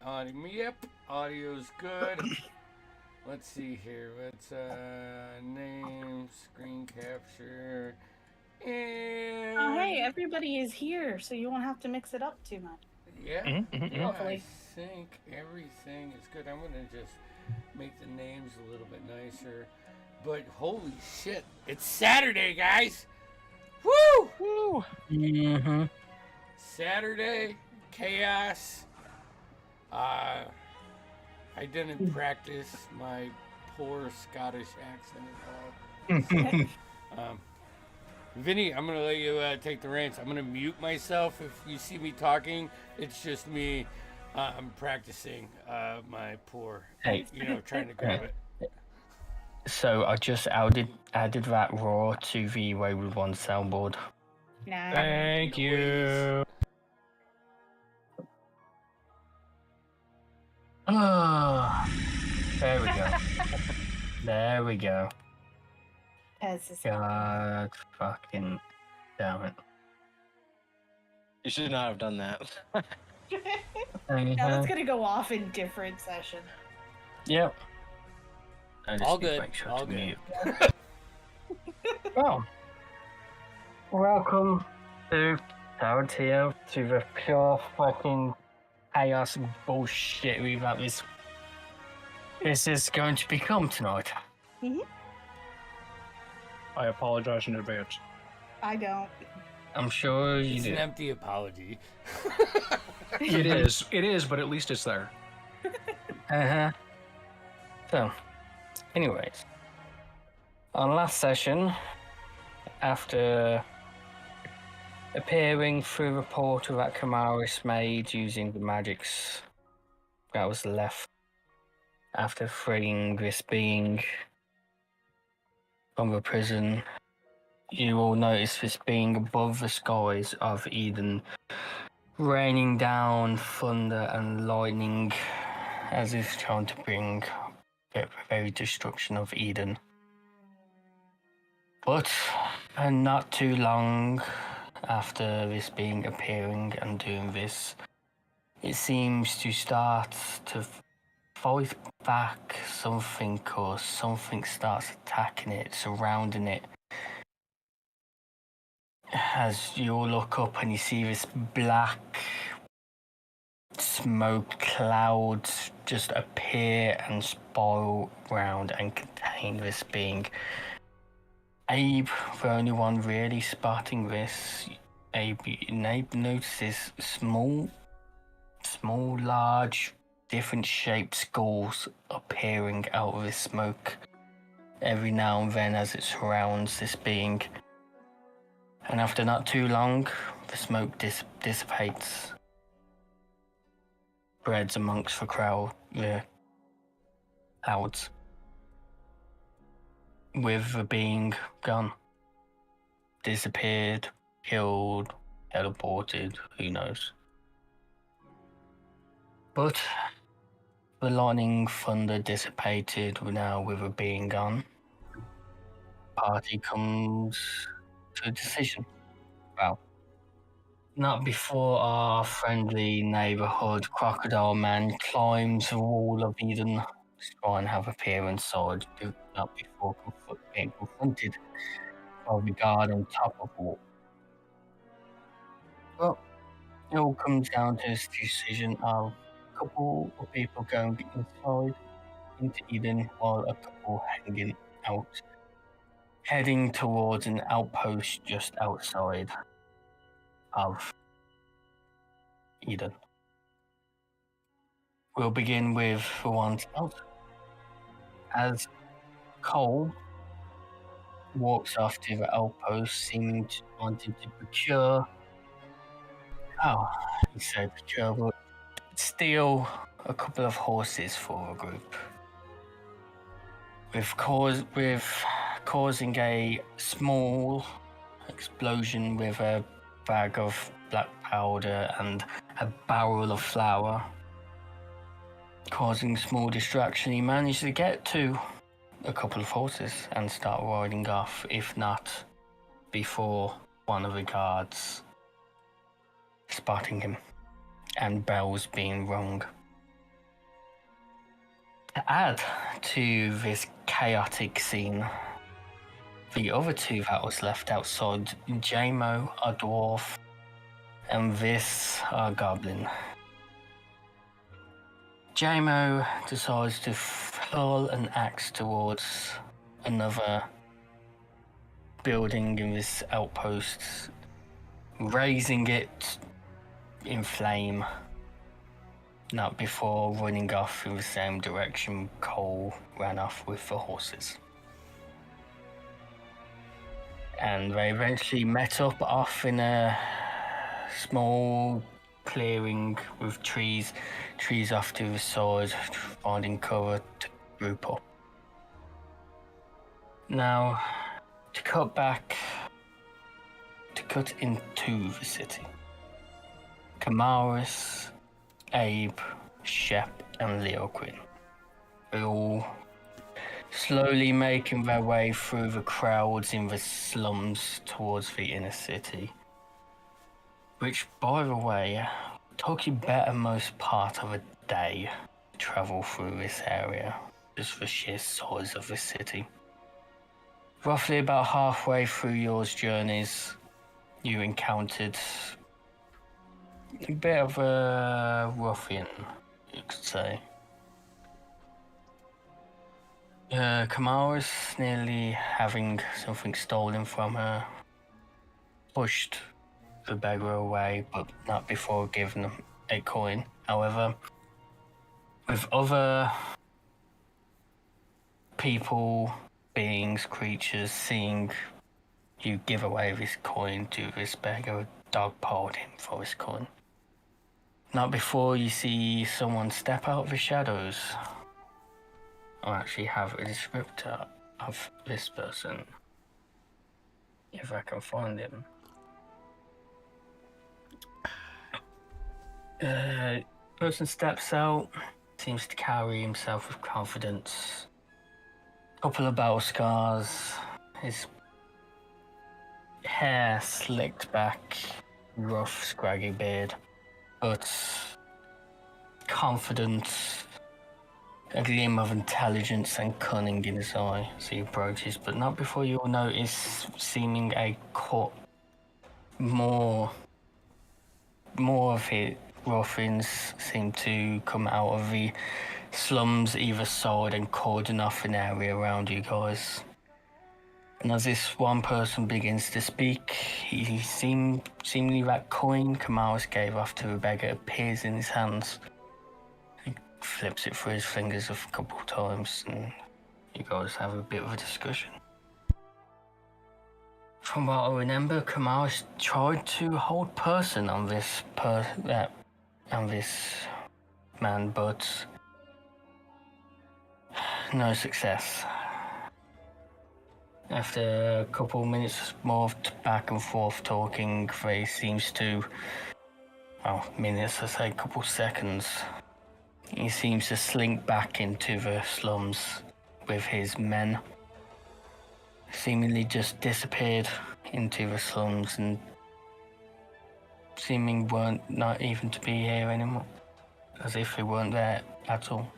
Yep, audio's good. Let's see here. Let's name, screen capture, Oh, and hey, everybody is here, so you won't have to mix it up too much. yeah, yeah. Hopefully. I think everything is good. I'm gonna just make the names a little bit nicer. But holy shit, it's Saturday, guys! Woo! Woo! Mm-hmm. Saturday, chaos. I didn't practice my poor Scottish accent at all. Vinny, I'm gonna let you take the reins. I'm gonna mute myself if you see me talking. It's just me. I'm practicing my poor, Hey. trying to grab it. So I just added that raw to the Wayward One soundboard. Nah. Thank you. Ah, there we go. There we go. Pez is God fucking damn it. You should not have done that. Now that's gonna go off in different session. Yep. I just All need to good. make sure All to good. mute. Well, welcome to Tarantino, to the pure fucking chaos bullshit we've had this is going to become tonight. I apologize in advance. I don't. I'm sure you It's do. an empty apology. It is, but at least it's there. Uh-huh. So, anyways, on last session, after appearing through the portal that Kamaris made using the magics that was left after freeing this being from the prison, you will notice this being above the skies of Eden, raining down thunder and lightning as if trying to bring the very destruction of Eden. But not too long after this being appearing and doing this, it seems to start to fight back something, or something starts attacking it, surrounding it. As you all look up and you see this black smoke clouds just appear and spiral round and contain this being. Abe, the only one really spotting this, Abe notices small, large, different shaped skulls appearing out of this smoke every now and then as it surrounds this being. And after not too long, the smoke dissipates, spreads amongst the crowd, the clouds, with the being gone, disappeared, killed, teleported, who knows. But the lightning thunder dissipated now with the being gone. Party comes to a decision. Well, not before our friendly neighborhood crocodile man climbs the wall of Eden to try and have a peer inside, not before being confronted by the guard on top of the wall. But it all comes down to this decision of a couple of people going inside into Eden while a couple hanging out, heading towards an outpost just outside of Eden. We'll begin with the ones out. As Cole walks off to the outpost, seeming to wanting to procure. Oh, he said procure, but steal a couple of horses for a group. With causing a small explosion with a bag of black powder and a barrel of flour. Causing small distraction, he managed to get to a couple of horses and start riding off, if not before one of the guards spotting him and bells being rung. To add to this chaotic scene, the other two that was left outside, Jamo, a dwarf, and this, a goblin. Jamo decides to hurl an axe towards another building in this outpost, raising it in flame, not before running off in the same direction Cole ran off with the horses. And they eventually met up off in a small clearing with trees off to the side, finding cover to group up. Now, to cut into the city. Kamaris, Abe, Shep, and Leo Quinn. They're all slowly making their way through the crowds in the slums towards the inner city. Which, by the way, took you better most part of a day to travel through this area, just the sheer size of the city. Roughly about halfway through your journeys, you encountered a bit of a ruffian, you could say. Kamara's nearly having something stolen from her, pushed the beggar away, but not before giving him a coin. However, with other people, beings, creatures seeing you give away this coin to this beggar, dogpiled him for his coin. Not before you see someone step out of the shadows. I'll actually have a descriptor of this person, if I can find him. Person steps out, seems to carry himself with confidence. Couple of battle scars, his hair slicked back, rough, scraggy beard, but confident, a gleam of intelligence and cunning in his eye as he approaches, but not before you'll notice seeming a cut. More of it. Ruffians seem to come out of the slums either side and cordon off an area around you guys. And as this one person begins to speak, seemingly that coin Kamaris gave off to the beggar appears in his hands. He flips it through his fingers a couple of times, and you guys have a bit of a discussion. From what I remember, Kamaris tried to hold person on this man, but no success. After a couple of minutes more back and forth talking, they seems to, minutes, I say a couple seconds, he seems to slink back into the slums with his men. Seemingly just disappeared into the slums and seeming weren't not even to be here anymore, as if they weren't there at all.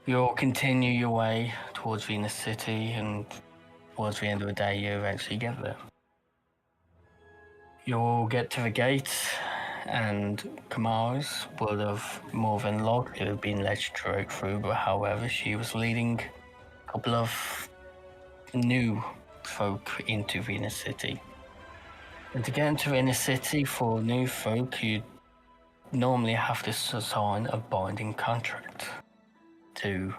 You all continue your way towards the inner city, and towards the end of the day you eventually get there. You all get to the gate, and Kamaris would have more than likely have been led straight through, but however she was leading a couple of new folk into the inner city. And to get into the inner city for new folk, you normally have to sign a binding contract to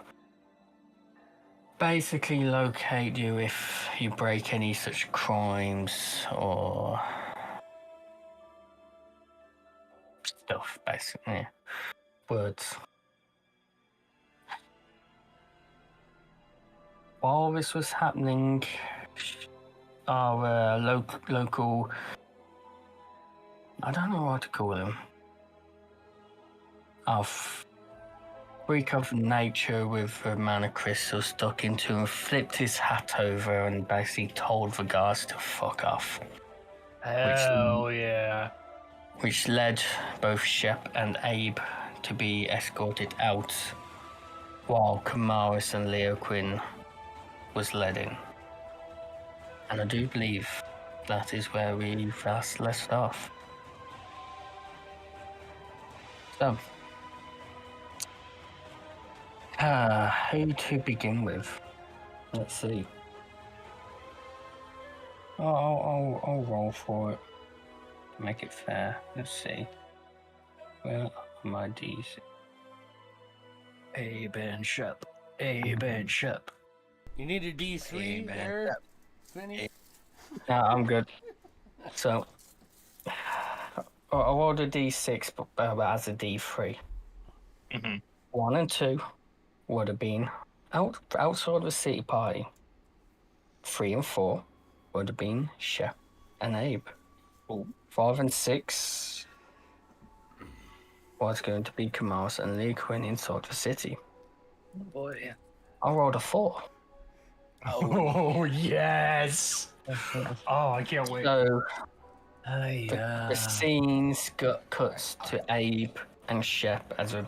basically locate you if you break any such crimes or stuff, basically. But while this was happening, our local, I don't know what to call them, our freak of nature with a mana crystal stuck into him flipped his hat over and basically told the guards to fuck off. Hell yeah. Which led both Shep and Abe to be escorted out while Kamaris and Leoquin was led in. And I do believe that is where we last left off. So, who to begin with? Let's see. I'll roll for it. Make it fair. Let's see. Where are my D's? Abe and Shep. Abe and Shep. You need a D3 there, Vinny? No, I'm good. So, I rolled a D6, but as a D3. Mm-hmm. 1 and 2 would have been outside of the city party. 3 and 4 would have been Shep and Abe. 5 and 6 was going to be Kamaris and Leoquin inside the city. Oh boy. I rolled a 4. Oh yes! Oh, I can't wait. So the scenes got cuts to Abe and Shep as we're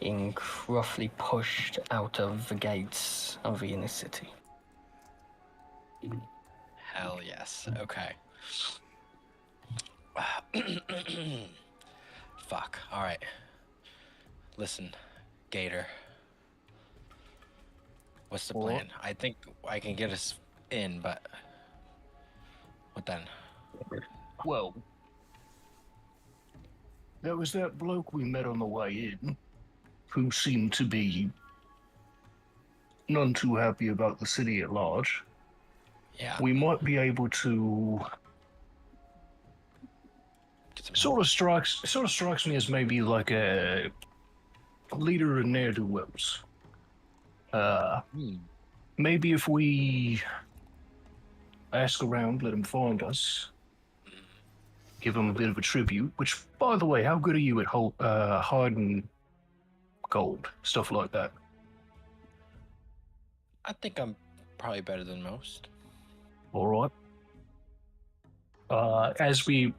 being roughly pushed out of the gates of the inner city. Hell yes. Okay. Fuck. All right. Listen, Gator. What's the plan? I think I can get us in, but what then? Well, there was that bloke we met on the way in, who seemed to be none too happy about the city at large. Yeah. We might be able to. Get some Sort of strikes me as maybe like a leader of ne'er-do-wells. Maybe if we ask around, let them find us, give them a bit of a tribute. Which, by the way, how good are you at hiding gold, stuff like that? I think I'm probably better than most. All right. As we're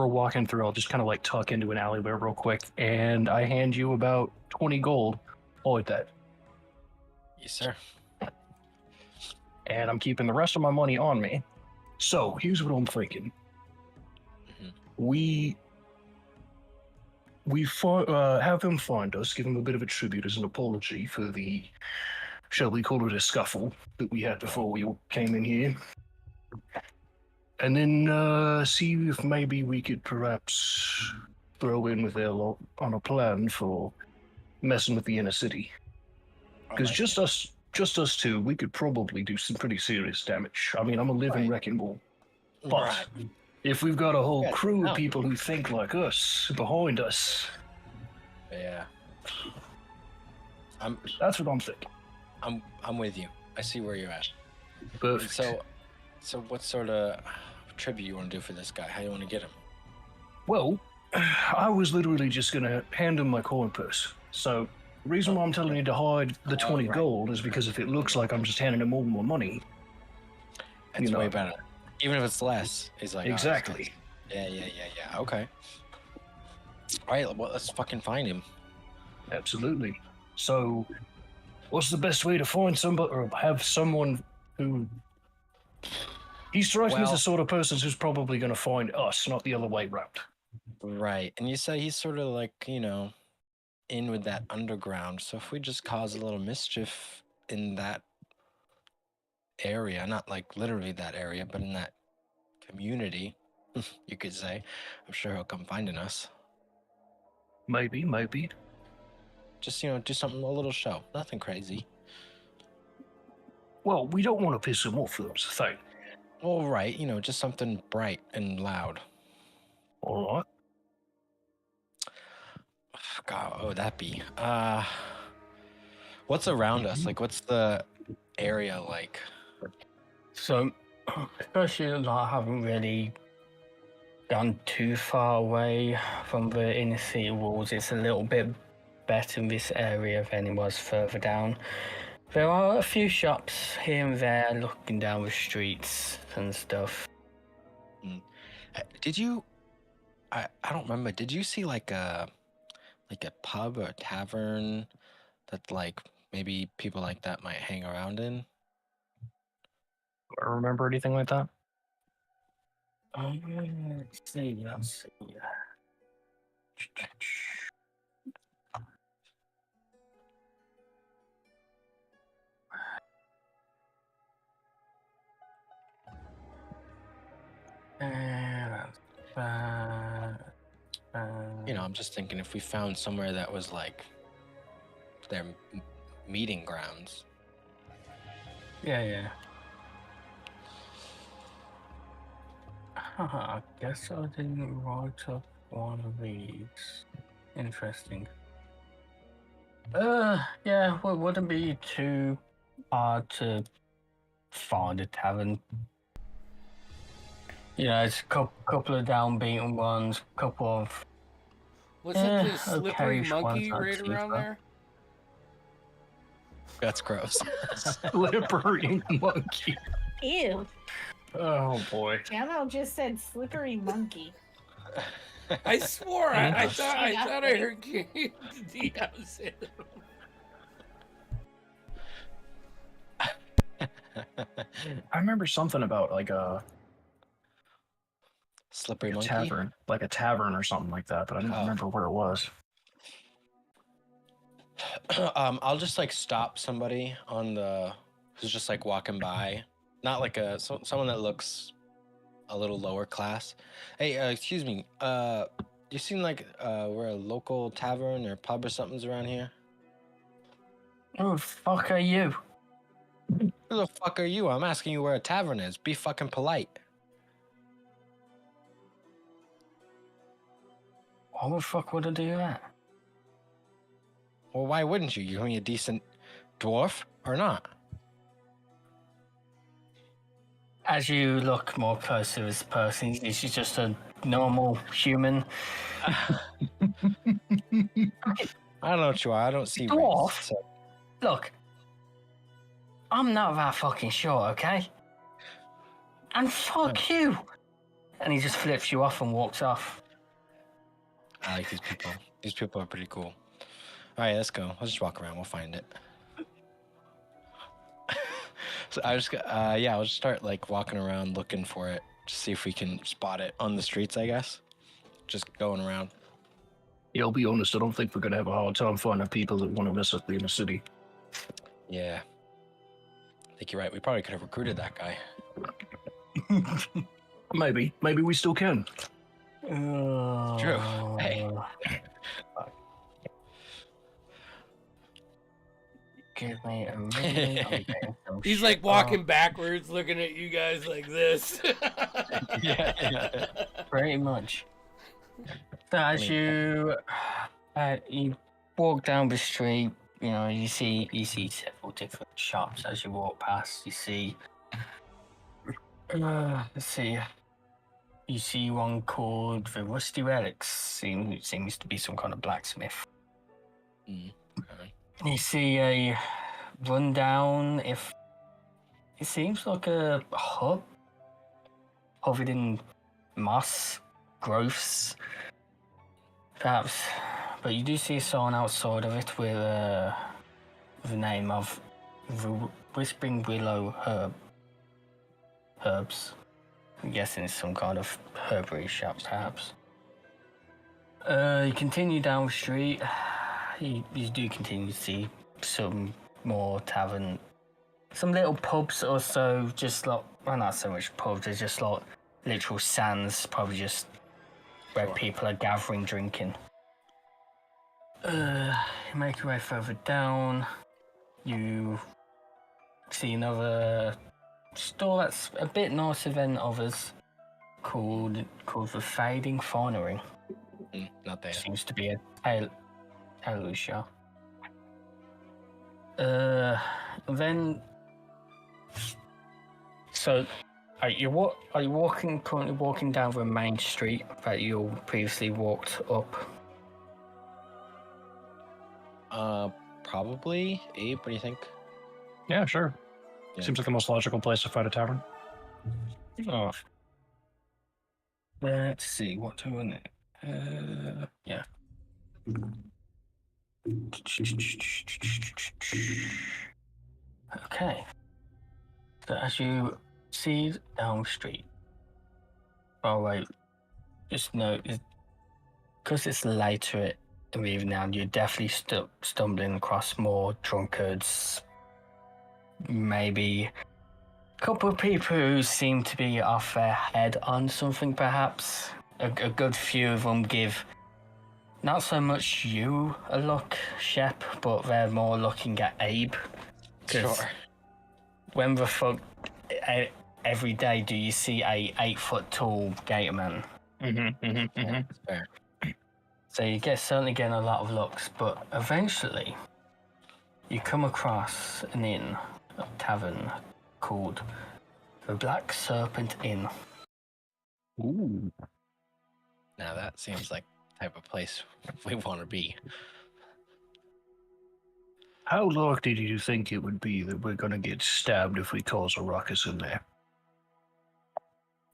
walking through, I'll just kind of like tuck into an alleyway real quick, and I hand you about 20 gold. Hold that. Yes, sir. And I'm keeping the rest of my money on me. So here's what I'm thinking. We have them find us, give them a bit of a tribute as an apology for the, shall we call it a scuffle that we had before we all came in here. And then see if maybe we could perhaps throw in with their lot on a plan for messing with the inner city. Because just us two, we could probably do some pretty serious damage. I mean, I'm a living wrecking ball. But if we've got a whole crew of people who think like us behind us, Yeah. that's what I'm thinking. I'm with you. I see where you're at. Perfect. So what sort of tribute you want to do for this guy? How do you want to get him? Well, I was literally just going to hand him my coin purse. So the reason why I'm telling you to hide the 20 gold is because if it looks like I'm just handing him all my money, It's way better. Even if it's less, he's like, exactly. Yeah. Okay. All right, well, let's fucking find him. Absolutely. So, what's the best way to find somebody or have someone who? He strikes me as the sort of person who's probably going to find us, not the other way round. Right, and you say he's sort of like, in with that underground. So if we just cause a little mischief in that area, not like literally that area, but in that community, you could say, I'm sure he'll come finding us. Maybe. Just, do something, a little show. Nothing crazy. Well, we don't want to piss him off, that's the thing. All right, just something bright and loud. All right. God, what would that be? What's around us? Like, what's the area like? So, especially I haven't really gone too far away from the inner city walls. It's a little bit better in this area than it was further down. There are a few shops here and there looking down the streets and stuff. Did you? I don't remember. Did you see like a pub or a tavern that like maybe people like that might hang around in. Do I remember anything like that? Let's see. You know, I'm just thinking if we found somewhere that was like their meeting grounds. Yeah. I guess I didn't write up one of these. Interesting. Yeah, well, it wouldn't be too hard to find a tavern. You know, it's a couple of downbeaten ones, couple of Wasn't the slippery okayish monkey ones, I'd right say, around but- there? That's gross. Slippery monkey. Ew. Oh boy. Jamo just said slippery monkey. I swore I thought I Yeah. thought I heard DM say that. I remember something about like a Slippery monkey. tavern, like a tavern or something like that, but I don't Oh. remember where it was. I'll just like stop somebody on the who's just like walking by, not like someone that looks a little lower class. Hey, excuse me. You seem like we're a local tavern or pub or something's around here. Who the fuck are you? Who the fuck are you? I'm asking you where a tavern is. Be fucking polite. Why the fuck would I do that? Well, why wouldn't you? You're only a decent dwarf or not? As you look more close to this person, is he just a normal human? I don't know what you are. I don't see Dwarf? race, so- Look, I'm not that fucking sure, okay? And fuck you! And he just flips you off and walks off. I like these people. These people are pretty cool. All right, let's go. Let's just walk around. We'll find it. So I'll just start like walking around looking for it to see if we can spot it on the streets, I guess. Just going around. Yeah, I'll be honest, I don't think we're gonna have a hard time finding people that want to mess up the inner city. Yeah. I think you're right. We probably could have recruited that guy. Maybe we still can. True. Hey. Give me a minute. I'm getting some He's shit like walking up. backwards, looking at you guys like this. Yeah. Pretty much. So as you walk down the street, you know, you see several different shops as you walk past. You see, let's see, you see one called the Rusty Relics. Seems to be some kind of blacksmith. Okay. You see a rundown. If it seems like a hut covered in moss growths, perhaps, but you do see a sign outside of it with the name of the Whispering Willow Herbs. I'm guessing it's some kind of herbery shop, perhaps. You continue down the street. You do continue to see some more tavern, some little pubs also, just like, well, not so much pubs, they're just like literal sands, probably just where Sure. people are gathering, drinking. You make your way further down, you see another store that's a bit nicer than others, called the Fading Finery. Not there. Seems to be a tailor's shop. Then, so are you currently walking down the main street that you previously walked up? Probably. Abe, what do you think? Yeah, sure. Yeah. Seems like the most logical place to find a tavern. Oh. Let's see, what do we want? Yeah. Okay. So as you see down the street, oh wait, just note, because it's later in the evening now, you're definitely stumbling across more drunkards. Maybe a couple of people who seem to be off their head on something, perhaps. A good few of them give not so much you a look, Shep, but they're more looking at Abe. Sure. When the fuck every day do you see a 8-foot tall gator man? Fair. So you certainly get a lot of looks, but eventually you come across an inn, a tavern called the Black Serpent Inn. Ooh. Now that seems like the type of place we want to be. How likely do you think it would be that we're going to get stabbed if we cause a ruckus in there?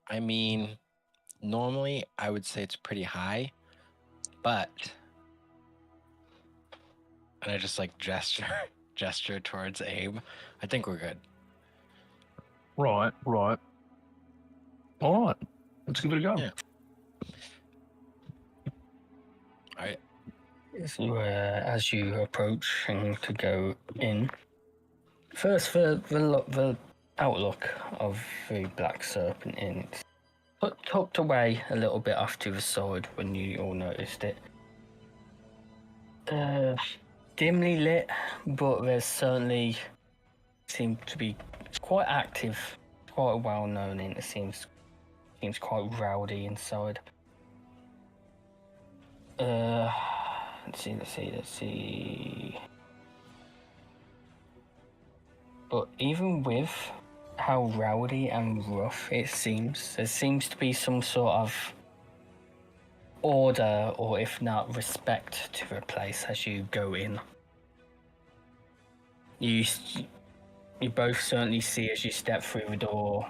I mean, normally I would say it's pretty high, but and I just like gesture towards Abe. I think we're good. Right. All right. Let's give it a go. Yeah. All right. So, as you approach and to go in, first the outlook of the Black Serpent Inn, it's tucked away a little bit off to the side when you all noticed it. Dimly lit, but there's certainly seem to be quite active, quite a well-known inn. It seems quite rowdy inside. Let's see. But even with how rowdy and rough it seems, there seems to be some sort of order, or if not respect, to the place as you go in. You both certainly see as you step through the door,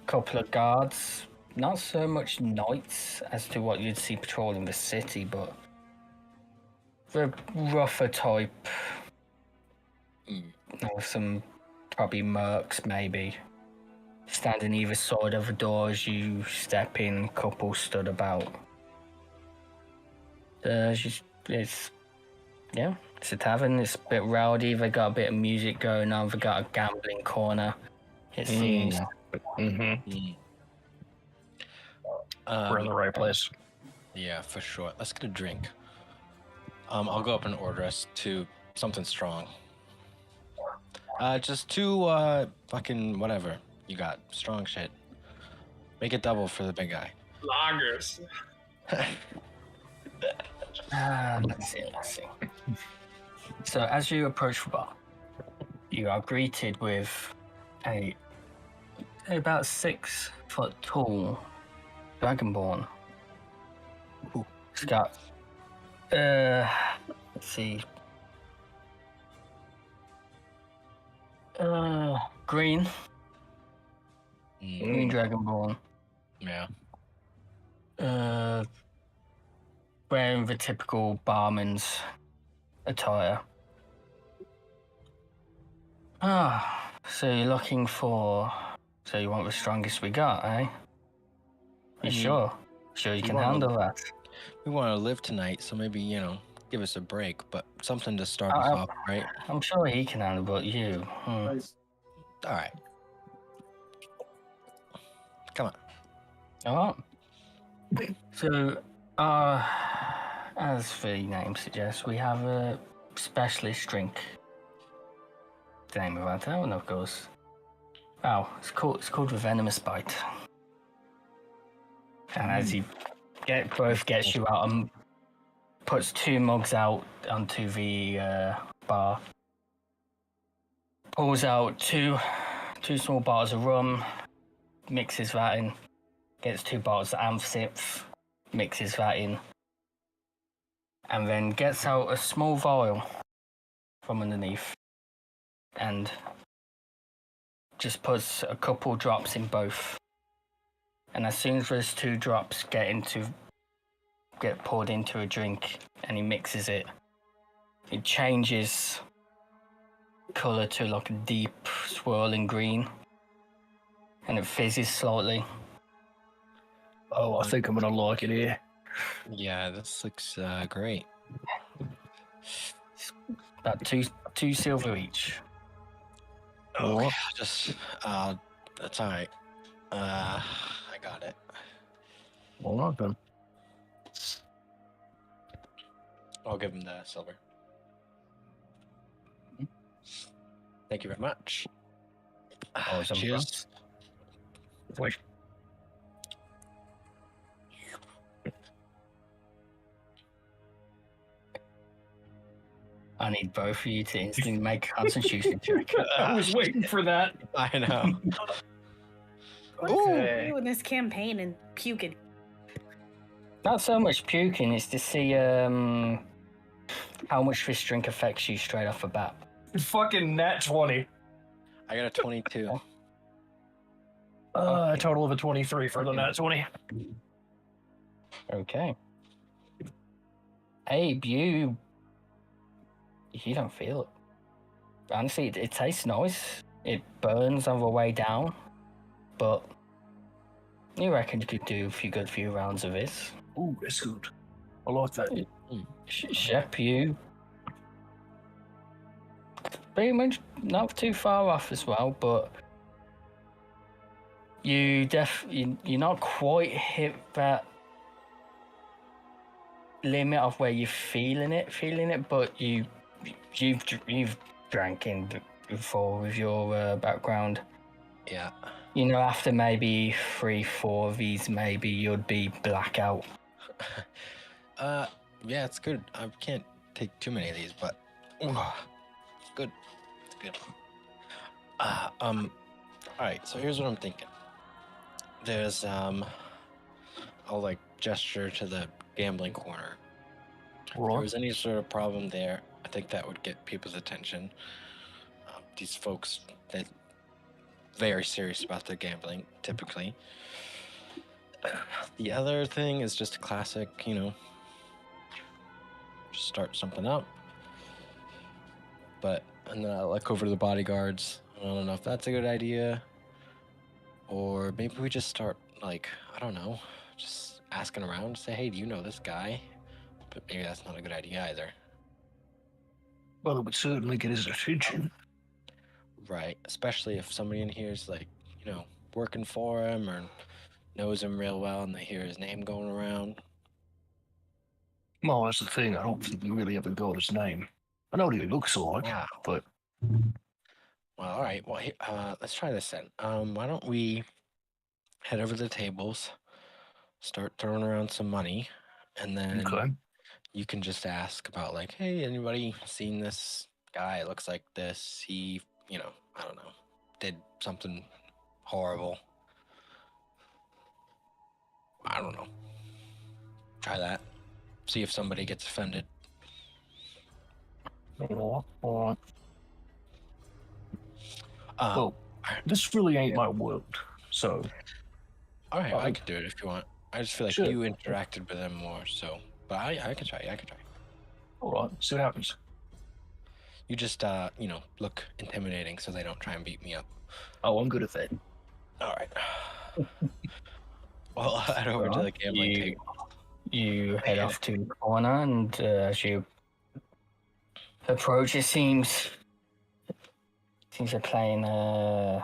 a couple of guards, not so much knights as to what you'd see patrolling the city, but the rougher type, some probably mercs maybe, standing either side of the door as you step in, a couple stood about. It's a tavern, it's a bit rowdy, they got a bit of music going on, they got a gambling corner, it seems. We're in the right place. Yeah, for sure. Let's get a drink. I'll go up and order us to something strong. Just two, fucking whatever you got. Strong shit. Make it double for the big guy. Lagers. Let's see. So as you approach the bar, you are greeted with about 6-foot tall dragonborn. It's got let's see, green dragonborn. Yeah. Wearing the typical barman's attire. So you're looking for... So you want the strongest we got, eh? You sure? Sure you can handle that? We want to live tonight, so maybe, give us a break, but something to start us off, right? I'm sure he can handle, but you... All right. Come on. All right. So, as the name suggests, we have a specialist drink. The name of our town, of course. Oh, it's called the Venomous Bite. And as he gets you out and puts 2 mugs out onto the bar, pulls out two small bottles of rum, mixes that in, gets 2 bottles of Amphsip, mixes that in, and then gets out a small vial from underneath and just puts a couple drops in both. And as soon as those 2 drops get poured into a drink and he mixes it, it changes color to like a deep swirling green, and it fizzes slightly. Oh, I think I'm gonna like it here. Yeah, this looks great. About two silver each. Okay, just that's all right. I got it. All right then. I'll give him the silver. Thank you very much. Awesome. Cheers. Wait. I need both of you to instantly make a constitution check. I was waiting for that. I know. What's Okay. doing this campaign and puking? Not so much puking, it's to see how much this drink affects you straight off the bat. Fucking nat 20. I got a 22. A total of a 23 for the nat 20. Okay. Abe, you don't feel it. Honestly, it tastes nice. It burns on the way down, but you reckon you could do a few rounds of this. Ooh, that's good. I like that. Shep, you pretty much not too far off as well, but you're not quite hit that limit of where you're feeling it, but you've drank in before with your background. Yeah. You know, after maybe 3-4 of these, maybe you'd be blackout. Yeah, it's good. I can't take too many of these, but it's good. It's good. All right. So here's what I'm thinking. There's I'll like gesture to the gambling corner. If there Right. was any sort of problem there, I think that would get people's attention. These folks, they're very serious about their gambling, typically. The other thing is just a classic, just start something up. And then I look over to the bodyguards. I don't know if that's a good idea. Or maybe we just start, like, I don't know, just asking around, say, hey, do you know this guy? But maybe that's not a good idea either. Well, it would certainly get his attention. Right, especially if somebody in here is like, working for him or knows him real well and they hear his name going around. Well, that's the thing. I don't think we really ever got his name. I know what he looks like, Yeah. but Well, all right. Well, let's try this then. Why don't we head over to the tables, start throwing around some money, and then okay. you can just ask about like, hey, anybody seen this guy? It looks like this. He, I don't know, did something horrible. I don't know. Try that. See if somebody gets offended. All right. Um, Well, this really ain't my world, so all right, I could do it if you want. I just feel like Sure. you interacted with them more, so. But I can try. I can try. all right. See what happens. You just, look intimidating so they don't try and beat me up. Oh, I'm good at that. All right. Well, I'll head over to the gambling table. You head off to the corner, and as you approach, it seems they're playing what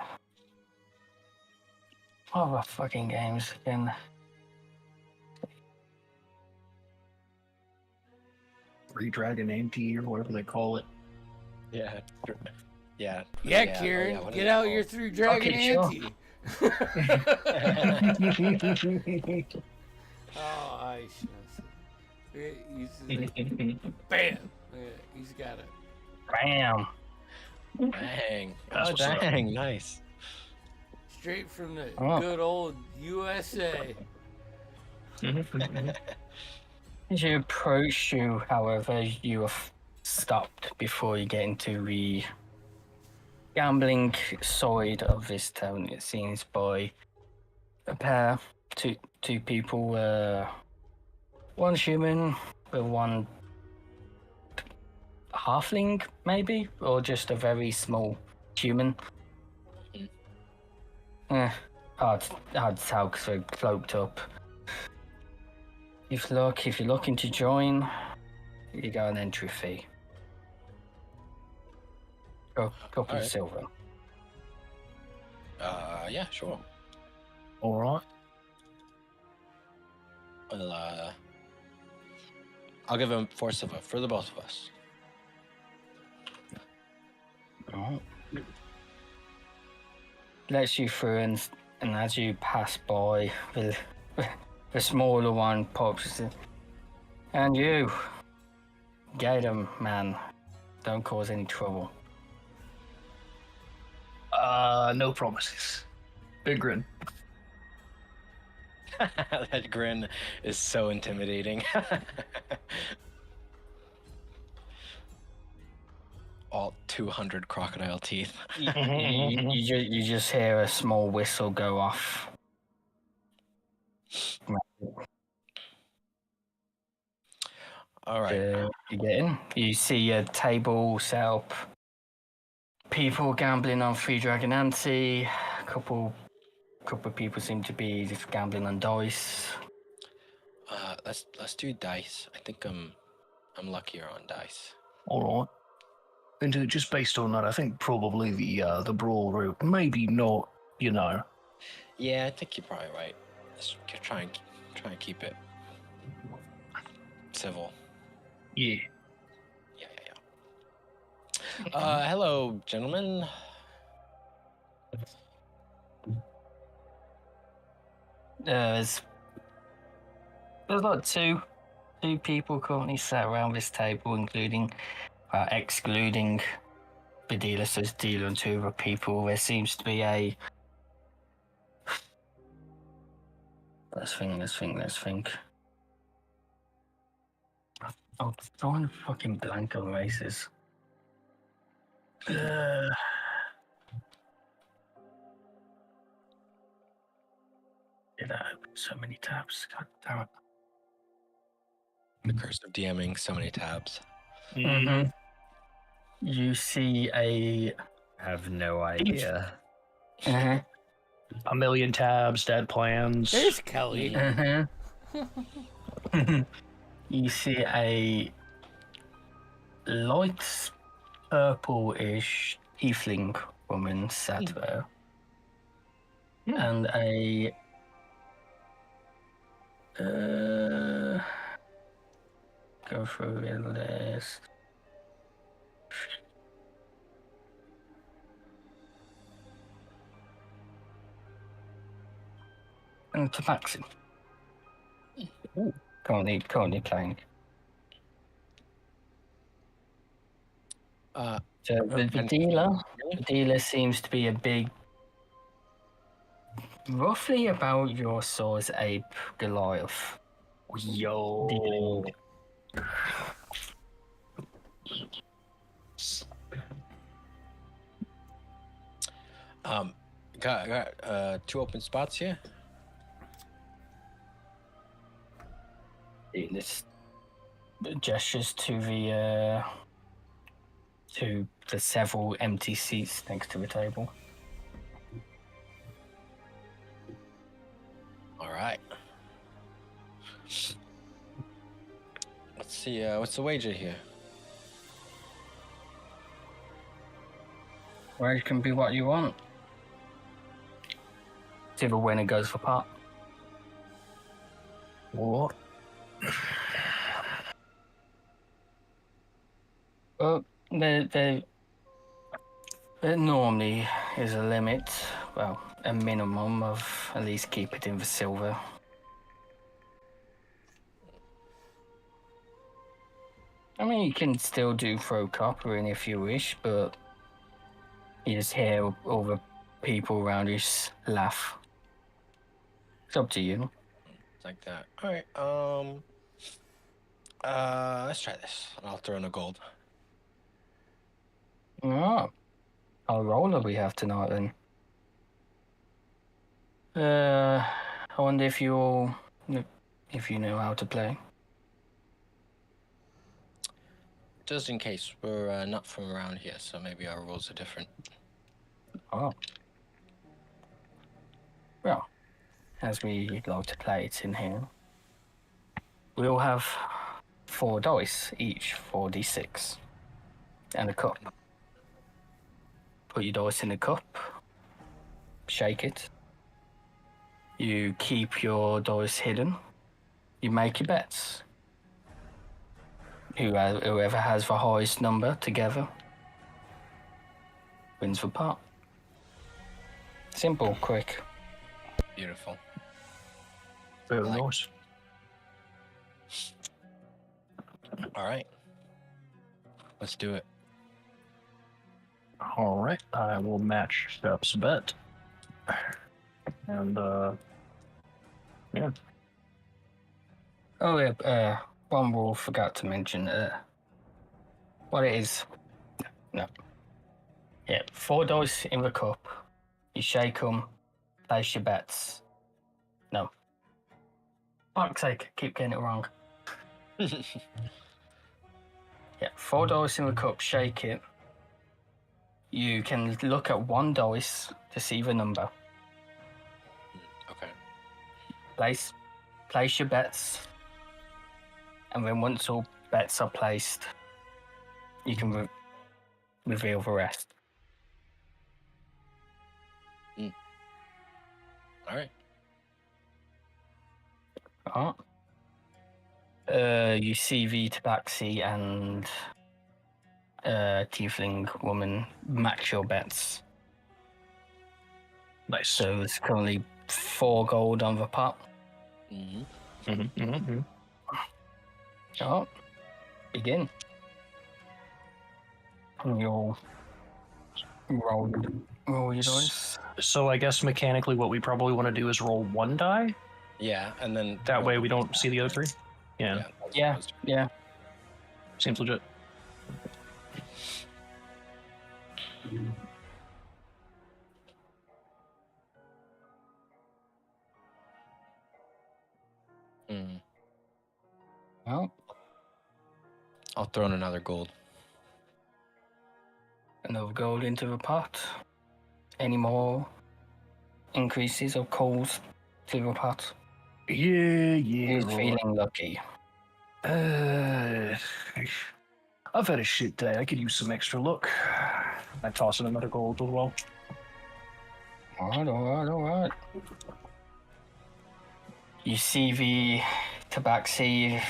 are the fucking games again? Three Dragon Ante or whatever they call it. Yeah. Yeah. Yeah, Kieran, what is get it out called? your 3 Dragon Okay, sure. Ante. Oh, I see. Bam! Yeah, he's got it. Bam! Dang. That's Oh, what's up. dang. Nice. Straight from the Oh. good old USA. As you approach, however, you are stopped before you get into the gambling side of this town. It seems by a pair, two people, one human with one halfling, maybe, or just a very small human. Hard to tell because they're cloaked up. If you're looking to join, you got an entry fee. Couple Alright. of silver. Yeah, sure. All right. Well, I'll give him 4 silver for the both of us. Alright. Lets you through, and as you pass by, the smaller one pops. And you, Gator man, don't cause any trouble. No promises. Big grin. That grin is so intimidating. All 200 crocodile teeth. You just hear a small whistle go off. All right. You get in. You see a table set up. People gambling on free dragon ante. A couple of people seem to be just gambling on dice. Let's do dice. I think I'm luckier on dice. All right. And just based on that, I think probably the brawl route, maybe not. You know. Yeah, I think you're probably right. Let's try and keep it civil. Yeah. Yeah. Hello, gentlemen. There's like two people currently sat around this table, excluding the dealer, so it's dealer and 2 other people. There seems to be a... Let's think. I'm drawing a fucking blank on races. Did I open so many tabs? God damn it. The curse of DMing so many tabs. Mm-hmm. You see a... I have no idea. Uh-huh. A million tabs, dead plans. There's Kelly. You see a light purple-ish tiefling woman sat there. And a... go through the list. And Tabaxi. Currently playing. So the dealer seems to be a big, roughly about your size ape Goliath. Yo. Got 2 open spots here. This gestures to the several empty seats next to the table. All right. Let's see. What's the wager here? Where it can be what you want. See the winner goes for pot. What? Well, there normally is a limit. Well, a minimum of at least keep it in the silver. I mean, you can still do throw copper in if you wish, but you just hear all the people around you laugh. It's up to you. Like that. All right. Let's try this. I'll throw in a gold. Oh, I'll roller we have tonight then. I wonder if you know how to play. just in case we're not from around here, so maybe our rules are different. Oh. Well, as we like to play it in here, we all have 4 dice, each 4d6, and a cup. Put your dice in a cup, shake it. You keep your dice hidden. You make your bets. Whoever has the highest number together wins the pot. Simple, quick. Beautiful. Very Like- nice. All right. Let's do it. All right, I will match Steph's bet. And, yeah. Oh, yeah, one rule forgot to mention. What it is? No. Yeah, 4 dice in the cup. You shake them, place your bets. No. Fuck's sake, keep getting it wrong. Yeah, 4 dice in the cup, shake it. You can look at 1 dice to see the number. Okay. Place your bets, and then once all bets are placed, you can reveal the rest. All right. You see the tabaxi and tiefling woman match your bets. Nice. So there's currently 4 gold on the pot. Mm-hmm. Oh, begin. And you'll roll your dice. So I guess mechanically what we probably want to do is roll 1 die. Yeah, and then That way we don't see the other 3. Yeah, that's what Yeah, I was doing. yeah. seems legit. Mm. Well, I'll throw in another gold. another gold into the pot. Any more increases or calls to the pot? Yeah. Who's right. feeling lucky? I've had a shit day. I could use some extra luck. I toss in another gold as well. All right. You see the tabaxi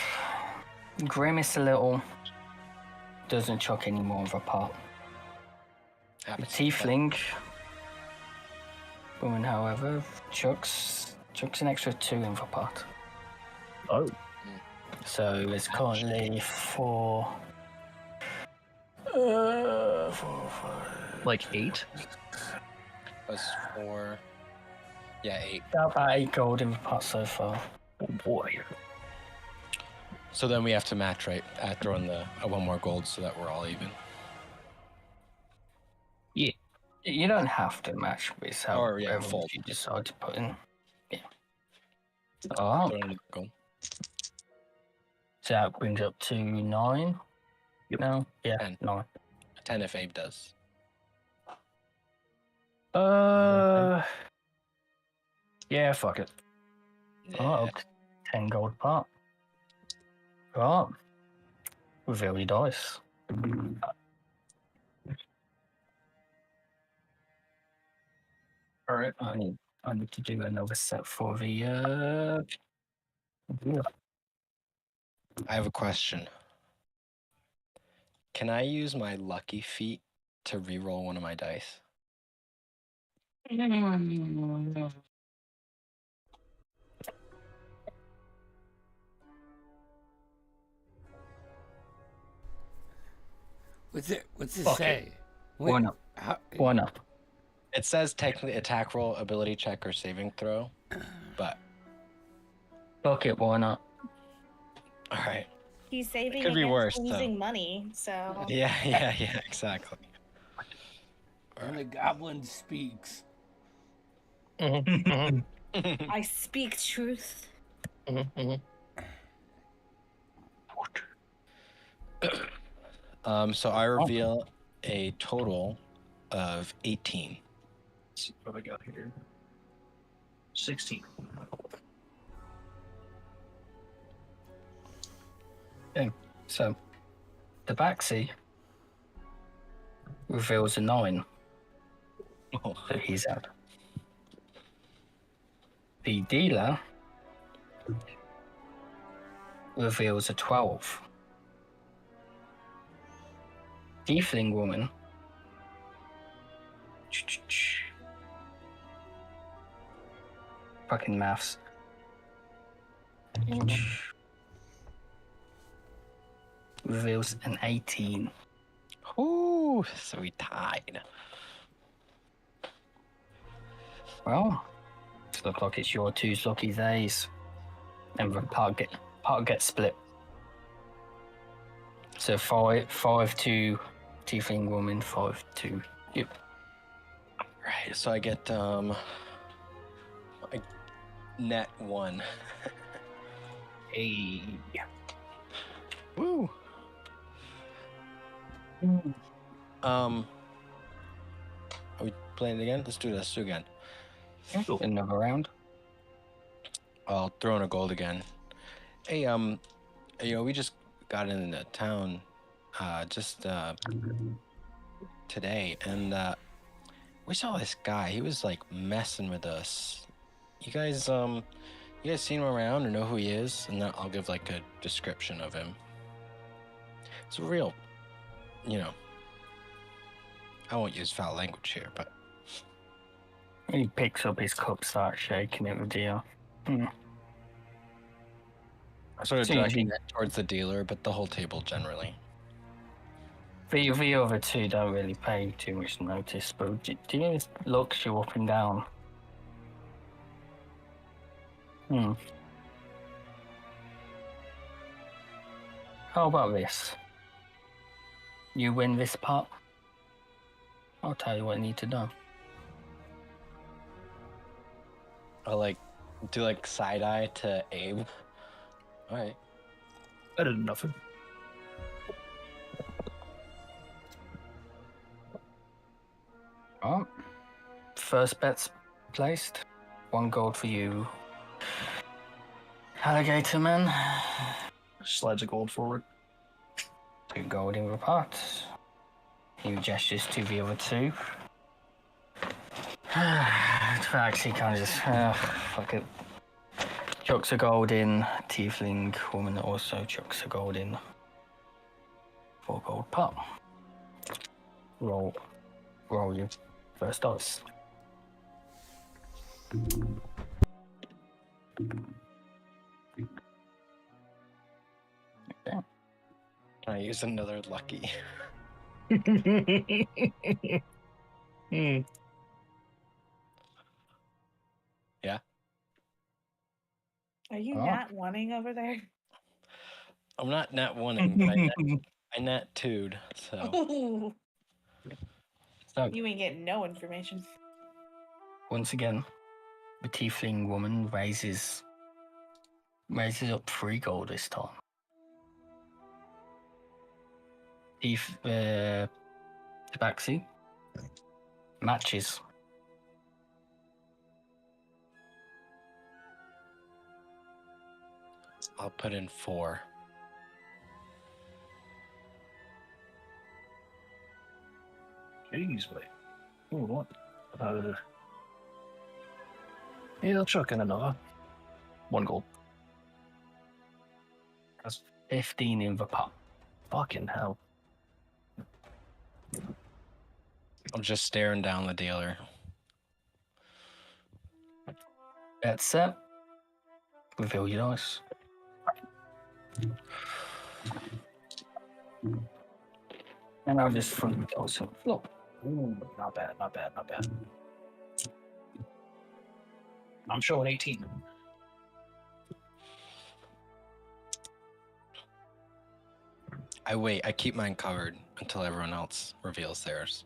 grimace a little. Doesn't chuck any more of a pot. The Happens. tiefling woman, however, chucks an extra 2 in the pot. Oh. So it's currently 4. 4, 5. Like 8? Plus 4. Yeah, 8. About 8 gold in the pot so far. Oh boy. So then we have to match, right? Throw in the 1 more gold so that we're all even. Yeah. You don't have to match this. Or, yeah, However fold. you decide to put in. Yeah. Throw Oh, in the gold. so that brings up to 9. Yep. No? Yeah, 10. 9. 10 if Abe does. Yeah, fuck it. Oh, up to 10 gold pot. Right. Reveal your dice. All right. I need to do another set for the I have a question. Can I use my lucky feat to reroll one of my dice? What's it Fuck say? Why not? How, Why not? It says technically attack roll, ability check, or saving throw, but Fuck it, why not? all right. He's saving Could be against worse, though. losing money, so Yeah, exactly. when the goblin speaks. I speak truth. So I reveal a total of 18. Let's see what I got here. 16. So, the Baxi reveals a 9 Oh. that he's had. The dealer reveals a 12. Tiefling woman fucking maths. Reveals an 18. Ooh, so we tied. Well, looks like it's your two's lucky days. And the part gets split. So 5 to Tiefling woman, 5 to you. Right, so I get net 1. Hey. Woo. Are we playing it again? Let's do this again. Another round. I'll throw in a gold again. Hey, we just got into town today, and we saw this guy. He was like messing with us. You guys seen him around or know who he is? And then I'll give like a description of him. It's a real, I won't use foul language here, but He picks up his cup, starts shaking it with you. I sort of So directing it towards the dealer, but the whole table generally. The other two don't really pay too much notice, but Dean looks you up and down. How about this? You win this part, I'll tell you what you need to do. I'll do side eye to Abe. All right. Better than nothing. Oh, first bet's placed. 1 gold for you, Alligator Man. Slides a gold forward. 2 gold in the pot. He gestures to the other 2. Actually, kind of just fuck it. Chucks a gold in. Tiefling woman also chucks a gold in. 4 gold pot. Roll your first dice. Okay. Can I use another lucky? Yeah. Are you not wanting over there? I'm not net 1ing, but I net 2'd, so. So, You ain't getting no information. once again, the tiefling woman raises up 3 gold this time. Tabaxi matches. I'll put in 4. Jeez, wait. Oh, what? Yeah, I'll chuck in another. 1 gold. That's 15 in the pot. Fucking hell. I'm just staring down the dealer. That's set. Reveal your dice. And I'll just front the dice on the floor. Ooh, not bad, not bad, not bad. I'm showing 18. I keep mine covered until everyone else reveals theirs.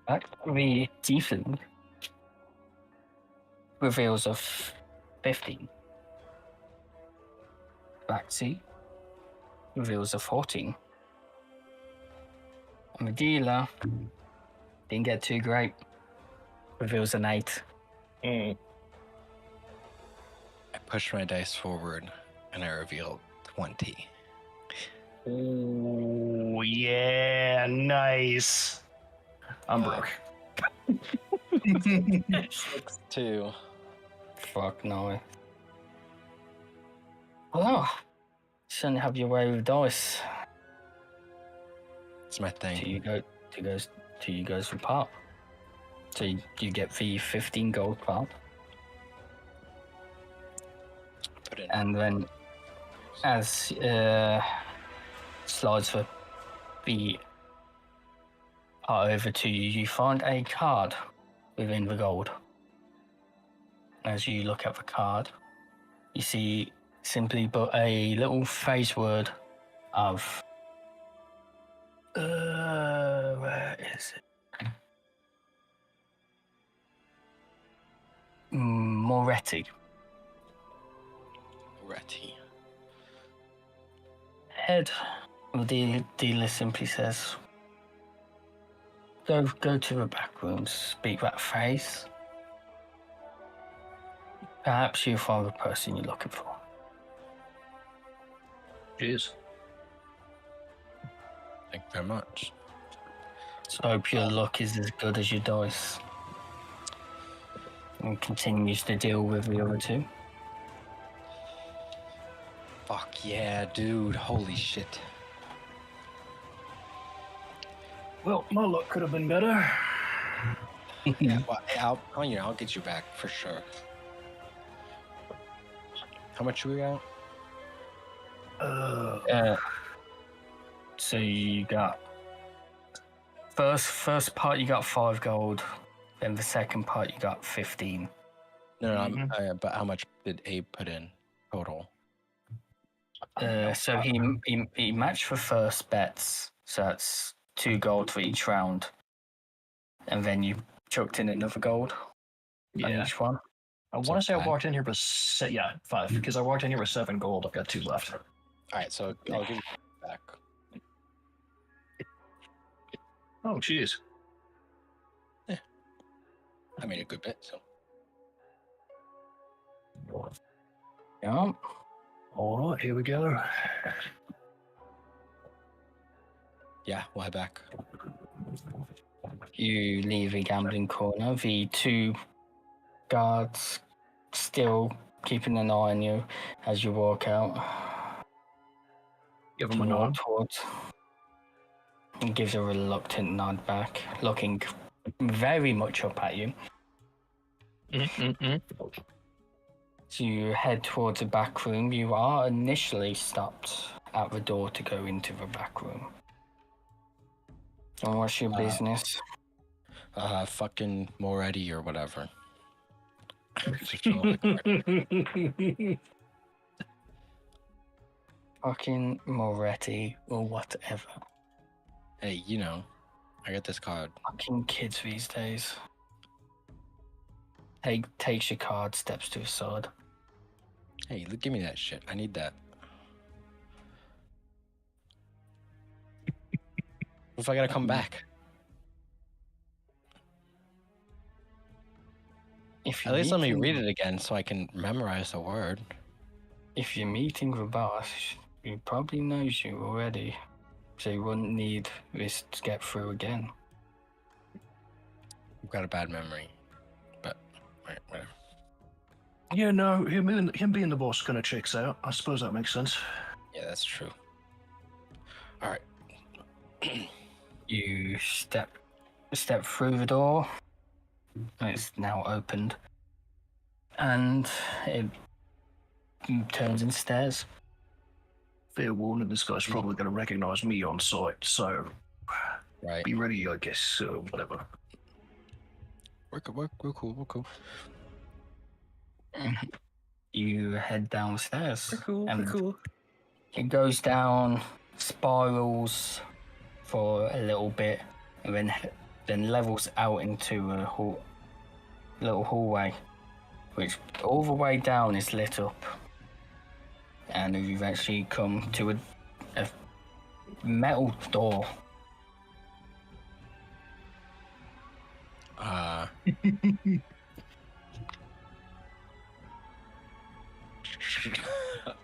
The tiefling reveals a 15. Baxi reveals a 14. The dealer didn't get too great. Reveals an 8. Mm. I pushed my dice forward and I revealed 20. Oh, yeah, nice. I'm broke. 2. Fuck no. Well, shouldn't have your way with dice. It's my thing. Till you guys for part. So you get the 15 gold part. Put it in. And then as slides for the part over to you, you find a card within the gold. As you look at the card, you see simply but a little phrase word of where is it? Moretti. Ratty. Head of the dealer simply says, Go to the back room, speak that phrase. Perhaps you'll find the person you're looking for. Cheers. Thank you very much. So hope your luck is as good as your dice. And continues to deal with the other two. Fuck yeah, dude. Holy shit. Well, my luck could have been better. Yeah, well, I'll get you back for sure. How much we got? So you got first part you got 5 gold, then the second part you got 15. No, but how much did Abe put in total? So he matched for first bets, so that's 2 gold for each round, and then you chucked in another gold on each one. I want to say I walked in here with 5 because I walked in here with 7 gold. I've got 2 left. All right, so I'll give you back. Oh, jeez. I made a good bet, so. Yeah. All right, here we go. Yeah, we'll head back. You leave the gambling corner. The 2 guards still keeping an eye on you as you walk out. Give him a nod. Towards. He gives a reluctant nod back, looking very much up at you. So you head towards the back room. You are initially stopped at the door to go into the back room. And what's your business? Fucking Moretti or whatever. Fucking Moretti or whatever. Hey, you know, I got this card. Fucking kids these days. Takes your card, steps to his side. Hey, give me that shit. I need that. If I gotta come back. At least let me read it again so I can memorize the word. If you're meeting the boss, he probably knows you already, so you wouldn't need this to get through again. I've got a bad memory, but whatever. Yeah, no, him being the boss kind of checks out. I suppose that makes sense. Yeah, that's true. All right. You step through the door. It's now opened, and it turns and stares. Fair warning, this guy's probably going to recognize me on sight, so Right. be ready, I guess, whatever. We're cool. You head downstairs. We're cool. It goes down, spirals for a little bit, and then levels out into a little hallway, which all the way down is lit up. And you eventually come to a metal door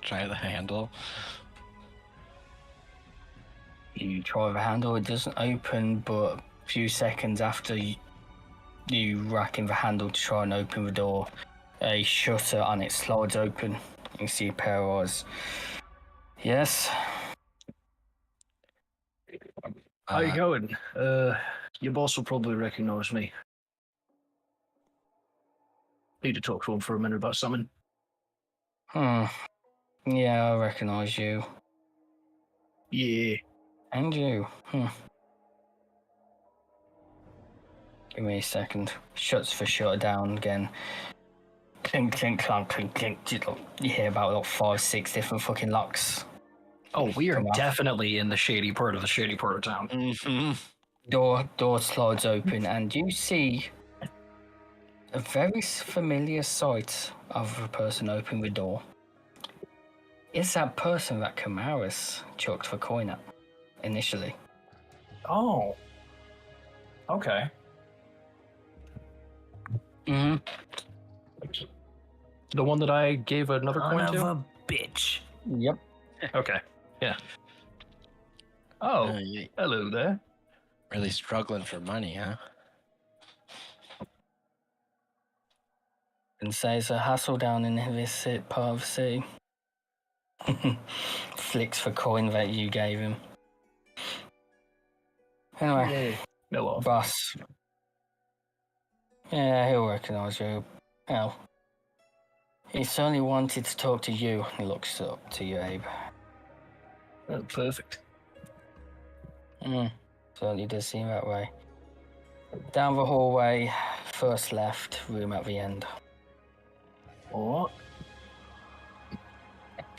Try the handle. You try the handle, it doesn't open, but a few seconds after you racking the handle to try and open the door, a shutter on it slides open. You see a pair of eyes. Yes? How you going? Your boss will probably recognize me. Need to talk to him for a minute about something. Yeah, I recognize you. Yeah. And you. Give me a second. Shuts the shutter down again. Clink, clink, clunk, clink, clink. You hear about like 5, 6 different fucking locks. Oh, we are Come on. definitely in the shady part of town. Mm-hmm. Door slides open, and you see a very familiar sight of a person opening the door. It's that person that Camaris chucked the coin at initially. Oh. Okay. Mm-hmm. The one that I gave another Son coin of to? a bitch. Yep. Okay. Yeah. Oh, You hello there. really struggling for money, huh? And say it's a hassle down in this part of the city. Flicks the coin that you gave him. Anyway, Yeah. No off. boss. Yeah, he'll recognise you. Well, he certainly wanted to talk to you. He looks up to you, Abe. Oh, perfect. Certainly does seem that way. Down the hallway, first left, room at the end. What?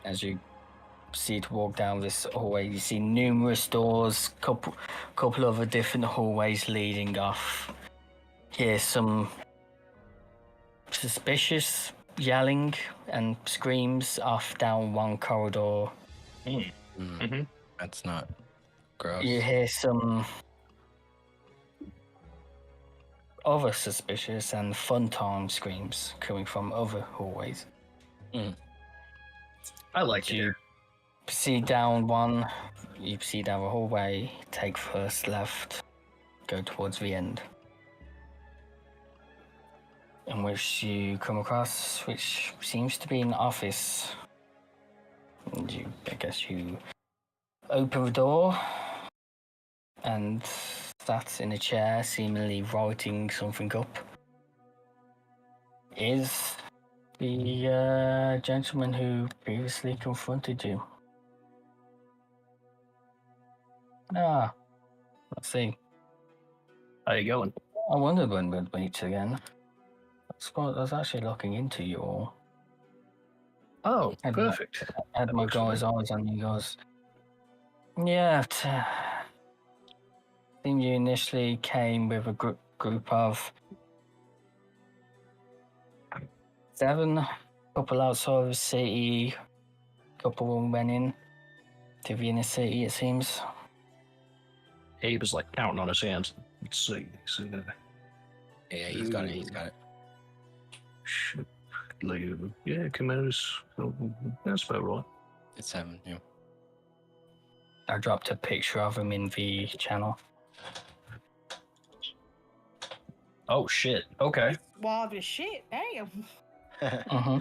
As you see to walk down this hallway, you see numerous doors, couple of different hallways leading off. Hear some suspicious yelling and screams off down one corridor. Mm-hmm. That's not gross. You hear some other suspicious and fun time screams coming from other hallways. I like You it. see down one, you see down the hallway, take first left, go towards the end. In which you come across, which seems to be an office. And I guess you open the door, and sat in a chair, seemingly writing something up, is the gentleman who previously confronted you. Let's see. How you going? I wondered when we'd meet again. I was actually looking into you all. Oh, Had perfect. I had That my works for me. guy's eyes on you guys. Yeah, I think you initially came with a group of 7, couple outside of the city, couple went in to the inner city, it seems. Abe is like counting on his hands. Let's see. Yeah, he's got it. He's got it. Yeah, Commanders. That's about right. It's 7. Yeah. I dropped a picture of him in the channel. Oh, shit. Okay. Wild as shit. Damn. Mm-hmm.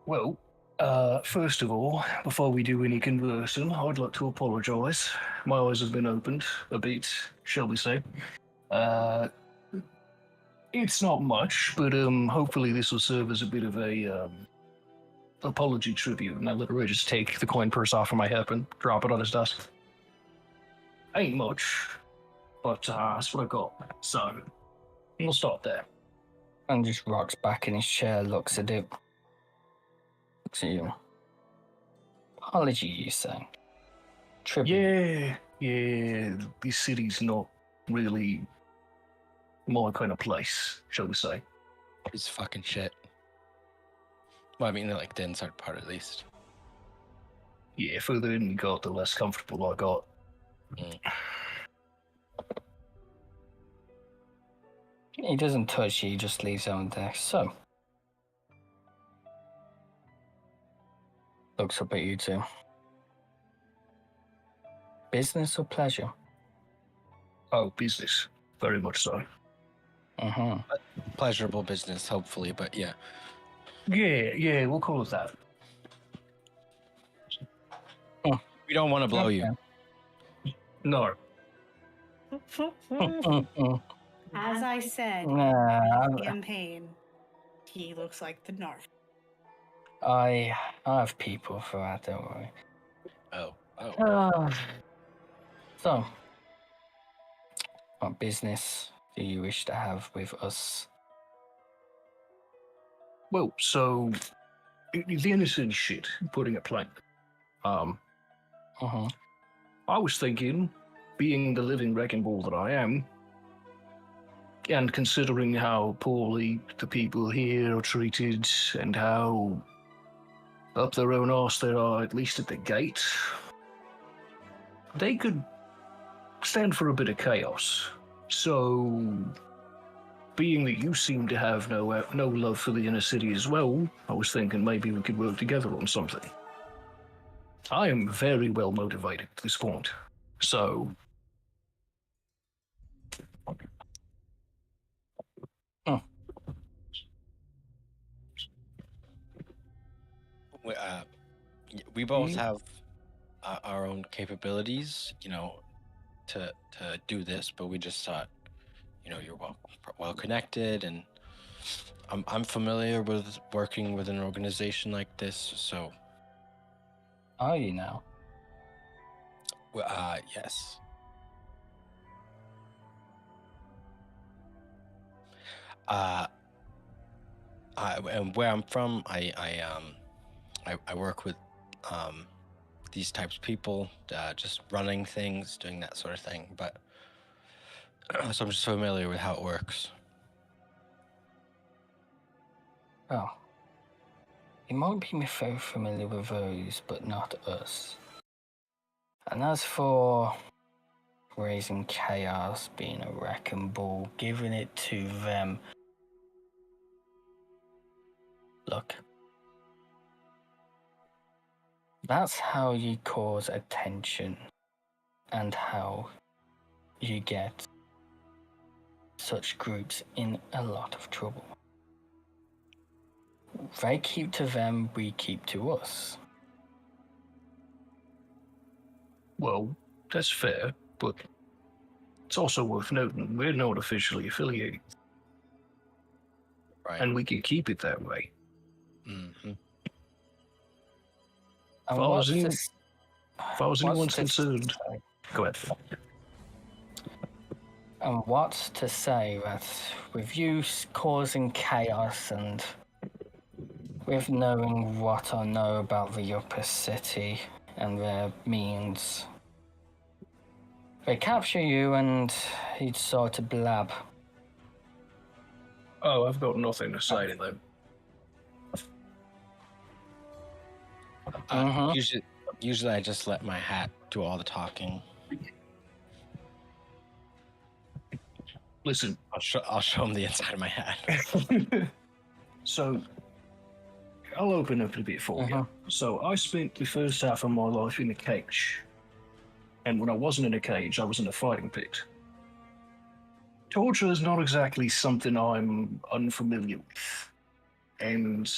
Well, first of all, before we do any conversing, I'd like to apologise. My eyes have been opened a bit, shall we say. It's not much, but hopefully this will serve as a bit of a apology tribute. And I let Ray just take the coin purse off of my hip and drop it on his desk. Ain't much, but that's what I got. So, we'll start there. And just rocks back in his chair, looks at it. Looks at you. Apology, you say? Tribute. Yeah, this city's not really my kind of place, shall we say. It's fucking shit. Well, I mean, like the inside part at least. Yeah, further in we got, the less comfortable I got. He doesn't touch you, he just leaves it on deck. So, looks up at you two. Business or pleasure? Oh, business. Very much so. Mm-hmm. Pleasurable business, hopefully, but yeah. Yeah, we'll call it that. We don't want to blow you. No. As I said, Nah, campaign, he looks like the Narf. I have people for that, don't worry. Oh. So, what business do you wish to have with us? Well, so the innocent shit, putting it plain. Mm-hmm. I was thinking, being the living wrecking ball that I am, and considering how poorly the people here are treated and how up their own arse they are, at least at the gate, they could stand for a bit of chaos. So, being that you seem to have no love for the inner city as well, I was thinking maybe we could work together on something. I am very well motivated at this point, so... We both have our own capabilities, to do this, but we just thought, you're well connected, and I'm familiar with working with an organization like this, so. Are you now? Yes. And where I'm from, I work with these types of people, just running things, doing that sort of thing. But so I'm just familiar with how it works. Oh. You might be very familiar with those, but not us. And as for raising chaos, being a wrecking ball, giving it to them, look, that's how you cause attention and how you get such groups in a lot of trouble. They keep to them, we keep to us. Well, that's fair, but it's also worth noting we're not officially affiliated. Right. And we can keep it that way. Mm-hmm. As far as anyone's concerned. Go ahead. And what's to say that with you causing chaos and with knowing what I know about the upper city and their means, they capture you and you decide to blab. Oh, I've got nothing to say to them. Usually I just let my hat do all the talking. Listen. I'll show them the inside of my hat. So, I'll open up a bit for you. So, I spent the first half of my life in a cage. And when I wasn't in a cage, I was in a fighting pit. Torture is not exactly something I'm unfamiliar with. And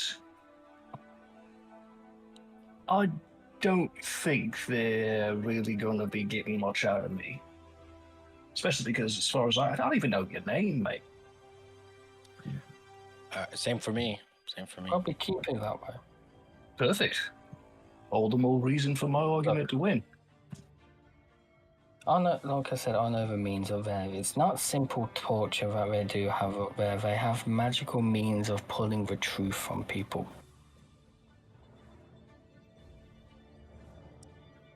I don't think they're really going to be getting much out of me. Especially because, as far as I don't even know your name, mate. Same for me. Probably keep it that way. Perfect. All the more reason for my argument to win. I know, like I said, I know the means of there. It's not simple torture that they do have up there. They have magical means of pulling the truth from people.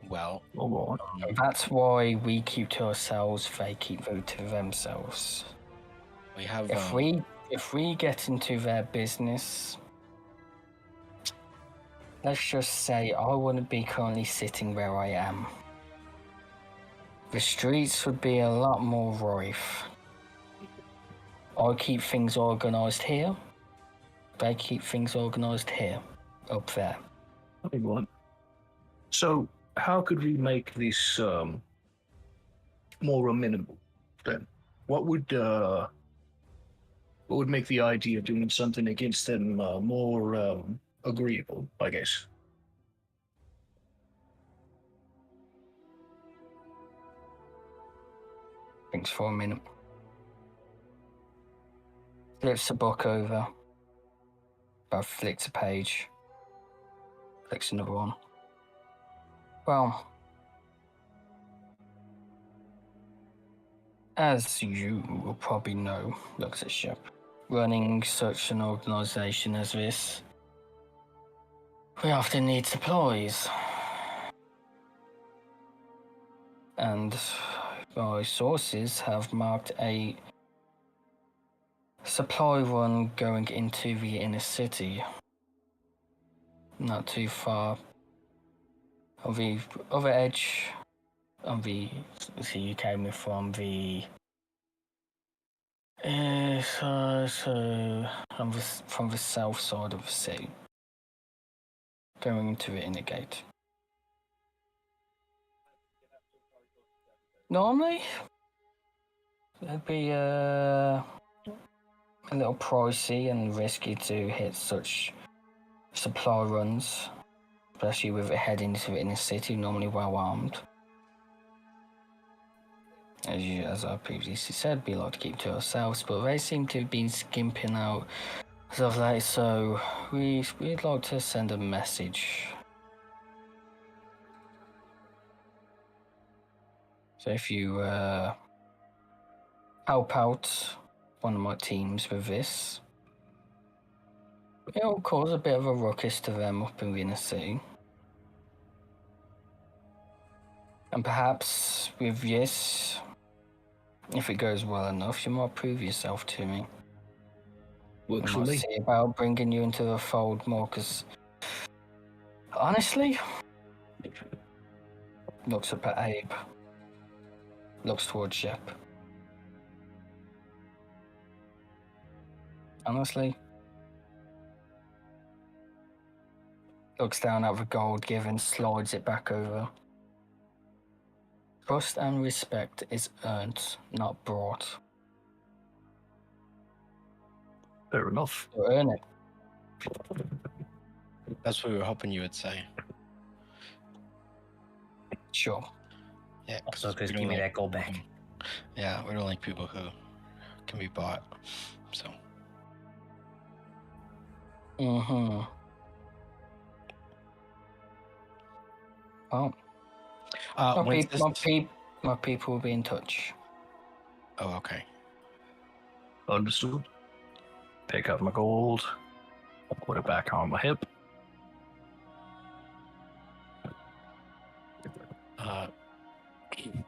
Well, that's why we keep to ourselves. They keep to themselves. We have. If we get into their business, let's just say I wouldn't be currently sitting where I am. The streets would be a lot more rife. I keep things organised here. They keep things organised here, up there. Very well. So, how could we make this more amenable then? What would make the idea of doing something against them more agreeable, I guess? Thinks for a minute. Flips the book over. About flicks a page. Flicks another one. Well, as you will probably know, looks at Shep, running such an organisation as this, we often need supplies. And my sources have marked a supply run going into the inner city. Not too far. On the other edge, on the, so you came from the, from the south side of the city, going into the inner gate. Normally, it'd be a little pricey and risky to hit such supply runs, especially with it heading to the inner city, normally well armed. As I previously said, we like to keep to ourselves, but they seem to have been skimping out as of late, so we'd like to send a message. So if you help out one of my teams with this, it'll cause a bit of a ruckus to them up in the inner city. And perhaps with this, if it goes well enough, you might prove yourself to me. Works I for might me. see about bringing you into the fold more, because honestly, looks up at Abe, looks towards Shep. Honestly, looks down at the gold given, slides it back over. Trust and respect is earned, not brought. Fair enough. You earn it. That's what we were hoping you would say. Sure. Yeah. Also, because we give don't me like that gold back. people who- Yeah, we don't like people who can be bought. So. Mm-hmm. Well, when's this- my people will be in touch. Oh, okay. Understood. Pick up my gold. Put it back on my hip.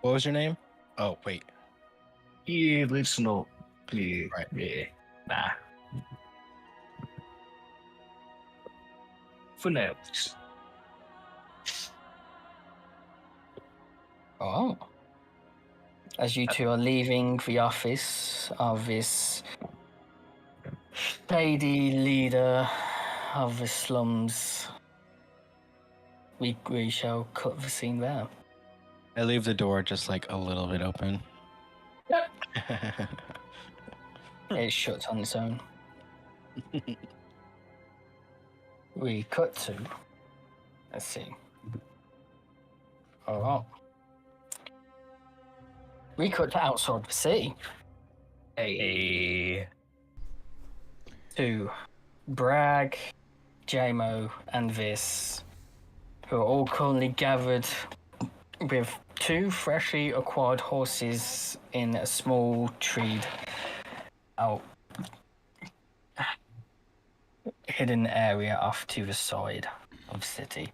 What was your name? Oh, wait. Yeah, let's not. Yeah, Right. yeah. Nah. For now, please. Oh. As you two are leaving the office of this shady leader of the slums, we shall cut the scene there. I leave the door just like a little bit open. Yep. It shuts on its own. We cut to, let's see. Oh. We cut to outside the city. Hey. To Bragg, JMO, and Vis, who are all currently gathered with two freshly acquired horses in a small treed out hidden area off to the side of the city.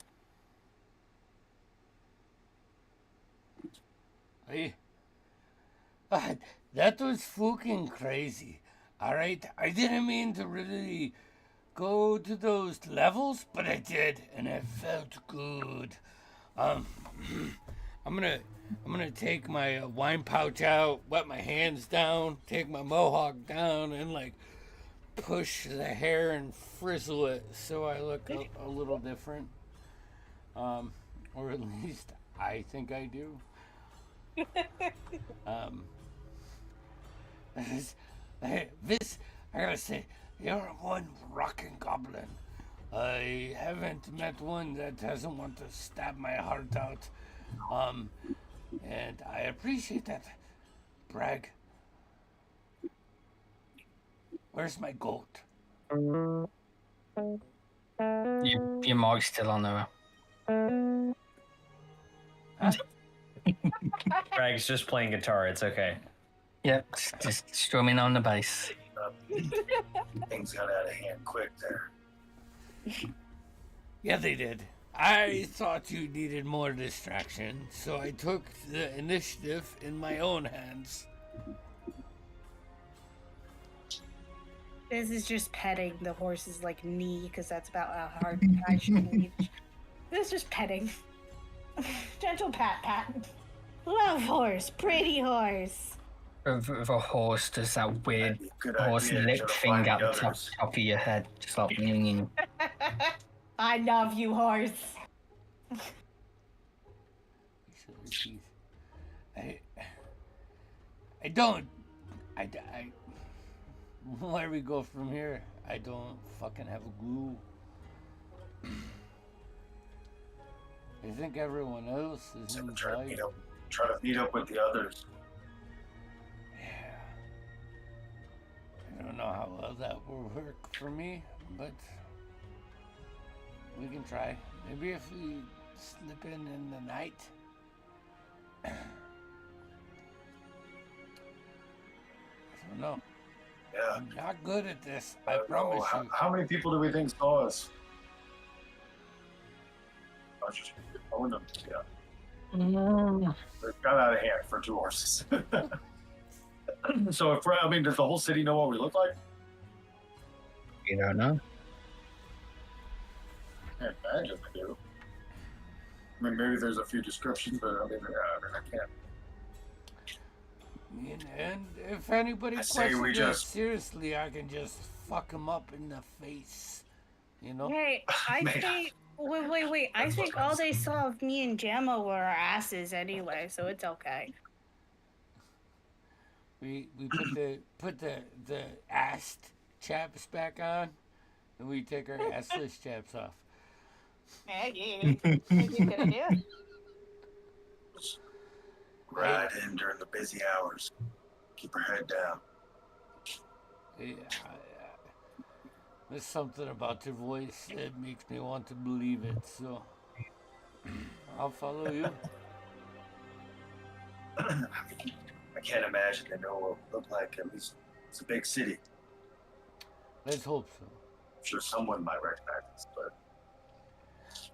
That was fucking crazy. Alright, I didn't mean to really go to those levels, but I did, and it felt good. I'm gonna I'm gonna take my wine pouch out, wet my hands down, take my mohawk down, and like push the hair and frizzle it so I look a little different. Or at least I think I do. Um, this, I gotta say, you're one rockin' goblin. I haven't met one that doesn't want to stab my heart out. And I appreciate that. Brag. Where's my goat? Your mic's still on there. Greg's just playing guitar. It's okay. Yep, just strumming on the bass. Things got out of hand quick there. Yeah, they did. I thought you needed more distraction, so I took the initiative in my own hands. This is just petting the horse's like knee because that's about how hard I should reach. This is just petting. Gentle pat. Love horse, pretty horse. Of a horse, does that weird Good horse idea, lip should've thing find at the the top others. of your head, just like mm. I love you, horse. I don't. Where we go from here, I don't fucking have a clue. I think everyone else is So try to inside. meet up with the others. Yeah. I don't know how well that will work for me, but we can try. Maybe if we slip in the night. I don't know. Yeah. I'm not good at this. I don't know. promise you. How many people do we think saw us? I was just throwing them. Yeah. It got out of hand for two horses. So, does the whole city know what we look like? You don't know. I can't imagine they do. I mean, maybe there's a few descriptions, but I can't. And if anybody I say we questions it just- seriously, I can just fuck him up in the face. You know? Hey, I Man. think. Wait. I That's think what I all was they saw of me and Gemma were our asses anyway, so it's okay. We put the assed chaps back on, and we take our assless chaps off. Maggie, what you gonna do? Ride in during the busy hours. Keep her head down. Yeah, there's something about your voice that makes me want to believe it. So I'll follow you. I can't imagine they know what we look like. At least it's a big city. Let's hope so. I'm sure someone might recognize us, but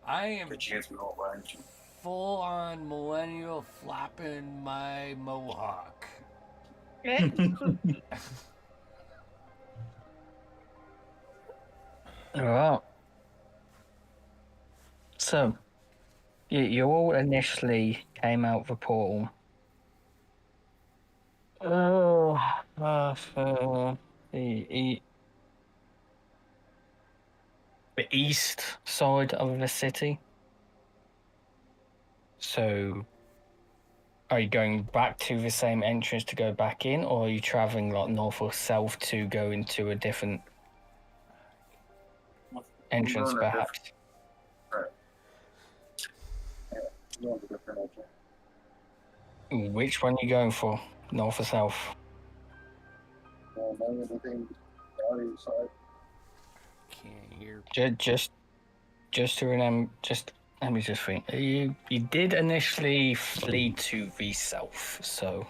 I am good chance we won't run into. full on millennial flapping my mohawk. Alright. So, you all initially came out the portal. For the east side of the city. So, are you going back to the same entrance to go back in, or are you traveling like north or south to go into a different entrance, We're going a perhaps? Which one are you going for, north or south? Can't hear. Just to remember, let me just think. You did initially flee to the south, so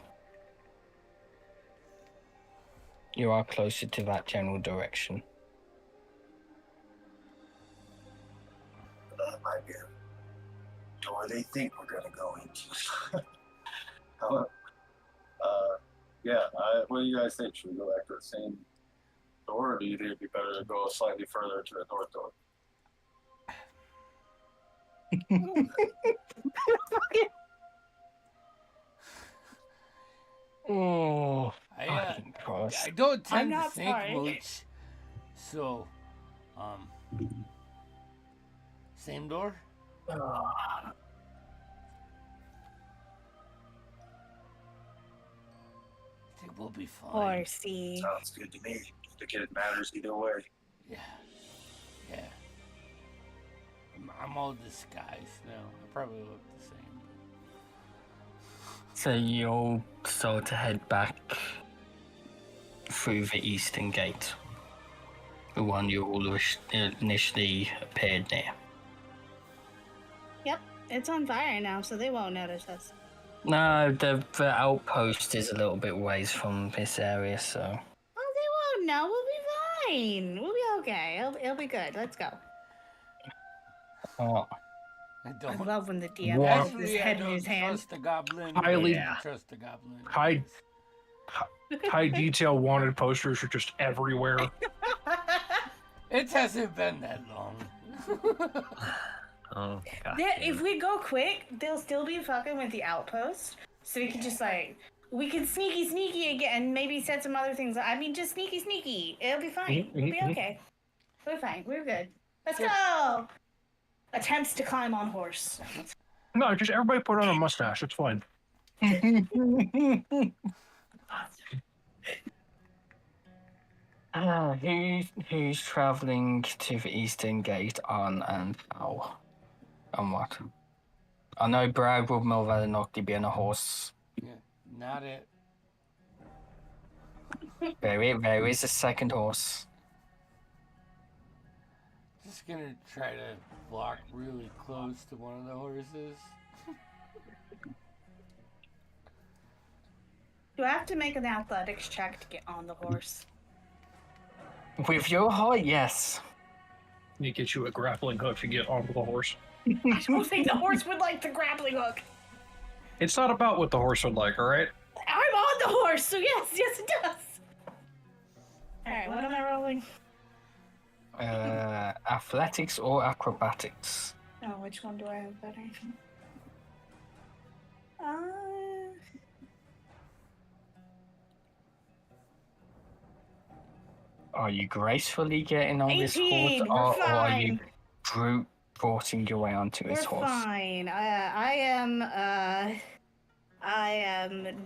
you are closer to that general direction. That might be a door they think we're gonna go into. What do you guys think? Should we go back to the same door, or do you think it'd be better to go slightly further to the north door? Oh, Fucking Christ. I don't I'm tend to not think sorry. much. So, same door? ah. I think we'll be fine. Horsey. Sounds good to me. I think it matters either way. Yeah. Yeah. I'm all disguised now. I probably look the same. So you'll start to head back through the eastern gate, the one you all initially appeared near. Yep, it's on fire now, so they won't notice us. No, the outpost is a little bit ways from this area, so Oh, they won't know. We'll be fine. We'll be okay. It'll be good. Let's go. oh, I I don't. love when the DM Wow. has his Actually, I head in don't his hand. trust the goblin. Highly- but I trust the goblin. High detail wanted posters are just everywhere. It hasn't been that long. Oh, God. If we go quick, they'll still be fucking with the outpost. So we can just we can sneaky again and maybe set some other things. I mean, just sneaky. It'll be fine. We'll be okay. We're fine. We're good. Let's go. Attempts to climb on horse. No, just everybody put on a mustache. It's fine. Who's traveling to the eastern gate on and how? On what? I know Brad would more than likely be on a horse. Yeah, not it. There is a second horse. Just gonna try to walk really close to one of the horses. Do I have to make an athletics check to get on the horse? With your height, yes. You get you a grappling hook to get onto the horse. I don't think the horse would like the grappling hook. It's not about what the horse would like, all right? I'm on the horse, so yes, it does. All right, what am I rolling? Athletics or acrobatics? Oh, which one do I have better? Are you gracefully getting on this horse, 18, we're or are you fine. brute forcing your way onto We're this horse? fine. I am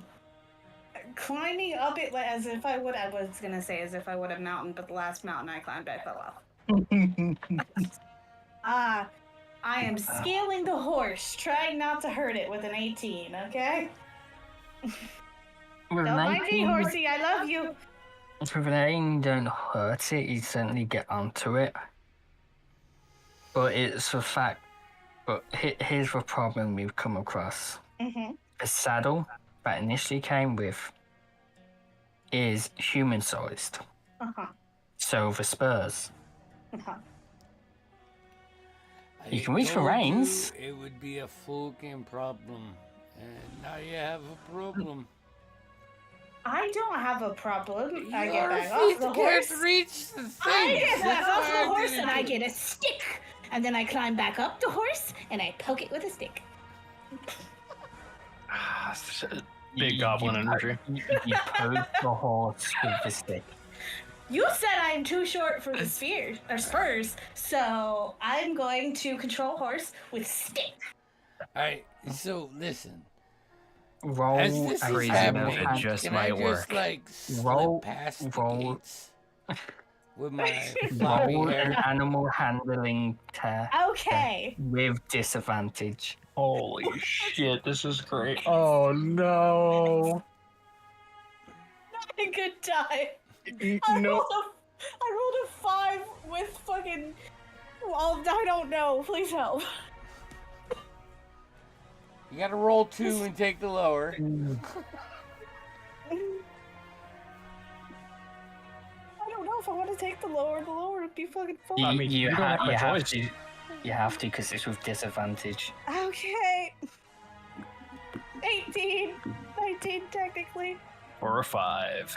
climbing up it as if I would. I was gonna say as if I would a mountain, but the last mountain I climbed, I fell off. I am scaling the horse, trying not to hurt it with an 18. Okay. With Don't an mind me, 18, horsey. I love you. with an 18, don't hurt it. You certainly get onto it. But it's a fact. But here's the problem we've come across. Mm-hmm. The saddle that initially came with is human-sized. Uh-huh. So the spurs. Uh-huh. You I can reach for told you reins. It would be a fucking problem. And now you have a problem. I don't have a problem. I get Your back off feet the can't horse. reach the thing. I get back That's off why the horse didn't and I do get it. a stick. And then I climb back up the horse and I poke it with a stick. Big goblin energy. You poke the horse with the stick. You said I'm too short for the spurs, so I'm going to control horse with stick. Alright, so listen. Roll As this a is Crazy happening, enough, it just can might I just work. like slip Roll- past the roll- gates with my floppy Roll hair? an animal handling test Okay. with disadvantage. Holy shit, this is great. Oh no. Not a good time. No. I rolled a 5 with fucking. Well, I don't know. Please help. You gotta roll 2 and take the lower. I don't know if I want to take the lower. The lower would be fucking fun. I mean, you don't have a choice. You have to because it's with disadvantage. Okay. 18. 19, technically. Or a 5.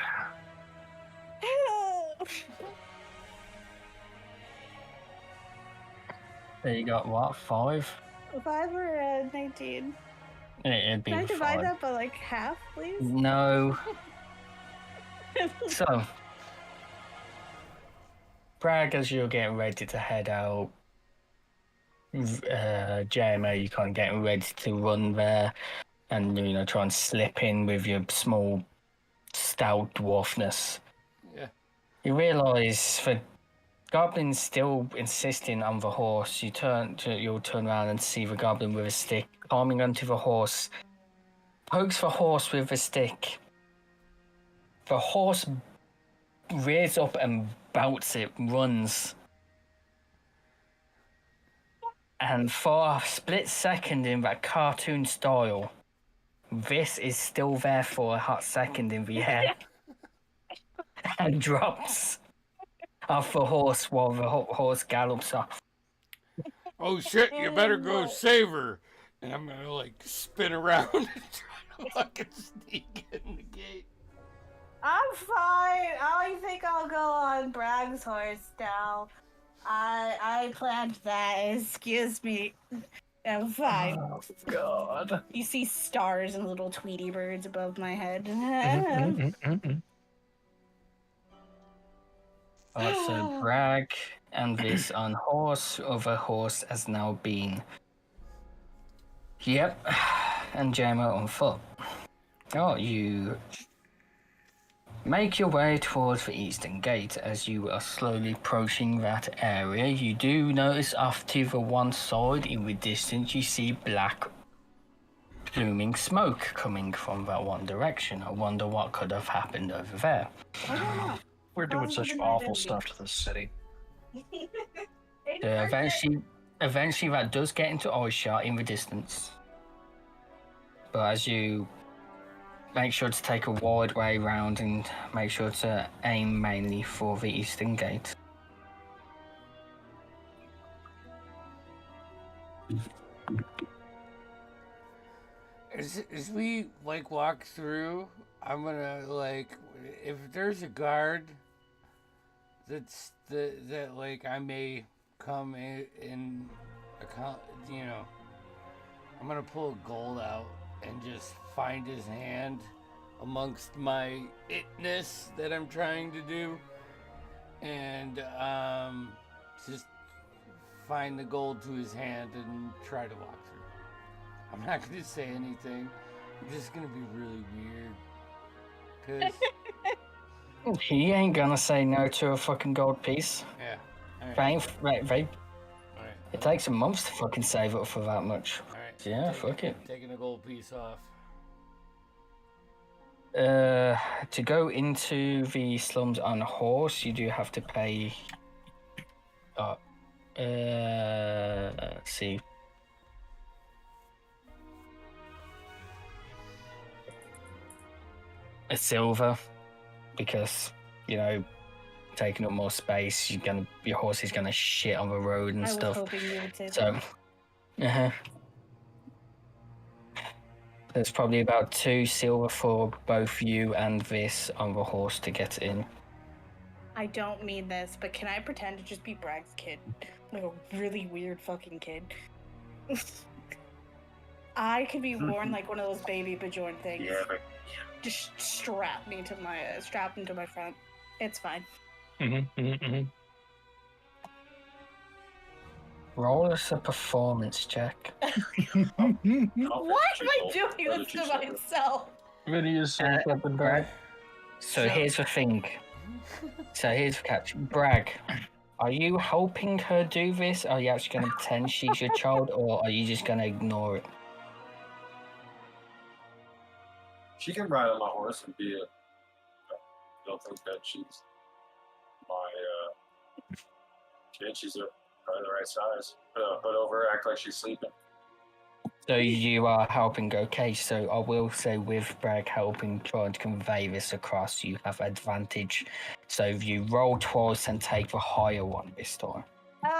So you got what? 5? 5 or 19? It'd be Can I divide fine. that by like half, please? No. So, Bragg, as you're getting ready to head out, JMA, you kind of getting ready to run there and, try and slip in with your small, stout dwarfness. Yeah. You realise for goblins still insisting on the horse, you'll turn around and see the goblin with a stick climbing onto the horse, pokes the horse with a stick. The horse rears up and bouts it, runs. And for a split second in that cartoon style, this is still there for a hot second in the air and drops off the horse while the horse gallops off. Oh shit, you better go save her. And I'm gonna like spin around and try to fucking sneak in the gate. I'm fine. I think I'll go on Bragg's horse now. I planned that. Excuse me. I'm fine. Oh, God. You see stars and little Tweety birds above my head. So Bragg and this on horse, other horse has now been. Yep, and Gemma on foot. Oh, you make your way towards the eastern gate. As you are slowly approaching that area, you do notice off to the one side in the distance you see black pluming smoke coming from that one direction. I wonder what could have happened over there. I don't know. We're doing such Probably awful didn't. stuff to this city. Eventually that does get into eye shot in the distance. But as you make sure to take a wide way round and make sure to aim mainly for the eastern gate. As we like walk through, I'm gonna like, if there's a guard that like I may come in account, I'm gonna pull gold out and just find his hand amongst my itness that I'm trying to do, and just find the gold to his hand and try to walk through. I'm not gonna say anything. I'm just gonna be really weird. Cause He ain't gonna say no to a fucking gold piece. yeah. Alright. Right. Alright. It takes a month to fucking save up for that much. Alright. Yeah, fuck it. Taking the gold piece off. To go into the slums on a horse, you do have to pay. Let's see. A silver, because taking up more space, your horse is gonna shit on the road and I was stuff. hoping you would say So, there's probably about 2 silver for both you and this on the horse to get in. I don't mean this, but can I pretend to just be Bragg's kid? Like a really weird fucking kid. I could be worn like one of those baby Bajorn things. Yeah, but Just strap into my front. It's fine. Roll us a performance check. What am I doing this to myself? Vinny is so fucking Bragg. So here's the thing. So here's the catch. Bragg, are you helping her do this? Are you actually going to pretend she's your child, or are you just going to ignore it? She can ride on my horse and be a. I don't think that she's my kid. She's probably the right size. Put a hood over her, act like she's sleeping. So you are helping, okay? So I will say with Bragg helping trying to convey this across, you have advantage. So if you roll twice and take the higher one this time.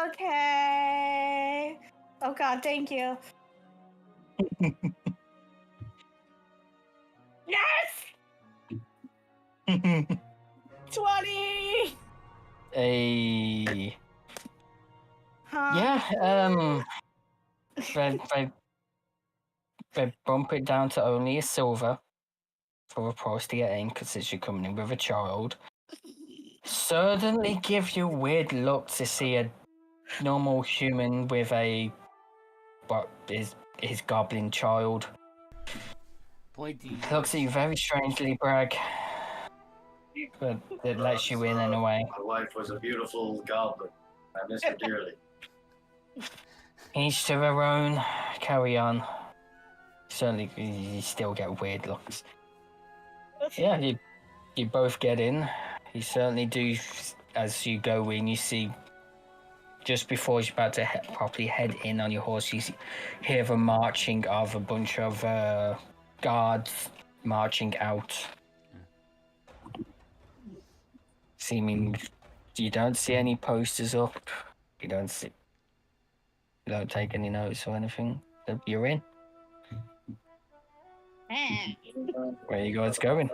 Okay. Oh god, thank you. Yes! 20! Yeah, they they bump it down to only a silver for a price to get in, because you're coming in with a child. Certainly give you weird look to see a normal human with a what is his goblin child. Pointy. Looks at you very strangely, Bragg. But it lets you in anyway. My wife was a beautiful goblin. I miss her dearly. Each to their own. Carry on. Certainly, you still get weird looks. Yeah, you both get in. You certainly do. As you go in, you see just before you're about to properly head in on your horse, you hear the marching of a bunch of guards marching out. Seeming, you don't see any posters up. You don't take any notes or anything. You're in. Where are you guys going?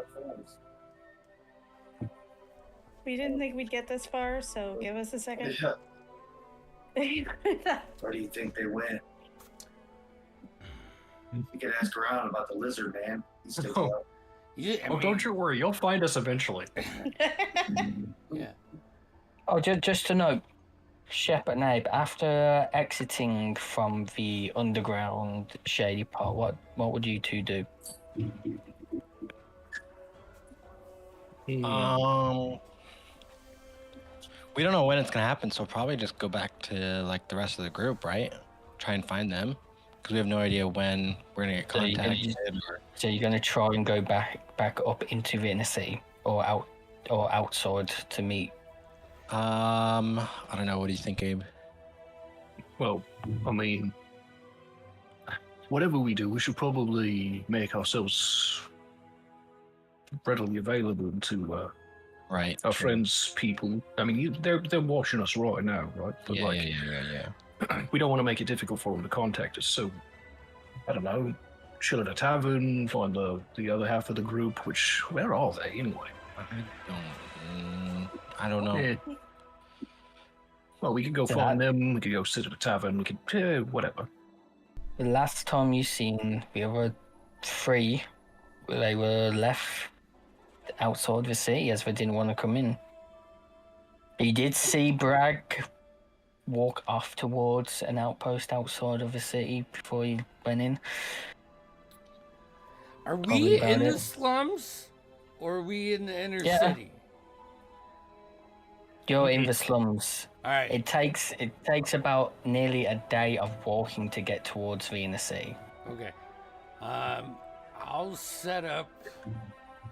We didn't think we'd get this far, so give us a second. Where do you think they went? You can ask around about the lizard man. He's still Oh. up. Yeah, Don't you worry, you'll find us eventually. Yeah. Oh, just to note, Shep and Abe, after exiting from the underground shady part, what would you two do? We don't know when it's gonna happen, so probably just go back to like the rest of the group, right? Try and find them, because we have no idea when we're gonna get So you're gonna contacted. So you're gonna try and go back up into the inner city or outside to meet. I don't know. What do you think, Abe? Well, I mean, whatever we do, we should probably make ourselves readily available to Right. our true. friends' people. I mean, they're watching us right now, right? But Yeah, like, yeah. we don't want to make it difficult for them to contact us. So, I don't know, chill at a tavern, find the other half of the group. Where are they anyway? I don't know. Eh. Well, we could go find them. We could go sit at a tavern. We could, whatever. The last time you seen the other three, they were left outside the city as they didn't want to come in. You did see Bragg walk off towards an outpost outside of the city before he went in. Are Probably we about in the it. slums or are we in the inner Yeah. city? You're in the slums. All right. It takes about nearly a day of walking to get towards the inner city. Okay. I'll set up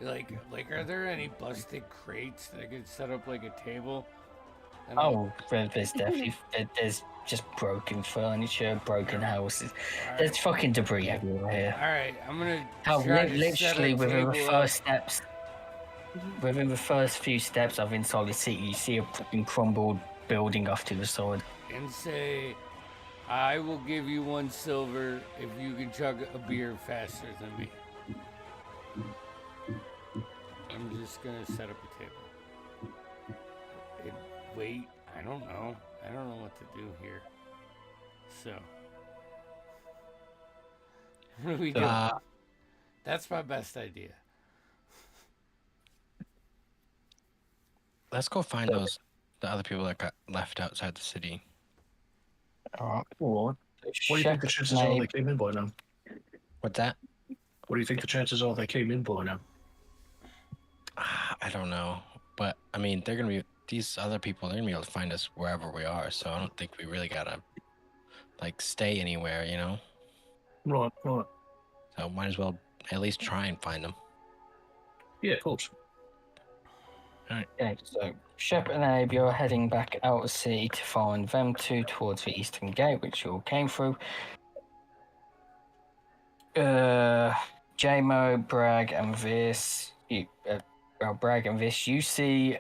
like are there any busted crates that I could set up like a table? And Oh, there's definitely there's just broken furniture, broken houses. There's fucking debris everywhere here. all right, I'm gonna How try to set literally a within the table first up. steps, within the first few steps of inside the city, you see a fucking crumbled building off to the side. And say, I will give you 1 silver if you can chug a beer faster than me. I'm just gonna set up a table. Wait, I don't know what to do here. So, what do we do? That's my best idea. Let's go find the other people that got left outside the city. Alright. What do you think the chances are they came in by now? What's that? What do you think the chances are they came in by now? I don't know, but I mean, they're gonna be these other people. They're gonna be able to find us wherever we are. So I don't think we really gotta like stay anywhere, you know. Right. So might as well at least try and find them. Yeah, of course. Okay, so Shep and Abe, you're heading back out of the city to find them two towards the eastern gate, which you all came through. JMO, Bragg, and Vis. Bragg and Vis, you see.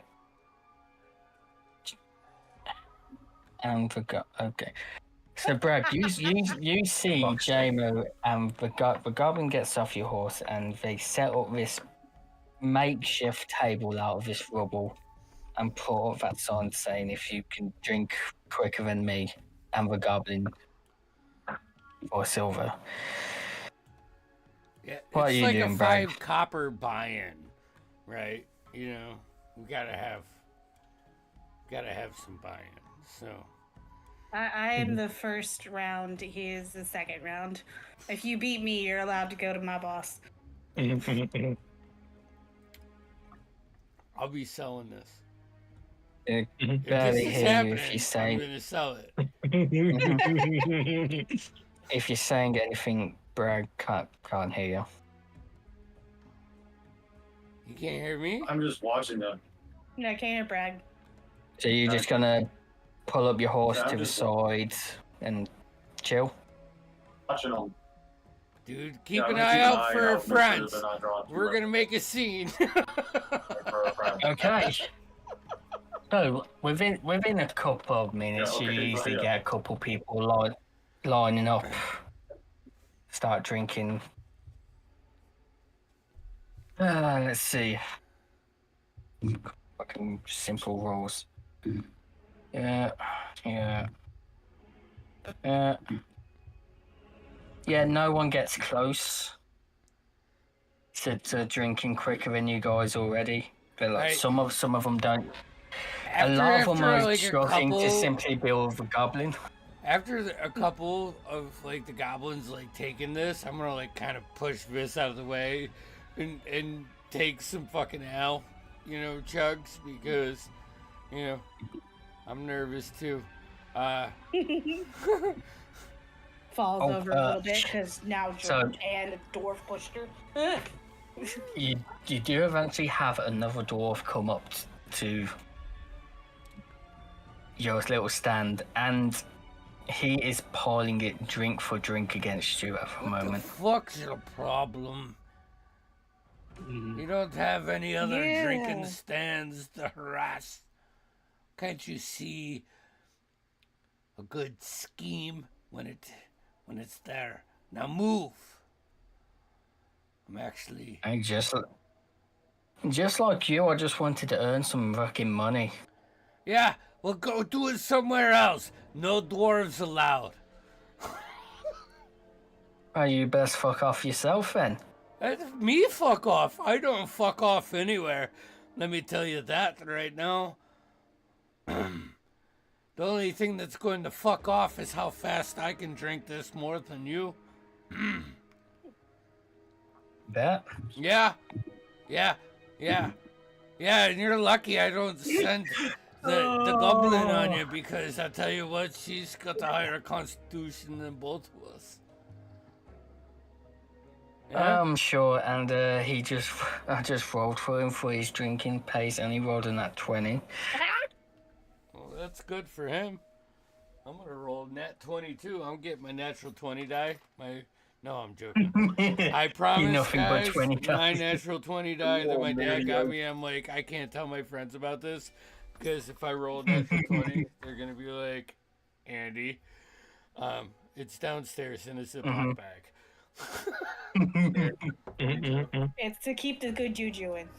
And forgot. Okay. So, Bragg, you see JMO and the goblin gets off your horse and they set up this makeshift table out of this rubble and put up that sign saying, if you can drink quicker than me and the goblin for silver. Yeah, What are it's you like doing, a Bragg? 5 copper buy-in, right? You know, we gotta have some buy-in. So I am the first round. He is the second round. If you beat me, you're allowed to go to my boss. I'll be selling this. It If barely this is hear you happening, if you I'm say gonna sell it. if you're saying anything. Bragg can't hear you. You can't hear me? I'm just watching them. No, I can't brag. So you're just gonna pull up your horse Yeah, I'm to the just side and chill. Watching them. Dude, keep Yeah, an I'm gonna eye keep out an for eye our out, make sure friends. they're not drawing too We're much gonna make a scene. for our friends. Okay. So within a couple of minutes, Yeah, okay, you go usually ahead. get a couple people lining up, start drinking. Let's see. Fucking simple rolls. Yeah. Yeah, no one gets close to drinking quicker than you guys already. But like Right. some of them don't. A lot of them are like struggling to simply build the goblin. After a couple of like the goblins like taking this, I'm gonna like kind of push this out of the way, and take some fucking L, chugs because, I'm nervous too. Falls Oh, over a little bit because now so- George and a dwarf pushed her. You do eventually have another dwarf come up to your little stand, and he is piling it drink for drink against you at the What the moment. fuck's your problem? You don't have any other drinking Yeah. stands to harass. Can't you see a good scheme when it's there? Now move. I'm actually. I just like you, I just wanted to earn some fucking money. Yeah, well, go do it somewhere else. No dwarves allowed. Well, you best fuck off yourself then. Me fuck off. I don't fuck off anywhere. Let me tell you that right now. The only thing that's going to fuck off is how fast I can drink this more than you. Bet. Yeah, and you're lucky I don't send the goblin on you, because I tell you what, she's got the higher constitution than both of us. Yeah? I'm sure, and I just rolled for him for his drinking pace, and he rolled in that 20. Well, that's good for him. I'm gonna roll nat 22. I'm getting my natural 20 die. No, I'm joking. I promise, nothing but guys, 20 my dice. natural 20 die that my dad got me. I'm like, I can't tell my friends about this, because if I roll a natural 20, they're gonna be like, Andy, it's downstairs in a Ziploc bag. It's to keep the good juju in.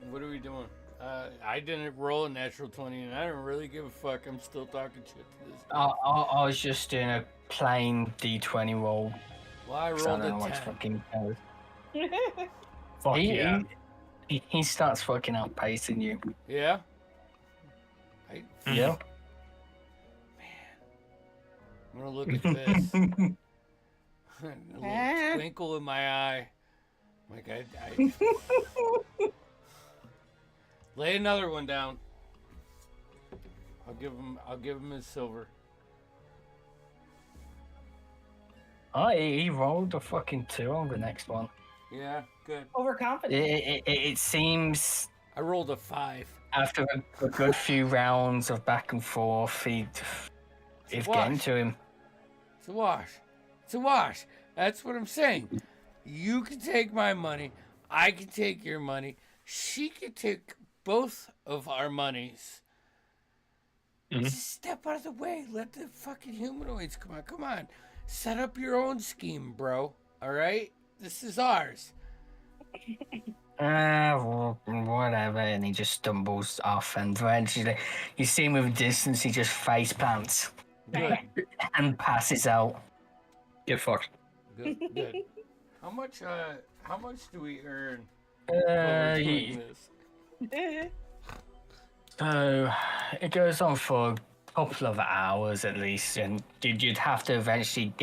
What are we doing? I didn't roll a natural 20, and I don't really give a fuck. I'm still talking shit to this guy. I was just doing a plain D20 roll. Well, I 'Cause I rolled don't know a what 10. fucking hell. Fuck yeah. He starts fucking outpacing you. Yeah? Yeah. I'm gonna look at this. A little twinkle in my eye. Like I lay another one down. I'll give him his silver. Oh, he rolled a fucking 2 on the next one. Yeah, good. Overconfident. It seems I rolled a 5. after a good few rounds of back and forth, it's getting to him. It's a wash. It's a wash. That's what I'm saying. You can take my money. I can take your money. She can take both of our monies. Just step out of the way. Let the fucking humanoids come on. Come on. Set up your own scheme, bro. All right? This is ours. Well, whatever. And he just stumbles off, and eventually, you see him with a distance, he just face plants Good. and passes out. Get fucked. Good. Good. How much do we earn while we're doing this? So it goes on for a couple of hours at least, and you'd have to eventually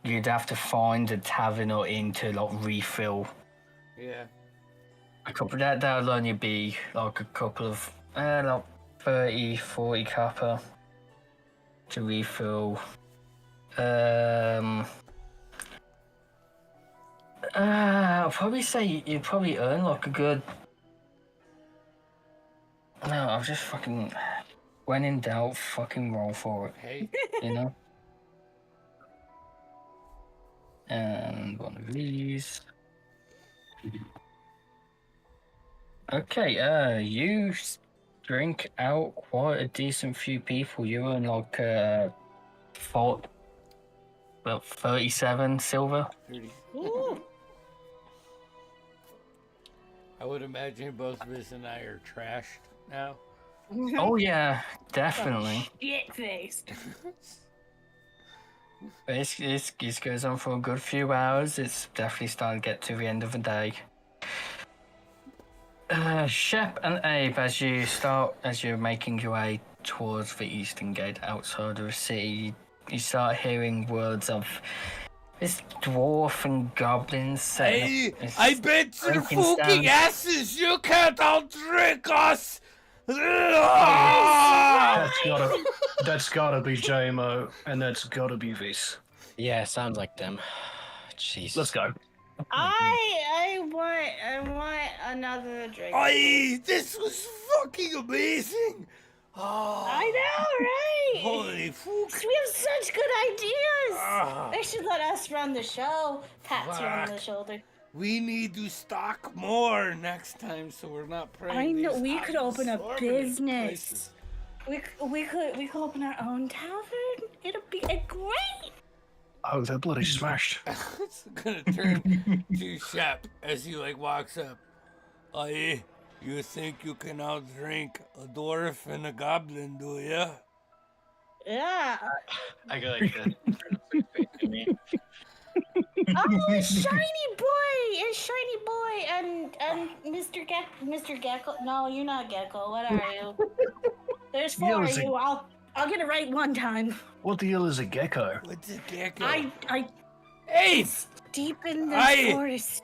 you'd have to find a tavern or inn to like refill. Yeah. A couple that'll only be like a couple of like 30, 40 copper to refill. I'll probably say you'd probably earn like a good. No, I've just fucking. When in doubt, fucking roll for it. Hey. You know? And one of these. Okay, you drink out quite a decent few people. You earn like 37 silver. 30. Ooh. I would imagine both Viz and I are trashed now. Oh yeah, definitely. Shit faced. This goes on for a good few hours. It's definitely starting to get to the end of the day. Shep and Abe, as you're making your way towards the eastern gate outside of the city, you start hearing words of this dwarf and goblins saying. Hey, I bet your drinking fucking stand. asses you can't outdrink us! That's gotta be JMO, and that's gotta be this. Yeah, sounds like them. Jeez. Let's go. I want another drink. Aye, this was fucking amazing! Oh, I know, right? holy fuck! We have such good ideas. Ah. They should let us run the show. Pats you on the Fuck. shoulder. We need to stock more next time so we're not praying. I know, these we could open a exorbitant business. prices. We could open our own tavern. It'll be great. Oh, they're bloody smashed. It's gonna turn to Shep as he like walks up. Aye, you think you can outdrink a dwarf and a goblin, do ya? Yeah. I go like this. Oh, shiny boy, and Mr. Gecko. No, you're not Gecko. What are you? There's Yeah, four of it's a- you. I'll get it right one time. What the hell is a gecko? What's a gecko? I Hey! deep in the Aye. forest.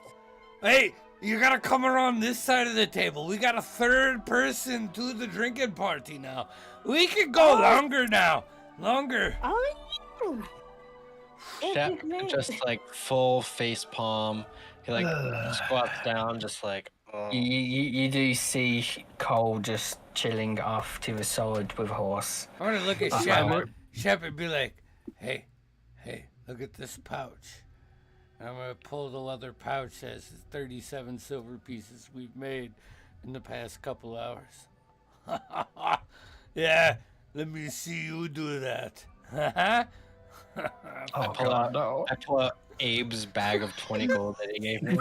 Hey! You gotta come around this side of the table. We got a third person to the drinking party now. We could go longer now. Longer. Oh, Shep just like full face palm. He like squats down, just like. Oh. You do see Cole just chilling off to the side with a horse. I wanna look at Shep. Shep and be like, hey, look at this pouch. And I'm gonna pull the leather pouch that says 37 silver pieces we've made in the past couple hours. Yeah, let me see you do that. Oh, pull God, out- no. I pull out Abe's bag of 20 gold that he gave me.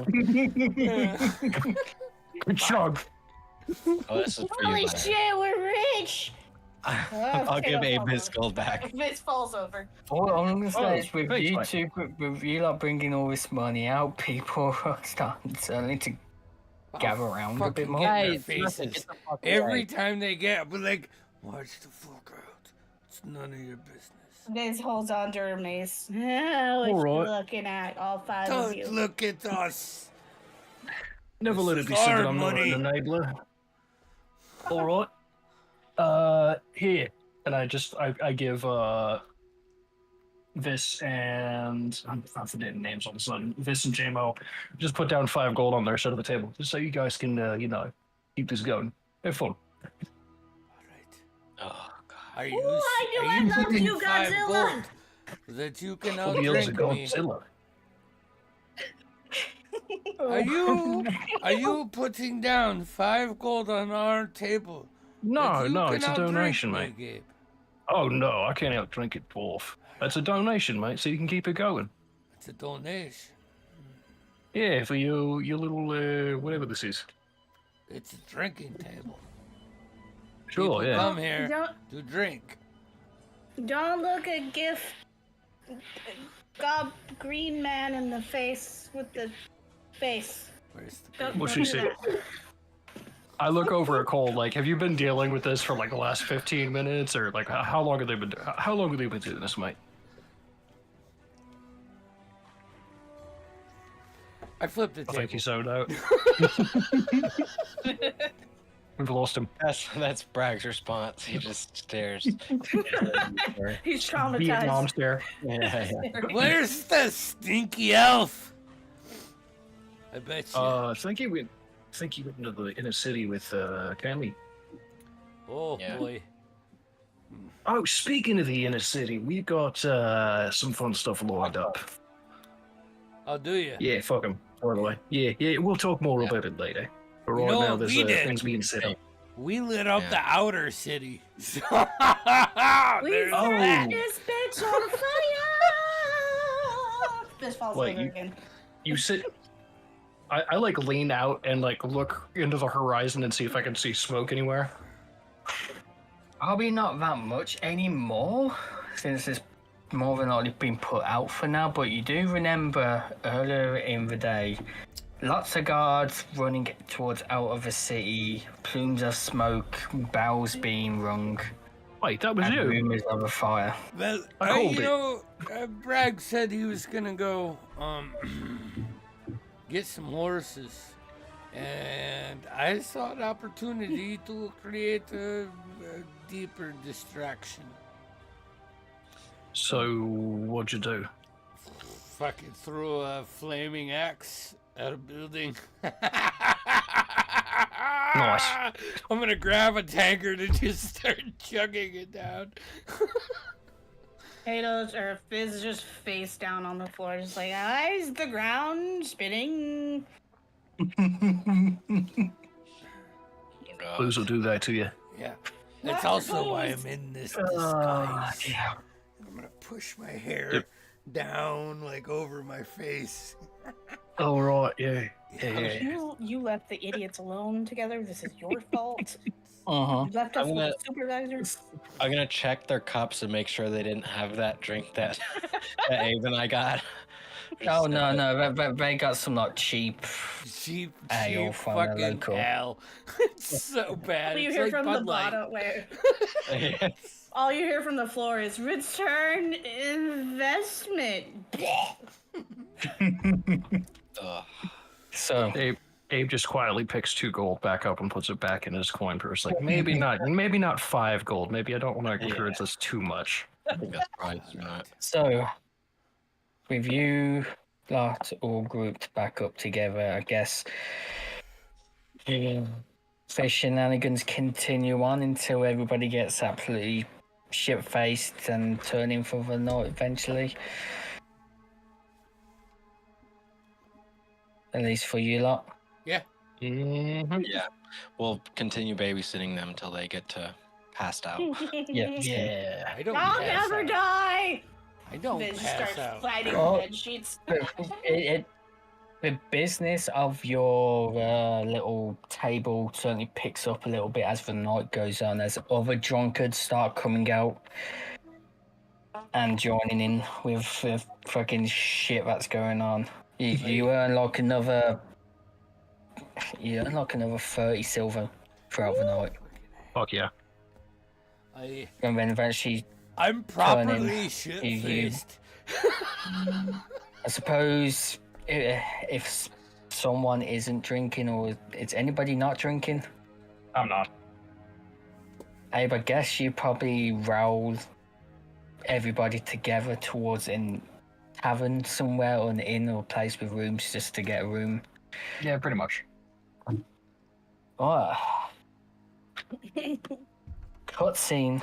Good job. Oh, this is for you. holy bud. shit, we're rich. I'll give Okay, Abe his gold back. If this falls over. All I'm gonna say is with thanks, you mate. two, with you like bringing all this money out, people are starting certainly to gather around a bit Fucking more. get in their Guys, listen, faces. get the fuck Every away. time they get, I'll be like, watch the fuck out. It's none of your business. This holds on to her mace. What you Alright. looking at, all five of Don't you? look at us. Never let This it be is said our that I'm money. not an enabler. All right. Here, and I give Vis and I'm forgetting names all of a sudden. Vis and JMO just put down 5 gold on their side of the table, just so you guys can keep this going. Have fun. All right. Oh, God. Are you, Ooh, I do, are I you love putting you, 5 Godzilla. gold that you can What the hell is a outdrink me? Godzilla? Are you putting down 5 gold on our table? No, that you no, can it's a outdrink donation, me, mate. Gabe? Oh no, I can't outdrink it, dwarf. That's a donation, mate, so you can keep it going. It's a donation. Yeah, for your little whatever this is. It's a drinking table. Sure, People yeah. come here Don't to drink. don't look a gift. gob green man in the face with the face. Where's the Don't, What's don't she do say? that. I look over at Cole. Like, have you been dealing with this for like the last 15 minutes, or like how long have they been? How long have they been doing this, mate? I flipped the I table. think he's zoned out. We've lost him. That's Bragg's response. He just stares. He's Vietnam traumatized. stare. Yeah. Where's the stinky elf? I bet you. I think he went. I think he went into the inner city with Cammy. Oh Yeah. boy. Oh, speaking of the inner city, we got some fun stuff lined up. I'll do you. Yeah, fuck him. By the way, yeah, we'll talk more Yeah. about it later. But You right know now, what there's we did? things being set up. We lit up Yeah. the outer city. So We there's set that. this bitch on fire! This falls Wait, over you- again. You sit. I like lean out and like look into the horizon and see if I can see smoke anywhere. Probably not that much anymore, since it's more than likely been put out for now. But you do remember earlier in the day, lots of guards running towards out of the city, plumes of smoke, bells being rung, Wait, that was and you. rumors of a fire. Well, I called you it. know, Bragg said he was gonna go get some horses, and I saw an opportunity to create a deeper distraction. So, what'd you do? Fucking throw a flaming axe at a building. Nice. I'm gonna grab a tankard and just start chugging it down. Potatoes or Fizz is just face down on the floor, just like eyes the ground, spitting. Blues will do that to you. Yeah. That's also why I'm in this disguise. Yeah. I'm gonna push my hair down like over my face. Oh right, yeah. You left the idiots alone together. This is your fault. Uh-huh. You left us I'm with gonna- a supervisor. I'm gonna check their cups and make sure they didn't have that drink that that Abe and I got. Oh no, they got some like cheap. Cheap, Ale cheap from the fucking local. ale. It's so bad. You It's hear like from Bud the Light. bottom where all you hear from the floor is return investment. Ugh. So Abe just quietly picks 2 gold back up and puts it back in his coin purse. Like maybe not 5 gold. Maybe I don't want to encourage this too much. I think that's probably not. So, with you lot all grouped back up together, I guess the shenanigans continue on until everybody gets absolutely shit-faced and turning for the night eventually. At least for you lot. Mhm. Yeah, we'll continue babysitting them until they get to passed out. Yeah. Yeah. I don't I'll pass never out. die. I don't Viz pass starts out. fighting Oh. bed sheets. The business of your little table certainly picks up a little bit as the night goes on, as other drunkards start coming out and joining in with the fucking shit that's going on. You earn like another 30 silver throughout the night, Fuck yeah. I'm and then eventually, properly shit faced. I suppose, if someone isn't drinking, or is anybody not drinking? I'm not. Abe, I guess you probably roll everybody together towards a tavern somewhere, or an inn or a place with rooms, just to get a room. Yeah, pretty much. Oh. Cutscene.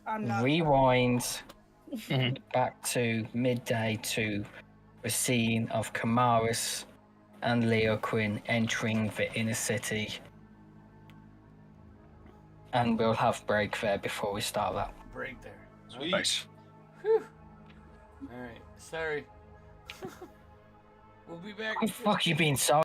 I'm not. Rewind Mhm. back to midday to the scene of Kamaris and Leo Quinn entering the inner city. And we'll have break there before we start that. Break there. Nice. Alright, sorry. We'll be back. Oh, fuck you being sorry.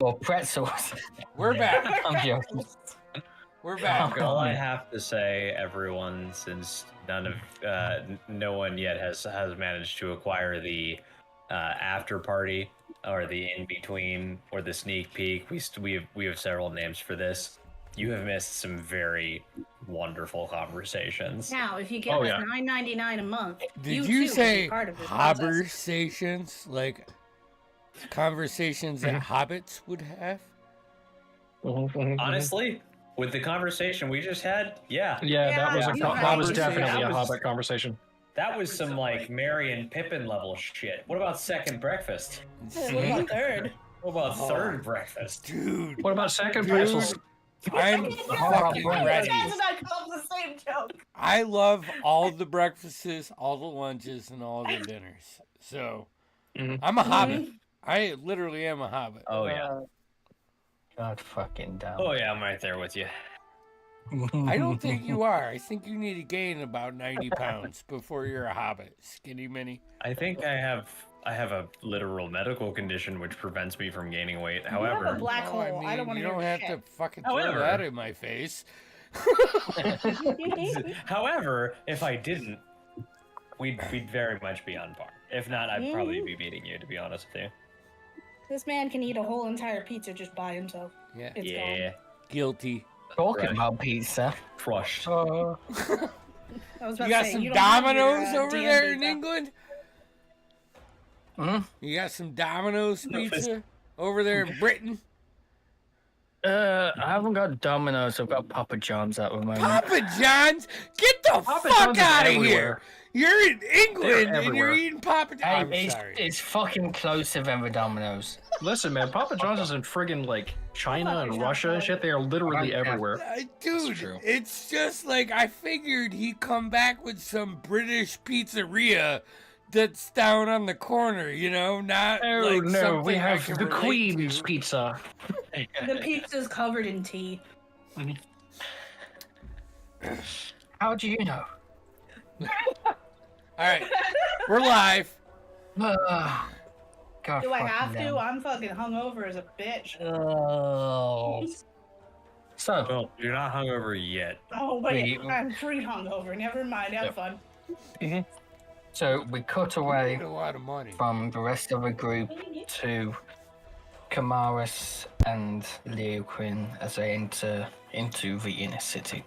Or pretzels. We're back. I'm joking. We're back. All I have to say, everyone, since no one yet has managed to acquire the after party or the in between or the sneak peek, we have several names for this. You have missed some very wonderful conversations. Now, if you get Oh, us yeah. $9.99 a month, Did you you too can say be part of this process. conversations? Like conversations that hobbits would have? Honestly, with the conversation we just had, yeah, Yeah, that was Yeah, that was you definitely that a was- Hobbit conversation. that was some like Merry and Pippin level shit. What about second breakfast? What about third? What about Oh. third breakfast? Dude, What about second Dude. pretzels? I'm fucking ready. That's not called the same joke. I love all the breakfasts, all the lunches, and all the dinners. So, Mhm. I'm a hobbit. I literally am a hobbit. Oh yeah, God fucking damn. oh yeah, I'm right there with you. I don't think you are. I think you need to gain about 90 pounds before you're a hobbit. Skinny mini. I think I have a literal medical condition which prevents me from gaining weight. You have a However, black No, hole. I mean, I don't want to you hear don't have shit. to fucking throw However- that in my face. however, if I didn't, we'd very much be on par. If not, I'd probably be beating you, to be honest with you. This man can eat a whole entire pizza just by himself. Yeah. It's Yeah, Guilty. Talking Right. about pizza. crushed. I was about You to got say, some you don't have your, Domino's over DMV there in stuff. England? Hmm? You got some Domino's No, it's- pizza over there in Britain? I haven't got Domino's. I've got Papa John's at the moment. Papa John's? Get the Papa fuck John's is out of everywhere. here! You're in England and you're everywhere. eating Papa Hey, I'm it's, sorry. it's fucking closer than the Domino's. Listen, man, Papa John's is in friggin' like China Papa and John's Russia and shit. They are literally everywhere. Dude, true. it's just like I figured he'd come back with some British pizzeria that's down on the corner, you know, not Oh like no, something we I have can the relate Queen's to. pizza. The pizza's covered in tea. How do you know? All right, we're live. God Do I fucking have damn. to? I'm fucking hungover as a bitch. Oh. So, Well, you're not hungover yet. Oh wait, Wait. I'm free hungover. Never mind. Have fun. so we cut I away need a lot of money. from the rest of the group to Kamaris and Leo Quinn as they enter into the inner city.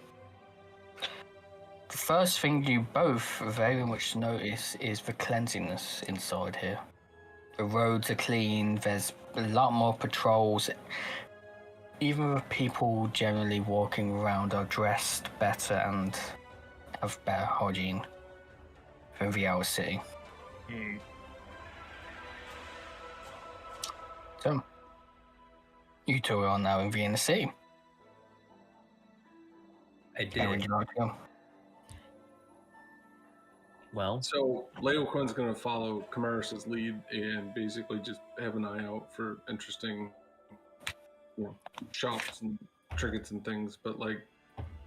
The first thing you both very much notice is the cleanliness inside here. The roads are clean, there's a lot more patrols. Even the people generally walking around are dressed better and have better hygiene than the outer city. So, you two are now in the inner city. I Where would did. you like to go? Well, So Leo Quinn's going to follow Camaris's lead and basically just have an eye out for interesting, shops and trinkets and things, but like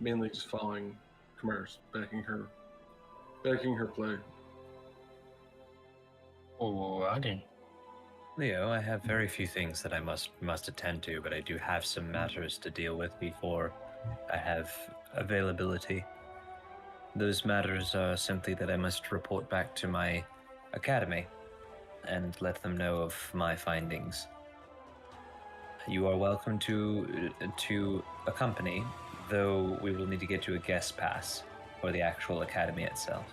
mainly just following Camaris, backing her play. Alrighty. Leo, I have very few things that I must attend to, but I do have some matters to deal with before I have availability. Those matters are simply that I must report back to my academy and let them know of my findings. You are welcome to accompany, though we will need to get you a guest pass for the actual academy itself.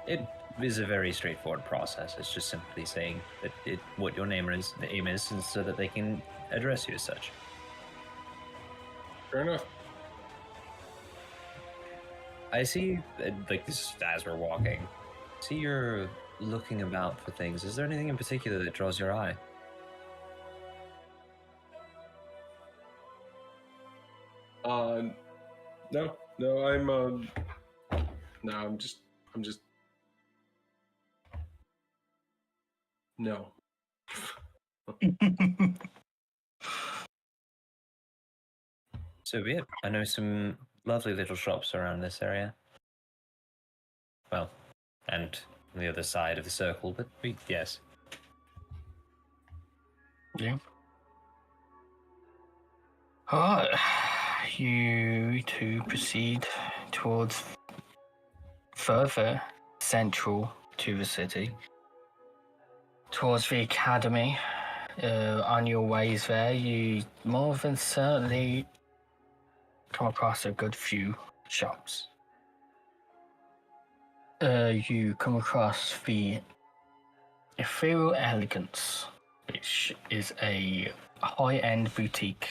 It is a very straightforward process. It's just simply saying that what your name is, and so that they can address you as such. Fair enough. I see, like this as we're walking. See, you're looking about for things. Is there anything in particular that draws your eye? No, I'm just, no. So be it. I know some lovely little shops around this area. Well, and on the other side of the circle, but yes. Yeah. Alright, you to proceed towards further central to the city, towards the academy. On your ways there, you more than certainly come across a good few shops. You come across the Ethereal Elegance, which is a high-end boutique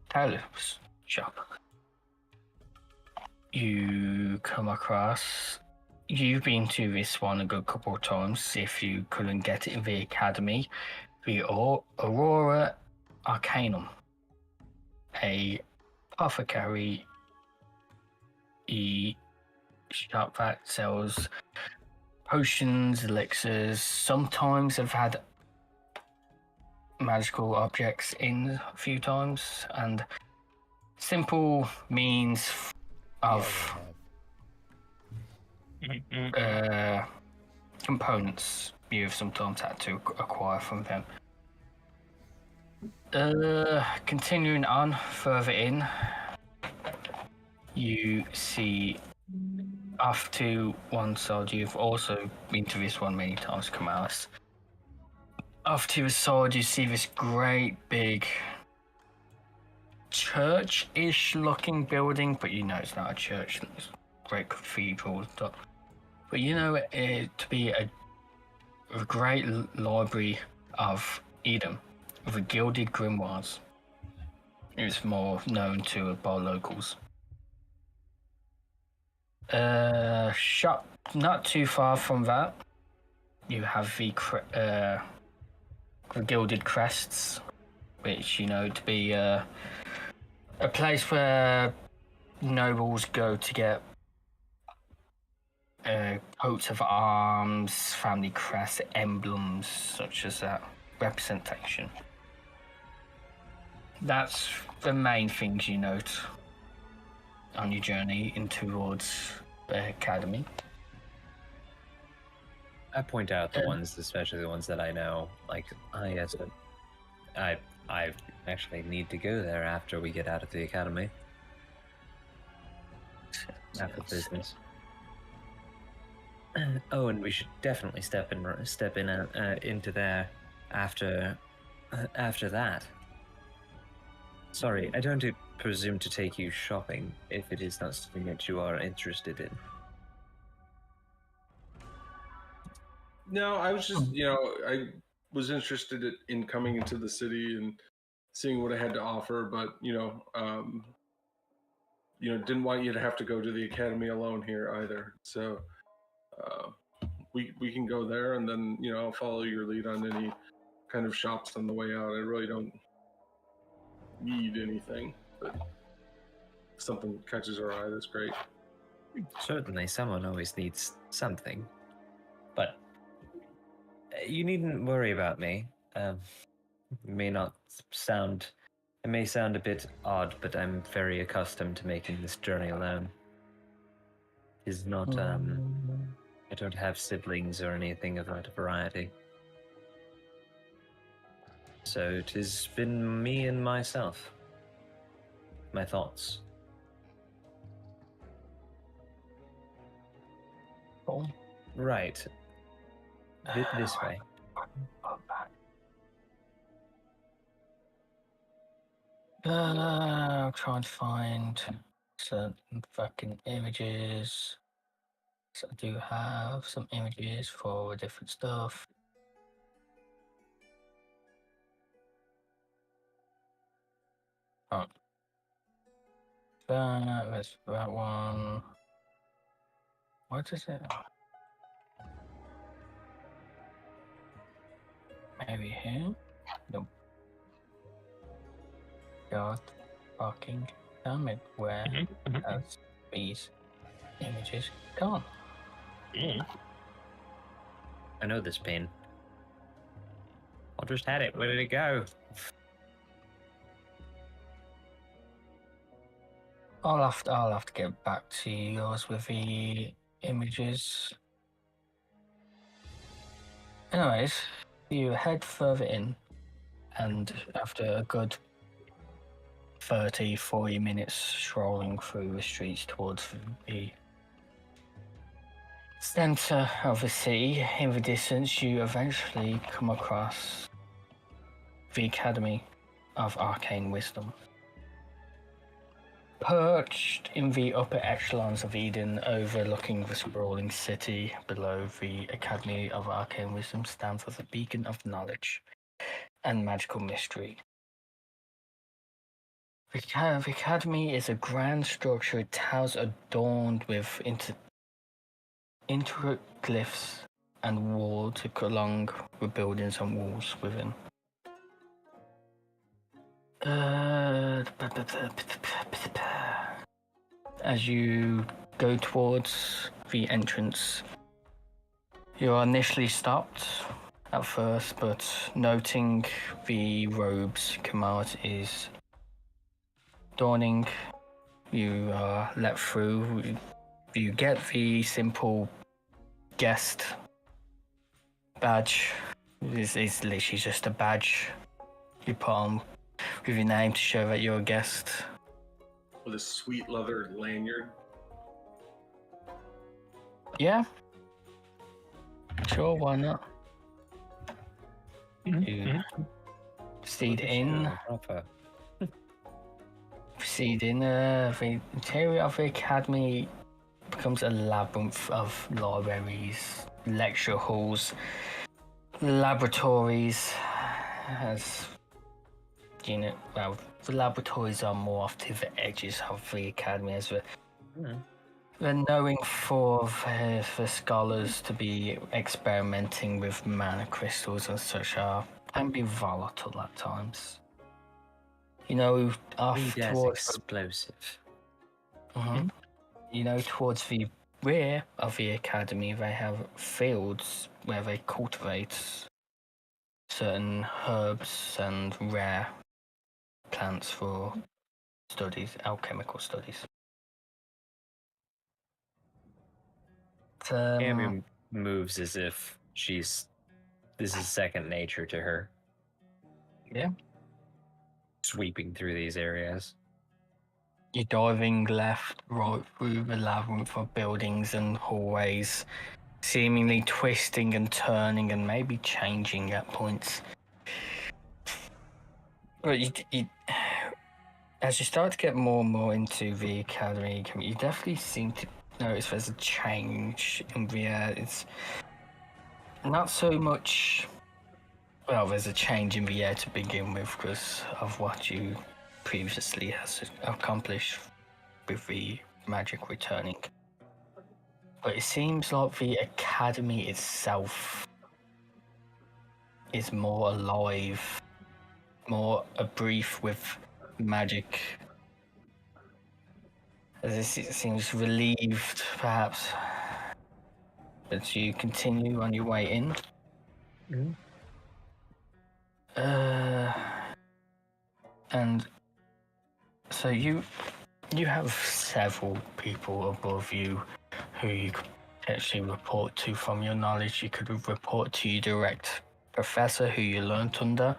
tailor's shop. You come across... You've been to this one a good couple of times. If you couldn't get it in the academy, the Aurora Arcanum, a apothecary shop that sells potions, elixirs. Sometimes I've had magical objects in a few times, and simple means of components you've sometimes had to acquire from them. Continuing on further in, you see off to one side, you've also been to this one many times, Kamalis. Off to the side, you see this great big church-ish looking building, but you know it's not a church. It's a great cathedral, but you know it to be a great library of Edom, with the gilded grimoires. It's more known to by locals. Shop not too far from that, you have the Gilded Crests, which you know to be a place where nobles go to get coats of arms, family crests, emblems such as that, representation. That's the main things you note on your journey in towards the academy. I point out the ones, especially the ones that I know. Like, yes, I actually need to go there after we get out of the academy. After business. Oh, and we should definitely step in into there after that. Sorry, I don't presume to take you shopping if it is not something that you are interested in. No, I was just, I was interested in coming into the city and seeing what I had to offer, but didn't want you to have to go to the academy alone here either. So we can go there, and then I'll follow your lead on any kind of shops on the way out. I really don't need anything, but if something catches our eye, that's great. Certainly, someone always needs something, but you needn't worry about me. It may sound a bit odd, but I'm very accustomed to making this journey alone. It's not, I don't have siblings or anything of that variety. So it has been me and myself. My thoughts. Oh. Right. This way. I'll try and find certain fucking images. So I do have some images for different stuff. Oh. That's that one. What is it? Maybe here? Nope. God fucking damn it, where has these images gone? I know this pain. I just had it. Where did it go? I'll have to get back to you guys with the images. Anyways, you head further in, and after a good 30, 40 minutes strolling through the streets towards the center of the city. In the distance, you eventually come across the Academy of Arcane Wisdom. Perched in the upper echelons of Eden, overlooking the sprawling city below, the Academy of Arcane Wisdom stands as a beacon of knowledge and magical mystery. The Academy is a grand structure with towers adorned with intricate glyphs and walls along the buildings and walls within. As you go towards the entrance, you are initially stopped at first, but noting the robes Kamat is donning, you are let through. You get the simple guest badge. It's literally just a badge you put on with your name to show that you're a guest. With a sweet leather lanyard. Yeah. Sure, why not? You proceed in. Proceed in. The interior of the academy becomes a labyrinth of libraries, lecture halls, laboratories. As you know, well, the laboratories are more off to the edges of the academy, as they're knowing for the scholars to be experimenting with mana crystals and such can be volatile at times. You know, off towards explosive. You know, towards the rear of the academy, they have fields where they cultivate certain herbs and rare plants for studies, alchemical studies. Amy moves as if this is second nature to her. Yeah. Sweeping through these areas. You're diving left, right through the labyrinth of buildings and hallways, seemingly twisting and turning and maybe changing at points. But you as you start to get more and more into the academy, you definitely seem to notice there's a change in the air. It's not so much. Well, there's a change in the air to begin with because of what you previously has accomplished with the magic returning. But it seems like the academy itself is more alive, more a brief with magic. As it seems relieved, perhaps. But you continue on your way in. And so you have several people above you who you could potentially report to from your knowledge. You could report to your direct professor who you learnt under,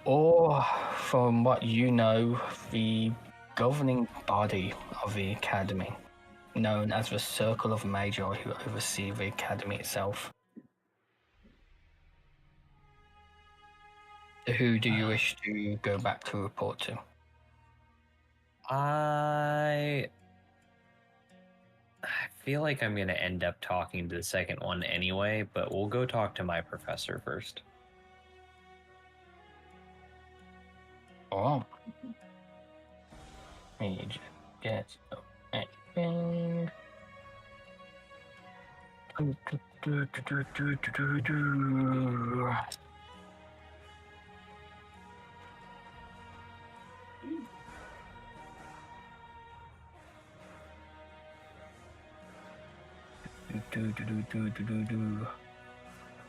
or from what you know, the governing body of the academy, known as the Circle of Magi, who oversee the academy itself. Who do you wish to go back to report to? I feel like I'm going to end up talking to the second one anyway, but we'll go talk to my professor first. Oh. Let me get anything.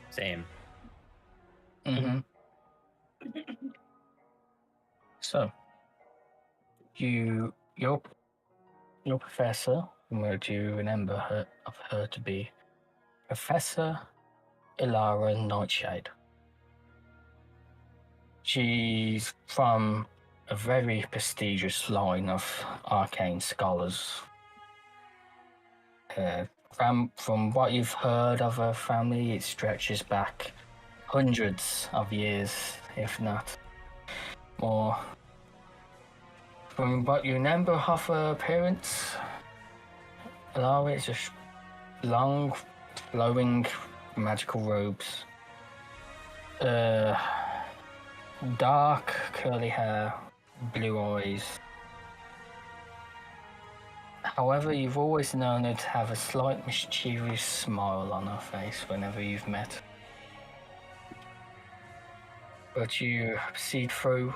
Same. So, your professor, where do you remember her to be? Professor Ilara Nightshade. She's from a very prestigious line of arcane scholars. From what you've heard of her family, it stretches back hundreds of years, if not more. From what you remember of her appearance, Alara is just long, flowing, magical robes. Dark, curly hair, blue eyes. However, you've always known her to have a slight mischievous smile on her face whenever you've met. But you proceed through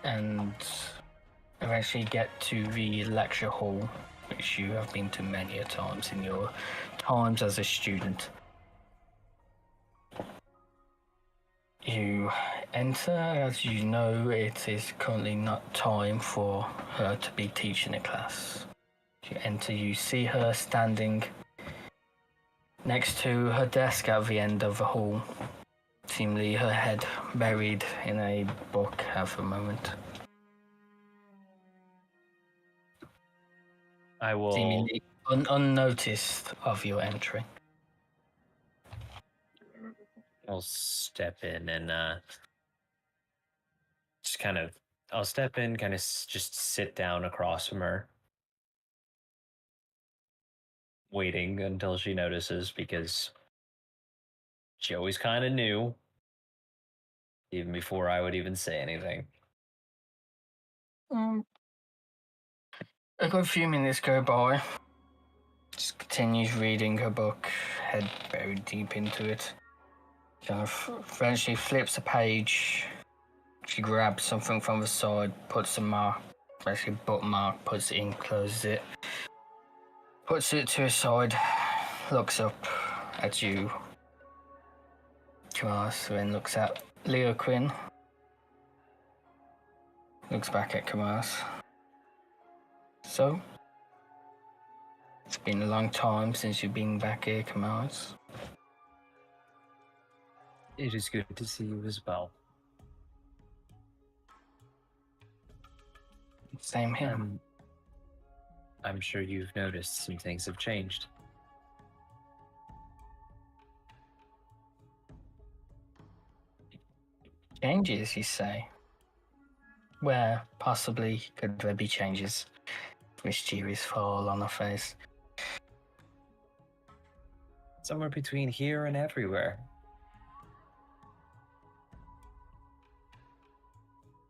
and eventually get to the lecture hall, which you have been to many a times in your times as a student. You enter, as you know, it is currently not time for her to be teaching a class. You enter, you see her standing next to her desk at the end of the hall, seemingly her head buried in a book at the moment. I will. Seemingly unnoticed of your entry. I'll step in and just kind of. I'll step in, kind of just sit down across from her, waiting until she notices because she always kind of knew, even before I would even say anything. A good few minutes go by. Just continues reading her book, head buried deep into it. Kind of eventually flips a page. She grabs something from the side, puts a mark, basically bookmark, puts it in, closes it, puts it to her side, looks up at you, Kamaras, then looks at Leo Quinn, looks back at Kamaras. So, it's been a long time since you've been back here, Kamaras. It is good to see you as well. Same here. I'm sure you've noticed some things have changed. Changes, you say? Where possibly could there be changes? Mischievous fall on her face. Somewhere between here and everywhere.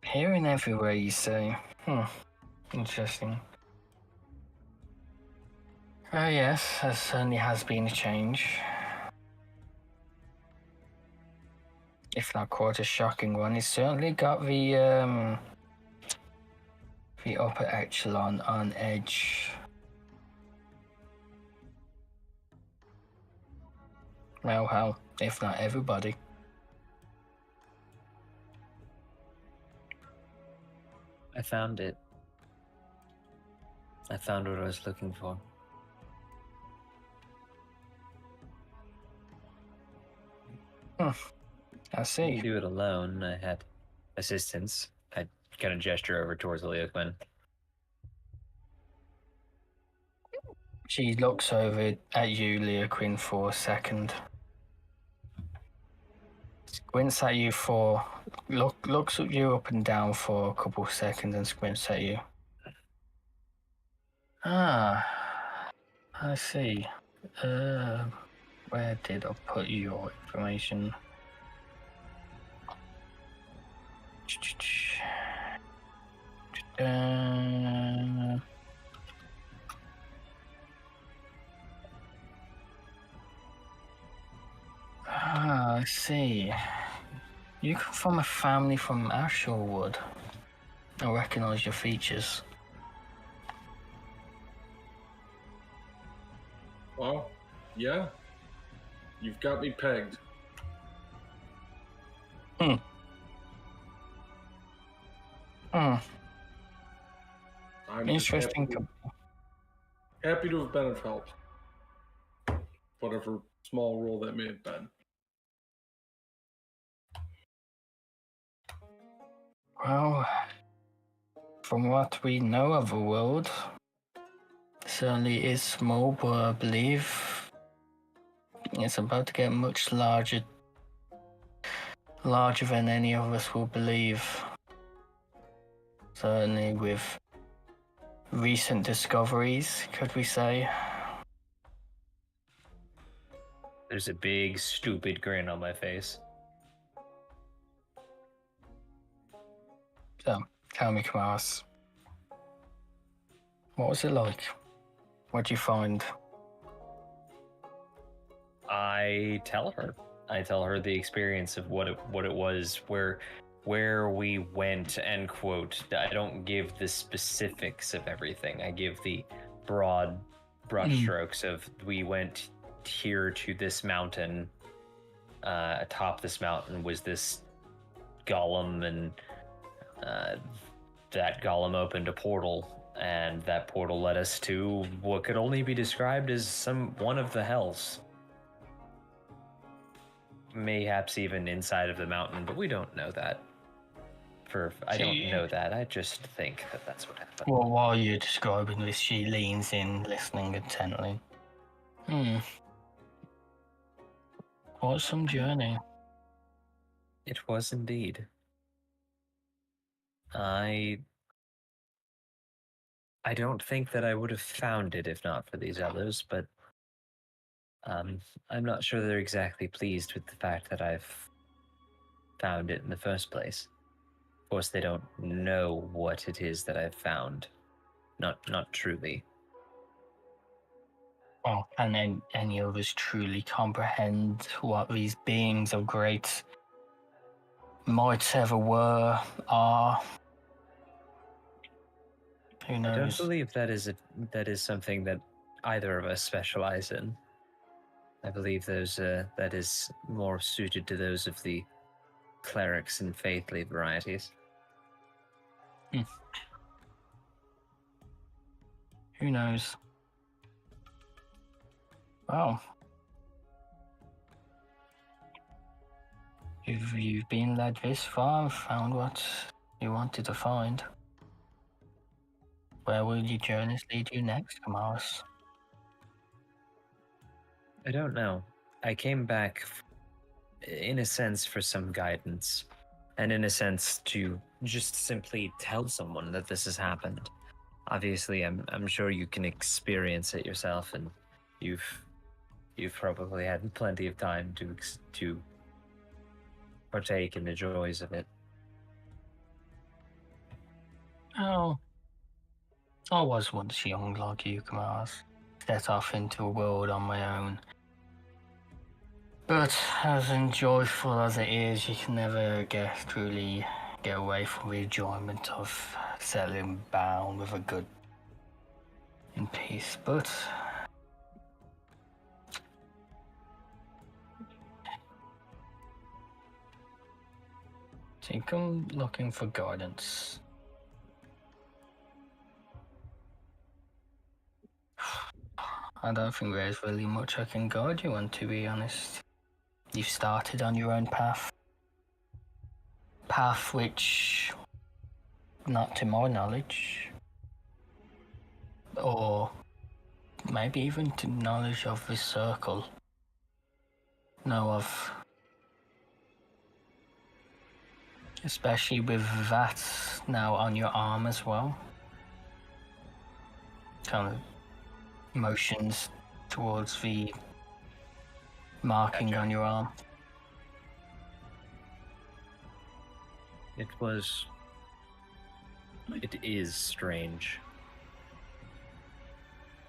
Here and everywhere, you say? Interesting. Oh yes, there certainly has been a change. If not quite a shocking one, it's certainly got the upper echelon on edge. Well, if not everybody. I found it. I found what I was looking for. I I see. didn't do it alone. I had assistance. I kind of gesture over towards Leo Quinn. She looks over at you, Leo Quinn, for a second. Squints at you for... looks at you up and down for a couple of seconds and squints at you. Ah, I see. Where did I put your information? I see. You come from a family from Asherwood. I recognize your features. Well, yeah. You've got me pegged. I'm just Interesting. happy to have been of help. Whatever small role that may have been. Well, from what we know of the world, certainly is small, but I believe it's about to get much larger than any of us will believe. Certainly with recent discoveries, could we say? There's a big, stupid grin on my face. So, tell me, Kamaris, what was it like? What'd you find? I tell her the experience of what it was, where we went, and quote. I don't give the specifics of everything. I give the broad brushstrokes of we went here to this mountain. Atop this mountain was this golem, and that golem opened a portal, and that portal led us to what could only be described as one of the hells. Mayhaps even inside of the mountain, but we don't know that. I don't know that. I just think that that's what happened. Well, while you're describing this, she leans in, listening intently. What some journey. It was indeed. I don't think that I would have found it if not for these others, but I'm not sure they're exactly pleased with the fact that I've found it in the first place. Of course, they don't know what it is that I've found. Not truly. Well, and then any of us truly comprehend what these beings of great might ever were, are. Who knows? I don't believe that is something that either of us specialize in. I believe that is more suited to those of the clerics and faithly varieties. Who knows? Well, if you've been led this far and found what you wanted to find, where will your journeys lead you next, Kamaris? I don't know. I came back, in a sense, for some guidance, and in a sense to just simply tell someone that this has happened. Obviously, I'm sure you can experience it yourself, and you've probably had plenty of time to partake in the joys of it. Oh, I was once young like you, Kamaris. Set off into a world on my own. But as enjoyable as it is, you can never truly get away from the enjoyment of settling down with a good in peace. But I think I'm looking for guidance. I don't think there's really much I can guide you on, to be honest. You've started on your own path. Path which, not to my knowledge, or maybe even to knowledge of this circle, know of. Especially with that now on your arm as well. Kind of motions towards the marking on your arm. It is strange.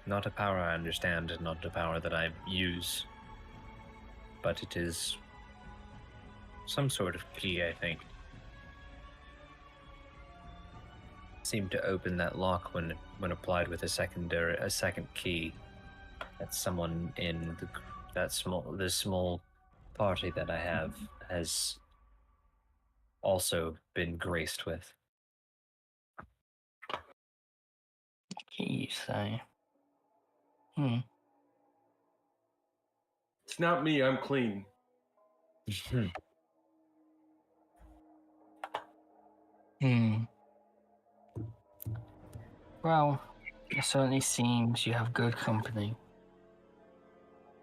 Not a power I understand, and not a power that I use. But it is some sort of key, I think. Seemed to open that lock when applied with a second key that someone in the small party that I have has also been graced with. You say? It's not me. I'm clean. Well, it certainly seems you have good company.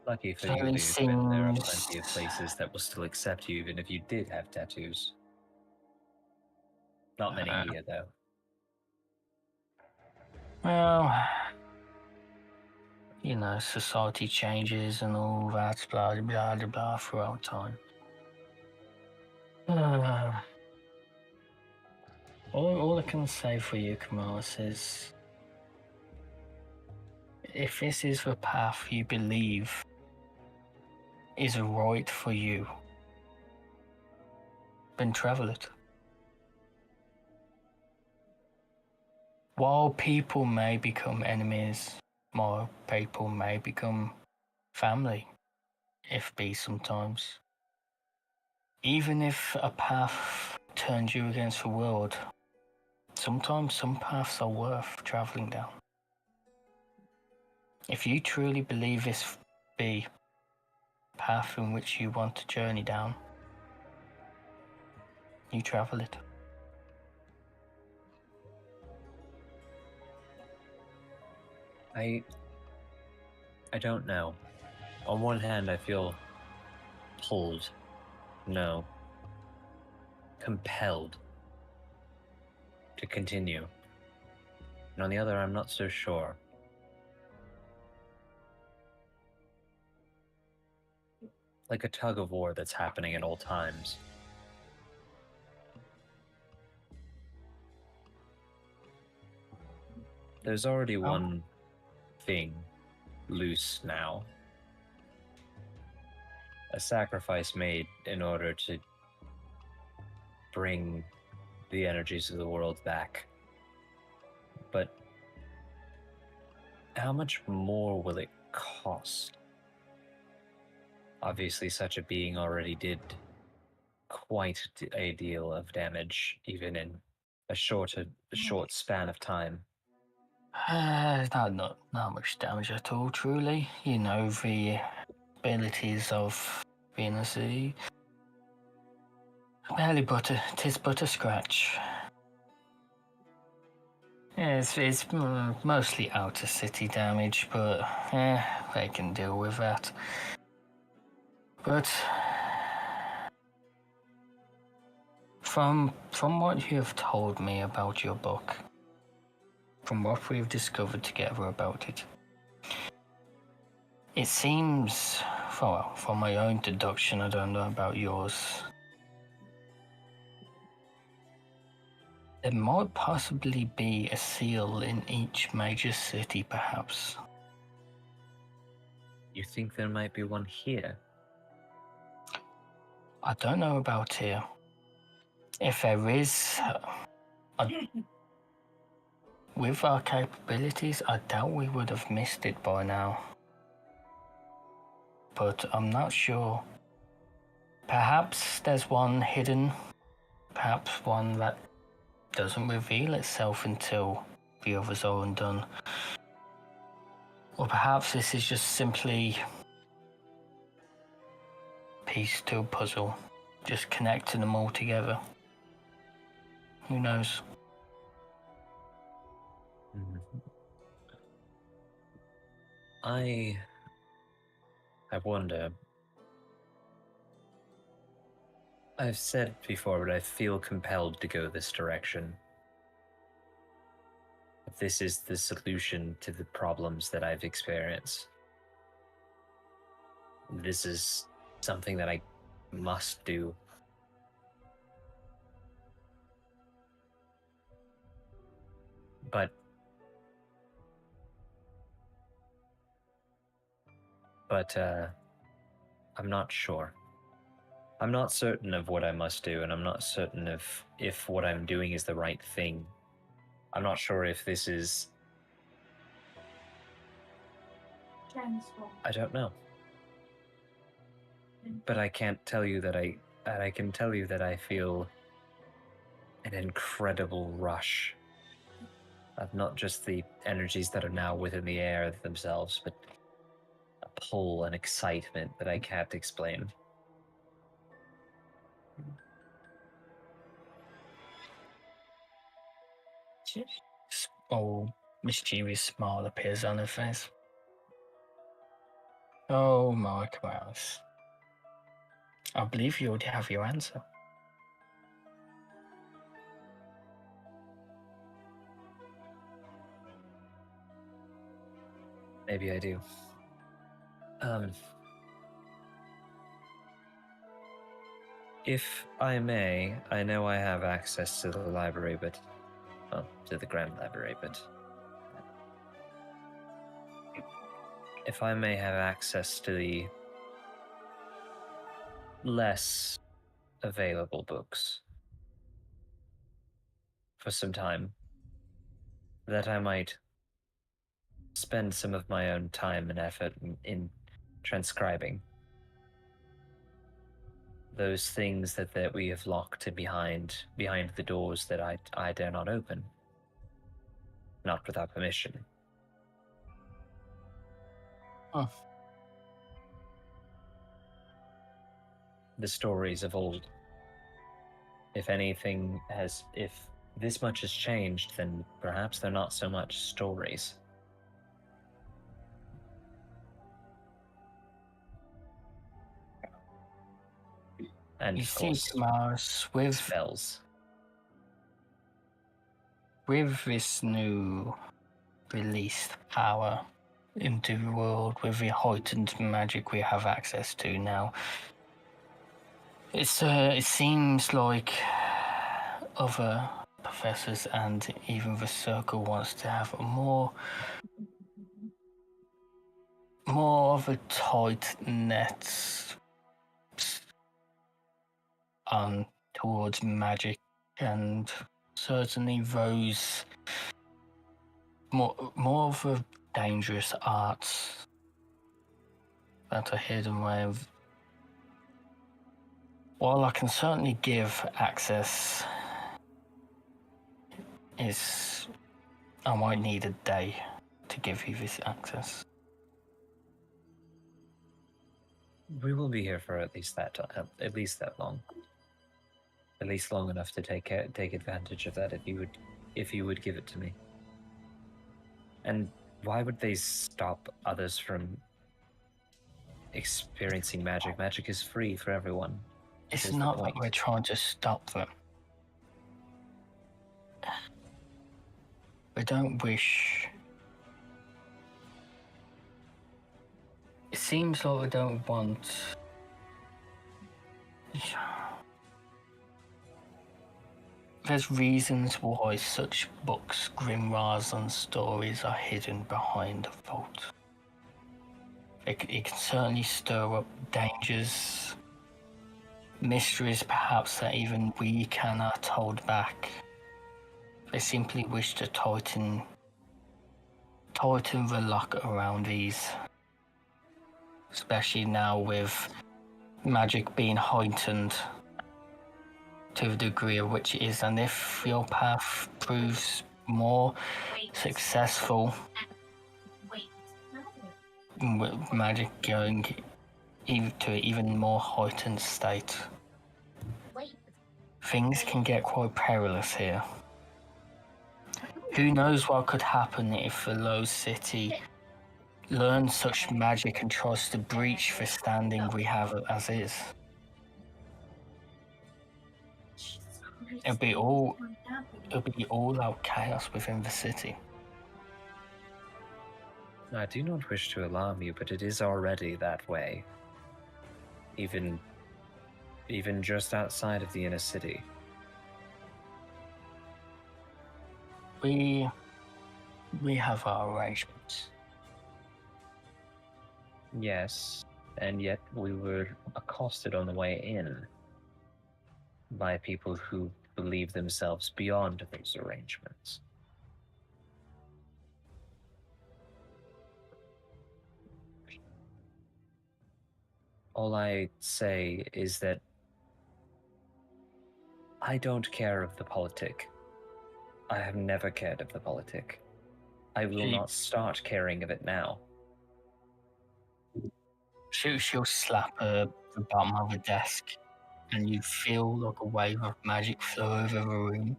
Lucky for Certainly you, dude, but there are seems. plenty of places that will still accept you even if you did have tattoos. Not many here, though. Well, you know, society changes and all that, blah, blah, blah, blah, throughout time. All I can say for you, Kamaris, is if this is the path you believe is right for you, then travel it. While people may become enemies, more people may become family, if be sometimes. Even if a path turns you against the world, sometimes some paths are worth traveling down. If you truly believe this be a path in which you want to journey down, you travel it. I don't know. On one hand, I feel pulled. No. Compelled to continue. And on the other, I'm not so sure. Like a tug of war that's happening at all times. There's already one thing loose now. A sacrifice made in order to bring the energies of the world back. But how much more will it cost? Obviously, such a being already did quite a deal of damage, even in a short span of time. Not much damage at all, truly. You know, the abilities of Venus, barely tis but a scratch. Yeah, it's mostly outer city damage, but they can deal with that. But from what you have told me about your book, from what we've discovered together about it, it seems, well, from my own deduction, I don't know about yours, there might possibly be a seal in each major city, perhaps. You think there might be one here? I don't know about here. If there is, with our capabilities, I doubt we would have missed it by now. But I'm not sure. Perhaps there's one hidden, perhaps one that doesn't reveal itself until the others are undone. Or perhaps this is just simply a piece to a puzzle, just connecting them all together. Who knows? I wonder. I've said before, but I feel compelled to go this direction. If this is the solution to the problems that I've experienced, this is something that I must do. But I'm not sure. I'm not certain of what I must do, and I'm not certain if what I'm doing is the right thing. I'm not sure if this is... I don't know. But I can't tell you that I can tell you that I feel an incredible rush of not just the energies that are now within the air themselves, but a pull and excitement that I can't explain. Oh, mischievous smile appears on her face. Oh, Mark Mouse. I believe you already have your answer. Maybe I do. If I may, I know I have access to the library, but well, to the Grand Library, but if I may have access to the less available books for some time, that I might spend some of my own time and effort in transcribing those things that we have locked behind the doors that I dare not open, not without permission. Oh. The stories of old. If this much has changed, then perhaps they're not so much stories. And You of see, course, Mars, with spells. this new released power into the world, with the heightened magic we have access to now, it seems like other professors and even the circle wants to have more of a tight net on towards magic, and certainly those more of the dangerous arts that are hidden away. While I can certainly give access, I might need a day to give you this access. We will be here for at least that long. At least long enough to take advantage of that if you would give it to me. And why would they stop others from experiencing magic? Magic is free for everyone. It's not that we're trying to stop them. We don't wish. It seems like we don't want. There's reasons why such books, grimoires, and stories are hidden behind a vault. It can certainly stir up dangers, mysteries perhaps that even we cannot hold back. They simply wish to tighten the lock around these, especially now with magic being heightened to the degree of which it is, and if your path proves more successful, with magic going to an even more heightened state, things can get quite perilous here. Who knows what could happen if the Low City learns such magic and tries to breach the standing we have as is? It'll be all out chaos within the city. I do not wish to alarm you, but it is already that way. Even just outside of the inner city. We have our arrangements. Yes, and yet we were accosted on the way in by people who believe themselves beyond those arrangements. All I say is that I don't care of the politic. I have never cared of the politic. I will not start caring of it now. She'll slap the bottom of the desk, and you feel like a wave of magic flow over the room.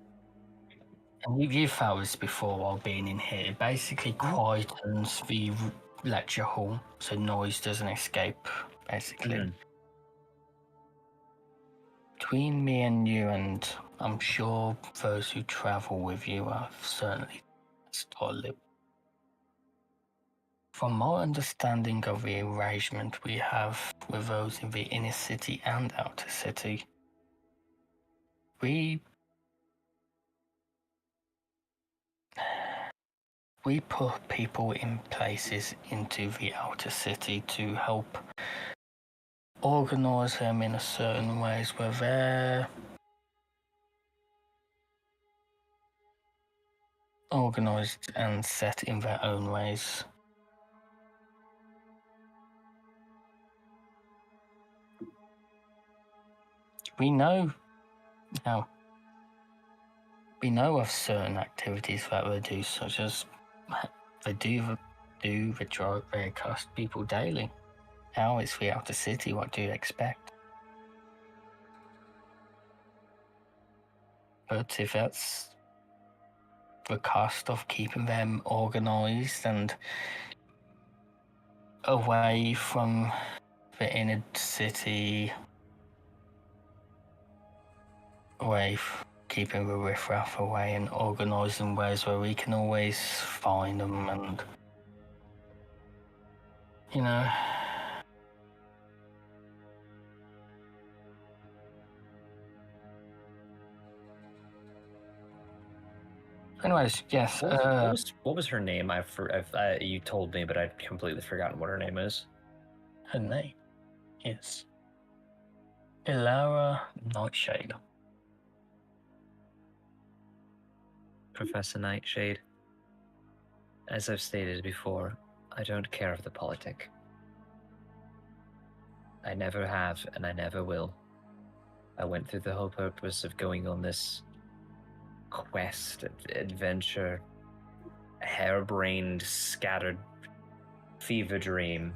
And you've felt this before while being in here. It basically quietens the lecture hall so noise doesn't escape, basically. Mhm. Between me and you, and I'm sure those who travel with you are certainly solid. From my understanding of the arrangement we have with those in the inner city and outer city, we put people in places into the outer city to help organize them in a certain ways where they're organized and set in their own ways. We know now. We know of certain activities that they do, such as they cost people daily. Now it's the outer city. What do you expect? But if that's the cost of keeping them organized and away from the inner city, keeping the riffraff away and organising ways where we can always find them and, you know. Anyways, yes. What was her name? You told me, but I've completely forgotten what her name is. Her name is Ilara Nightshade. Professor Nightshade. As I've stated before, I don't care of the politic. I never have, and I never will. I went through the whole purpose of going on this quest, adventure, harebrained, scattered fever dream,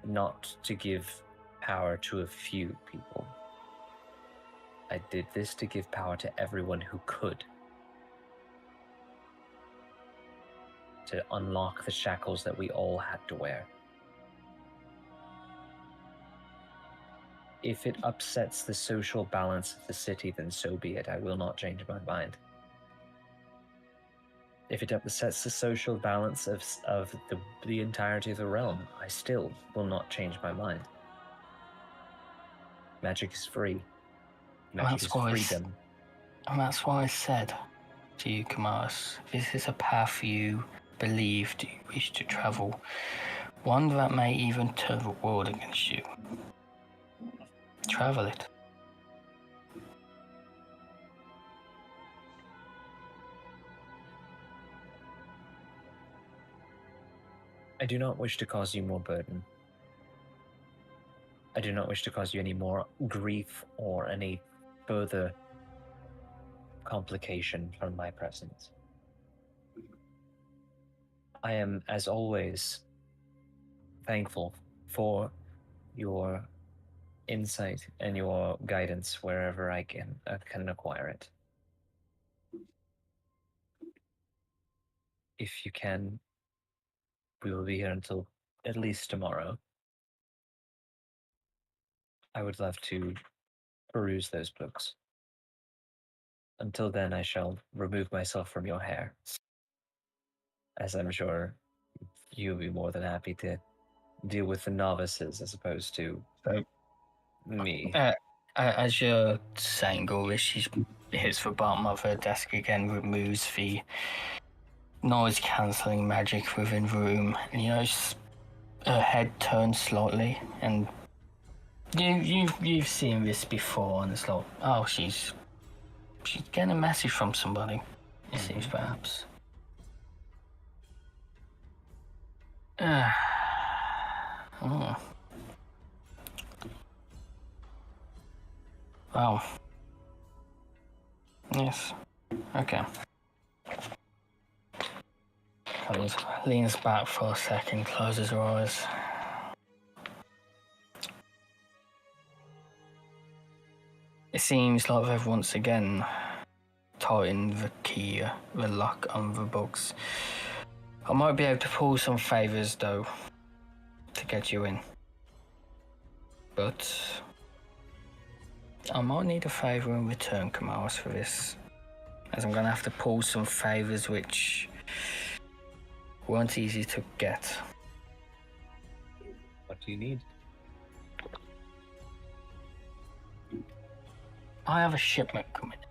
not to give power to a few people. I did this to give power to everyone who could. To unlock the shackles that we all had to wear. If it upsets the social balance of the city, then so be it. I will not change my mind. If it upsets the social balance of the entirety of the realm, I still will not change my mind. Magic is free. Magic is freedom. And that's why I said to you, Kamaris, this is a path you believed you wish to travel. One that may even turn the world against you. Travel it. I do not wish to cause you more burden. I do not wish to cause you any more grief or any further complication from my presence. I am, as always, thankful for your insight and your guidance wherever I can acquire it. If you can, we will be here until at least tomorrow. I would love to peruse those books. Until then, I shall remove myself from your hair, as I'm sure you'll be more than happy to deal with the novices as opposed to me. As you're saying all this, she hits the bottom of her desk again, removes the noise-cancelling magic within the room, and you notice her head turns slightly, and you've seen this before, and it's like, oh, she's getting a message from somebody. It seems, perhaps. Oh. Wow. Yes. Okay. Leans back for a second, closes her eyes. It seems like they've once again tighten the key, the lock on the books. I might be able to pull some favors though to get you in. But I might need a favor in return, Kamaris, for this. As I'm gonna have to pull some favors which weren't easy to get. What do you need? I have a shipment coming in.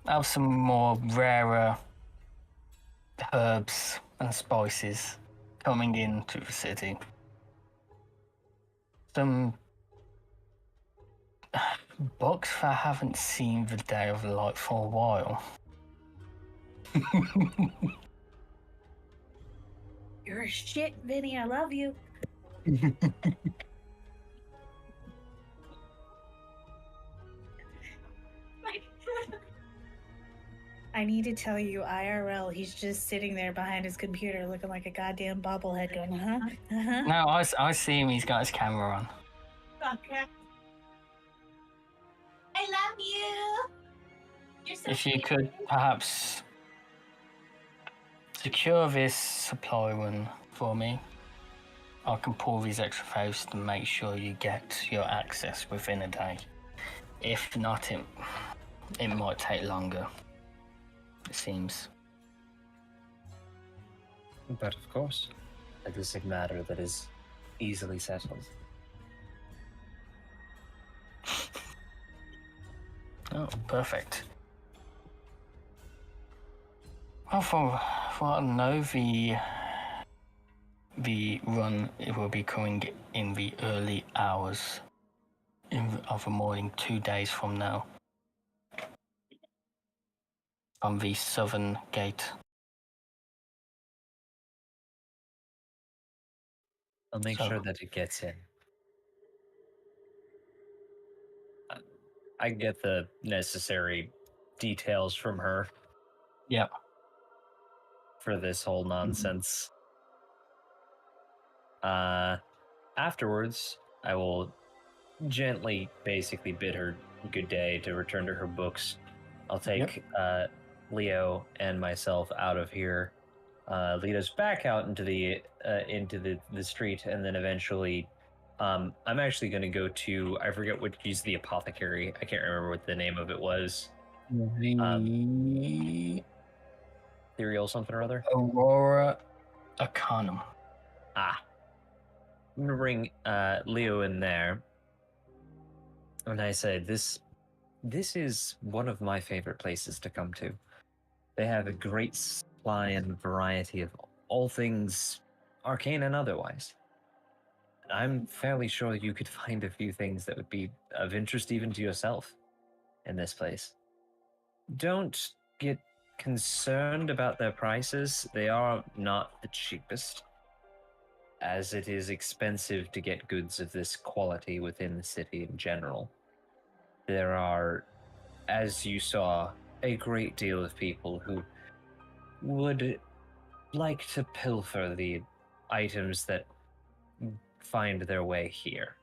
I have some more rarer herbs and spices coming into the city. Some books that haven't seen the day of light for a while. You're a shit, Vinny. I love you. I need to tell you, IRL, he's just sitting there behind his computer looking like a goddamn bobblehead going, uh-huh. No, I see him, he's got his camera on. Okay. I love you. You're so If you cute. could perhaps secure this supply run for me, I can pull these extra favors to make sure you get your access within a day. If not, it might take longer. It seems. But of course, it is a matter that is easily settled. Oh, perfect. Well, from what I know, the run will be coming in the early hours of the morning, 2 days from now. On the southern gate. I'll make So- sure that it gets in. I get the necessary details from her Yep. for this whole nonsense. Afterwards, I will gently basically bid her good day to return to her books. I'll take Leo and myself out of here, lead us back out into the street, and then eventually I'm actually going to go to, I forget what, use the apothecary. I can't remember what the name of it was. The Ethereal something or other. Aurora Arcanum. Ah. I'm going to bring Leo in there. And I say, this is one of my favorite places to come to. They have a great supply and variety of all things arcane and otherwise. I'm fairly sure you could find a few things that would be of interest even to yourself in this place. Don't get concerned about their prices. They are not the cheapest, as it is expensive to get goods of this quality within the city in general. There are, as you saw, a great deal of people who would like to pilfer the items that find their way here,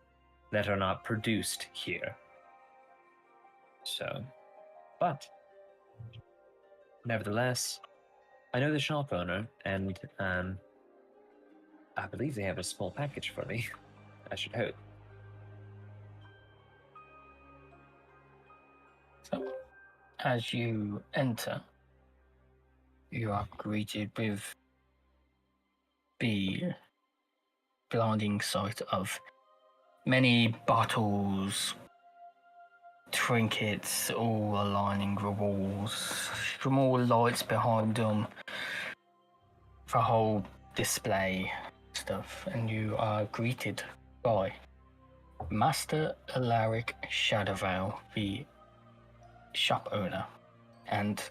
that are not produced here. So, but nevertheless, I know the shop owner, and I believe they have a small package for me. I should hope. So, as you enter, you are greeted with the blinding sight of many bottles, trinkets, all aligning the walls, small lights behind them, the whole display stuff, and you are greeted by Master Alaric Shadowvale, the shop owner and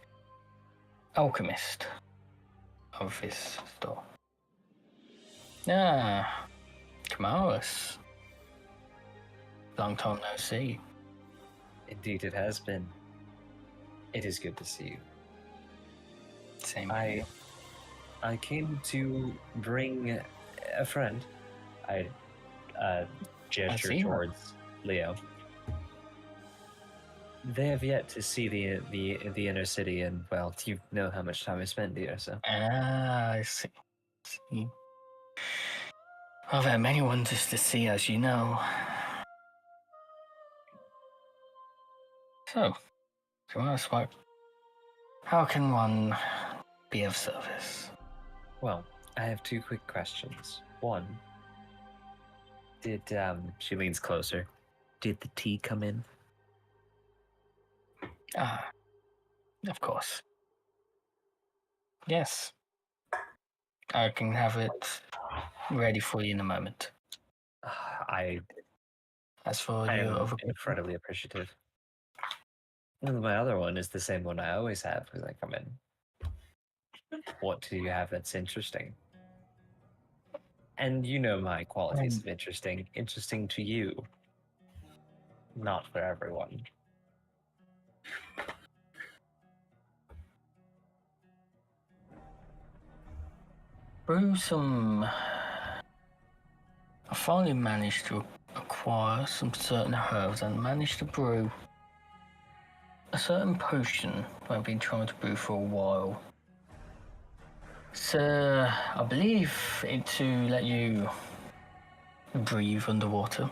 alchemist of this store. Ah, Kamaris. Long time no see. Indeed, it has been. It is good to see you. Same I came to bring a friend. I gesture see her. towards Leo. They have yet to see the inner city, and well, you know how much time I spent here, so Ah, I see. Well, there are many wonders to see, as you know. So, to ask, how can one be of service? well, I have two quick questions. One, did she leans closer. Did the tea come in? Ah, of course. Yes. I can have it ready for you in a moment. I As for I your am other incredibly appreciative. And my other one is the same one I always have when I come in. What do you have that's interesting? And you know my qualities of interesting. Interesting to you, not for everyone. brew some. I finally managed to acquire some certain herbs and managed to brew a certain potion I've been trying to brew for a while. So I believe it to let you breathe underwater.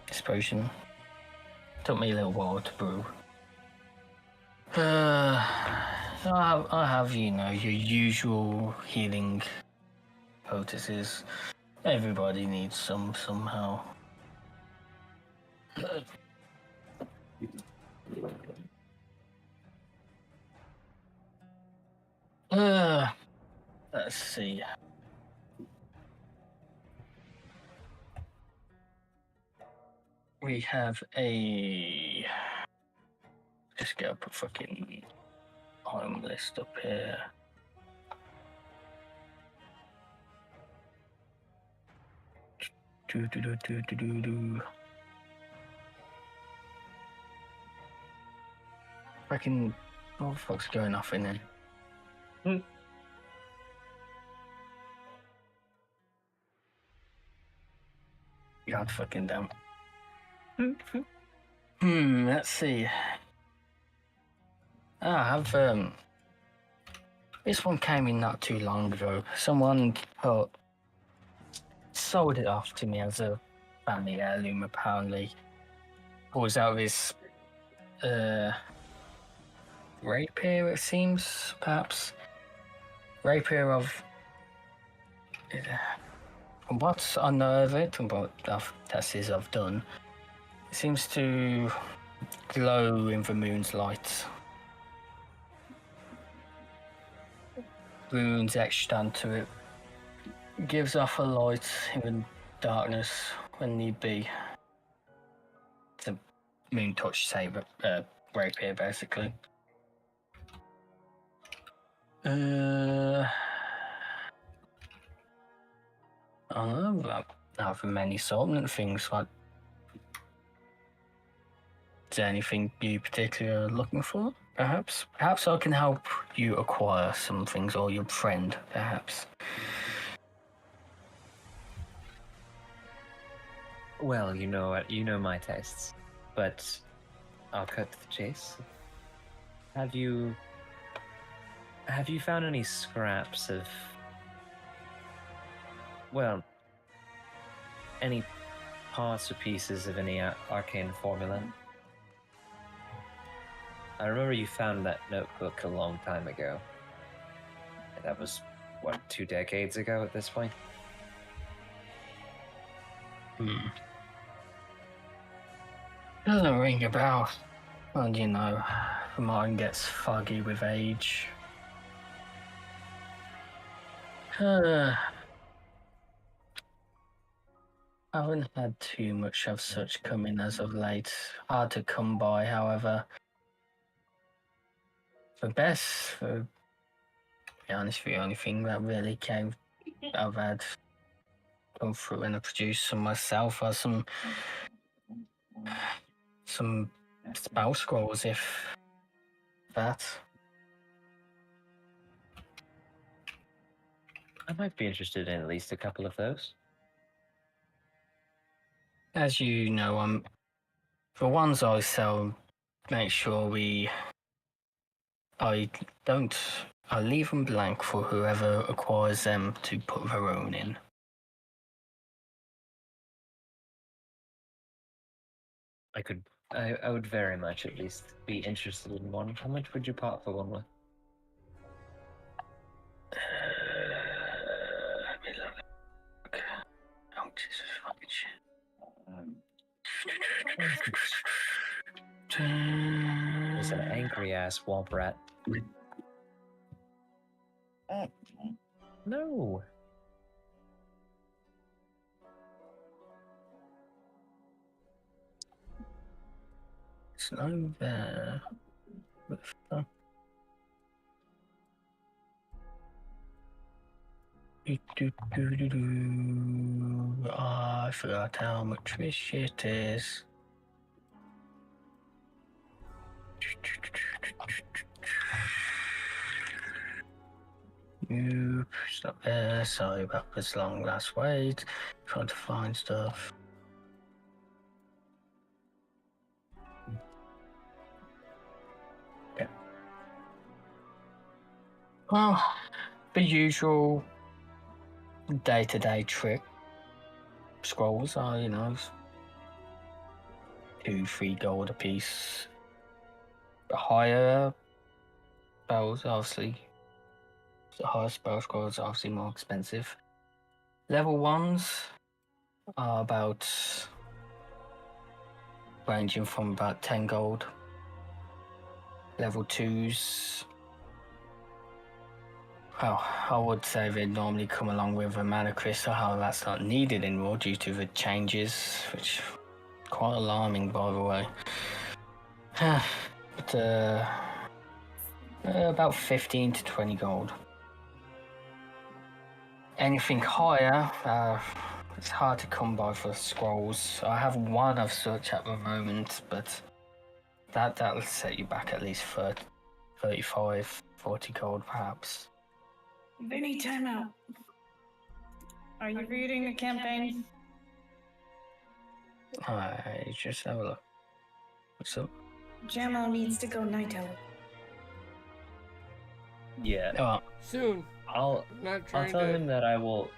This potion took me a little while to brew. I have, you know, your usual healing poultices. Everybody needs some somehow. Let's see. We have a. Just go put fucking item list up here. Do. Fucking. What the fuck's going off in there? God fucking damn. Let's see. I have this one came in not too long ago. Someone sold it off to me as a family heirloom apparently. Pulls out this rapier, it seems, perhaps. Rapier of what I know of it and what tests I've done, it seems to glow in the moon's light. Runes etched onto it. Gives off a light in the darkness when need be. It's a moon touch saber, rapier basically. I don't know about many assortment things. Like, is there anything you particularly are looking for? Perhaps I can help you acquire some things, or your friend, perhaps. Well, you know my tastes, but I'll cut to the chase. Have you found any scraps of, well, any parts or pieces of any arcane formula? I remember you found that notebook a long time ago. That was, what, 2 decades ago at this point? Doesn't ring a bell. And you know, the mind gets foggy with age. I haven't had too much of such coming as of late. Hard to come by, however. To be honest, the only thing that really I've had come through and I produced some myself are some spell scrolls, if that. I might be interested in at least a couple of those. As you know, I'm The ones I sell, make sure I leave them blank for whoever acquires them to put their own in. I would very much at least be interested in one. How much would you part for one with? Let me look. Oh, Jesus fucking shit. There's an angry ass womp rat. No. It's no there. What the fuck? I forgot how much this shit is. Nope, it's not there. Sorry about this long last wait. Trying to find stuff. Okay. Well, the usual day-to-day trick scrolls are, 2-3 gold a piece. The higher spells, obviously, the higher spell scrolls are obviously more expensive. Level 1s are about ranging from about 10 gold. Level 2s, well, I would say they normally come along with a mana crystal, however that's not needed anymore due to the changes, which quite alarming by the way. But about 15 to 20 gold. Anything higher, it's hard to come by for scrolls. I have one of such at the moment, but that'll set you back at least 30, 35, 40 gold perhaps. Vinny, time out. Are you reading a campaign? I just have a look. What's up? Jamal needs to go night out. Yeah. Oh, Soon. I'll Not trying tell to. him that I will.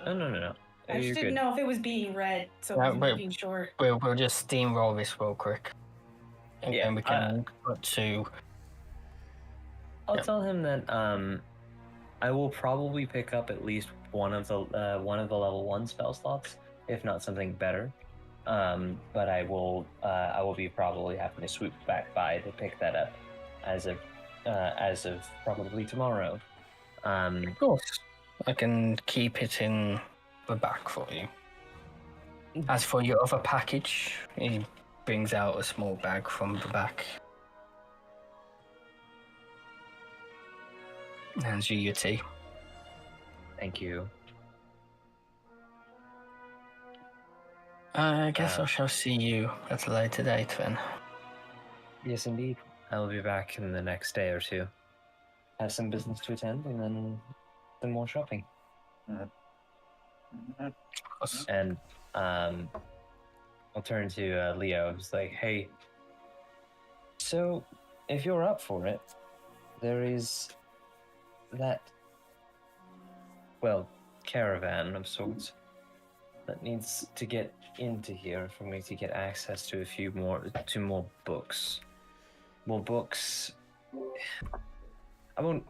No. I just You're didn't good. know if it was being read, so I was making sure. we'll just steamroll this real quick. And Yeah, then we can put to... I'll tell him that I will probably pick up at least one of the level 1 spell slots, if not something better. But I will be probably having to swoop back by to pick that up as of probably tomorrow. Of course. I can keep it in the back for you. As for your other package, he brings out a small bag from the back. Hands you your tea. Thank you. I guess I shall see you at a later date then. Yes, indeed. I will be back in the next day or two. Have some business to attend, and then some more shopping. And I'll turn to Leo. Who's like, "Hey, so if you're up for it, there is that, well, caravan of sorts that needs to get into here for me to get access to more books. More books. I won't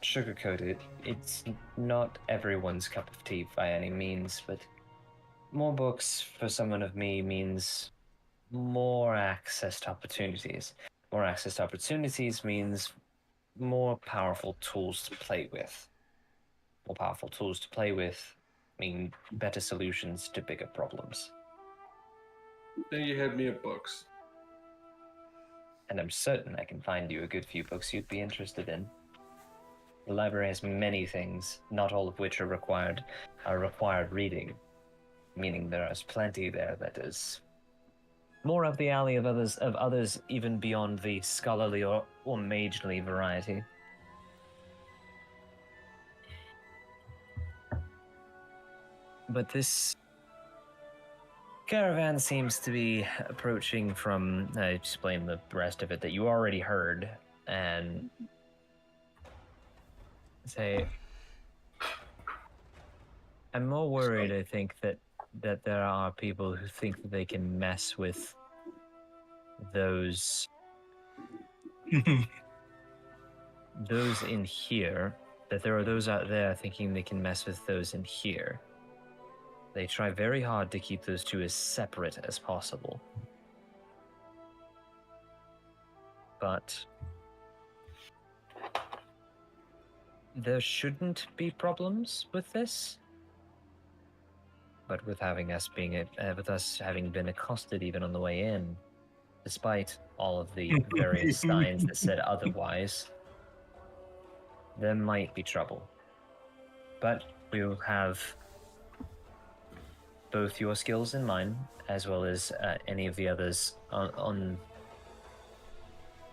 sugarcoat it. It's not everyone's cup of tea by any means, but more books for someone of me means more access to opportunities. More access to opportunities means more powerful tools to play with. More powerful tools to play with mean better solutions to bigger problems. Then you had me at books. And I'm certain I can find you a good few books you'd be interested in. The library has many things, not all of which are required reading, meaning there is plenty there that is more up the alley of others even beyond the scholarly or magely variety. But this caravan seems to be approaching from. I explained the rest of it that you already heard, and say, I'm more worried. I think that there are people who think that they can mess with those in here. That there are those out there thinking they can mess with those in here. They try very hard to keep those two as separate as possible. But there shouldn't be problems with this. But with having us being with us having been accosted even on the way in, despite all of the various signs that said otherwise, there might be trouble. But we will have both your skills in mind, as well as any of the others on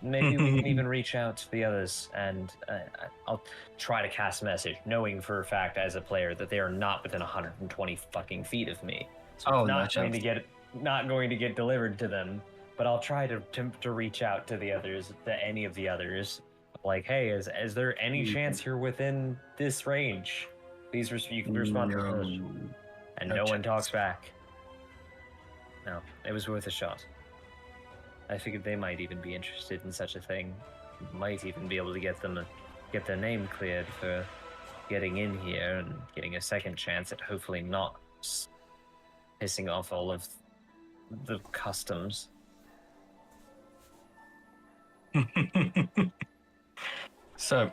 maybe we can even reach out to the others, and I'll try to cast a message, knowing for a fact as a player that they are not within 120 fucking feet of me. So it's not going to get delivered to them. But I'll try to reach out to the others, to any of the others. Like, hey, is there any chance you're within this range? Please, you can respond to those. And no one talks back. No, it was worth a shot. I figured they might even be interested in such a thing. Might even be able to get their name cleared for getting in here and getting a second chance at hopefully not pissing off all of the customs. So,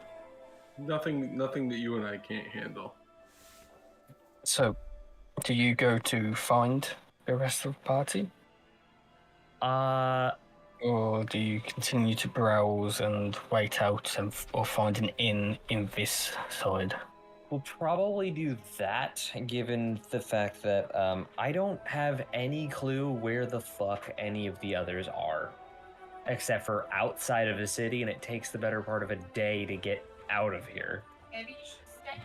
Nothing that you and I can't handle. so, do you go to find the rest of the party? Or do you continue to browse and wait out or find an inn in this side? We'll probably do that, given the fact that I don't have any clue where the fuck any of the others are. Except for outside of the city, and it takes the better part of a day to get out of here. Maybe you should stay.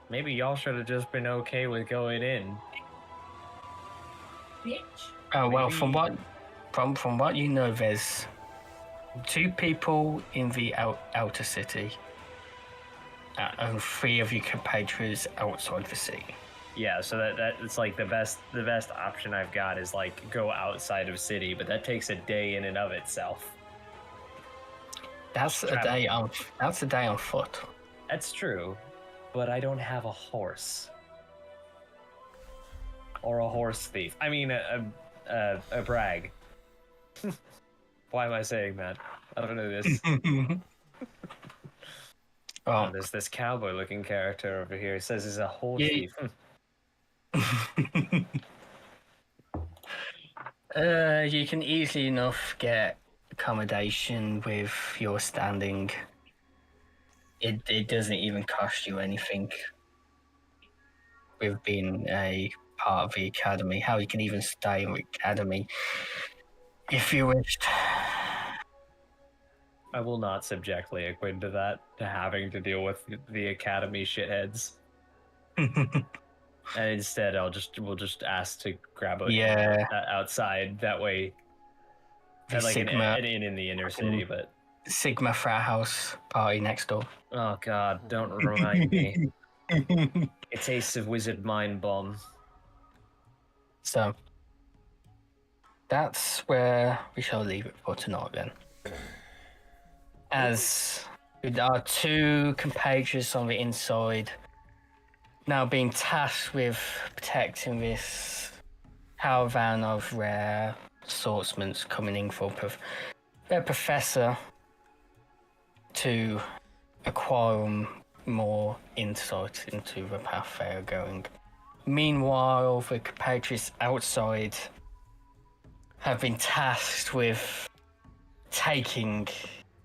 Maybe y'all should have just been okay with going in. Bitch. Oh well, Maybe- from what you know, there's 2 people in the outer city, and 3 of your compatriots outside the city. Yeah, so that it's like the best option I've got is like go outside of city, but that takes a day in and of itself. That's a day on foot. That's true, but I don't have a horse or a horse thief. I mean a brag. Why am I saying that? I don't know this. Oh, There's this cowboy-looking character over here. He says he's a horse Yeah. thief. You can easily enough get accommodation with your standing. It doesn't even cost you anything. With being a part of the academy, how you can even stay in the academy if you wished. I will not subject Leoquin to that, to having to deal with the academy shitheads. And instead, we'll just ask to grab a Yeah. outside. That way, The at like an Sigma inn in the inner city. But Sigma frat house party next door. oh god, don't remind me. It tastes of wizard mind bomb. So that's where we shall leave it for tonight then. As with our 2 compatriots on the inside now being tasked with protecting this caravan of rare swordsmen coming in for their professor to acquire more insight into the path they are going. Meanwhile, the compatriots outside have been tasked with taking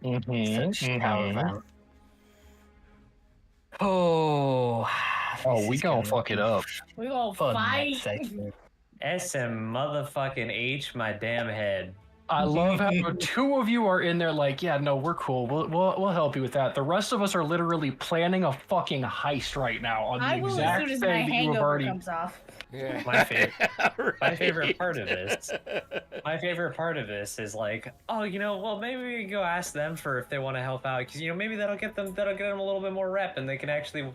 such caravan. Oh, Oh, this we is gonna fuck it up. We gonna fun fight. next segment. SM motherfucking H my damn head. I love how the 2 of you are in there like, yeah, no, we're cool. We'll help you with that. The rest of us are literally planning a fucking heist right now on the I will as exact soon as thing my that you have hangover already. comes off. Yeah. My favorite- My Right. favorite part of this. My favorite part of this is like, oh, well, maybe we can go ask them for if they want to help out, because maybe that'll get them a little bit more rep, and they can actually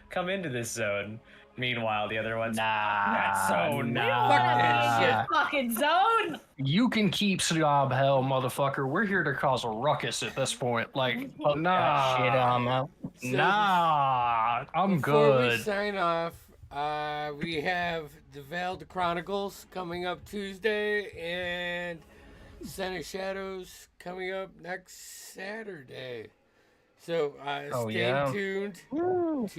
come into this zone. Meanwhile, the other ones, that zone. This fucking zone. You can keep Slob Hell, motherfucker. We're here to cause a ruckus at this point. Like, That shit arm nah, out. So nah, I'm Before we good. sign off, we have the Veiled Chronicles coming up Tuesday and Center Shadows coming up next Saturday. So stay tuned to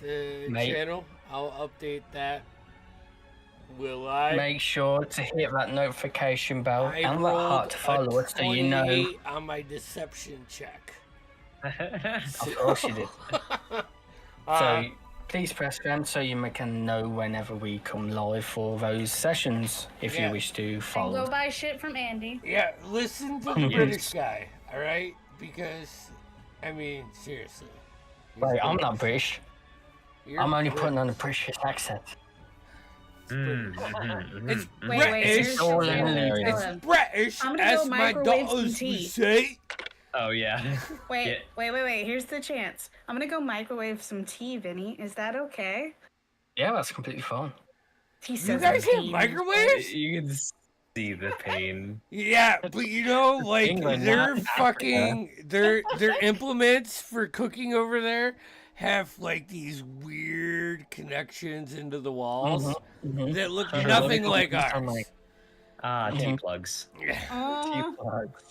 the Mate. channel. I'll update that. Will I? Make sure to hit that notification bell I and that rolled heart to follow a us so you know. 28 on my deception check. Of course you did. Uh, So please press them so you can know whenever we come live for those sessions if Yeah. you wish to And follow. go buy shit from Andy. Yeah, listen to the Yes. British guy, all right? Because, I mean, seriously. He's Wait, I'm not British. British. You're I'm only putting on a British. British accent. It's Wait, British. here's all the in deal. the- Tell It's him. British, I'm gonna go as my microwave some daughters tea. would say. Oh yeah. Wait, Yeah. wait. Here's the chance. I'm gonna go microwave some tea, Vinny. Is that okay? Yeah, that's completely fine. He You says guys I'm have peeing. microwaves? You can see the pain. Yeah, but like England, their not fucking their implements for cooking over there have like these weird connections into the walls Mhm. that look Sure, nothing look like at ours. sunlight. T Mhm. plugs.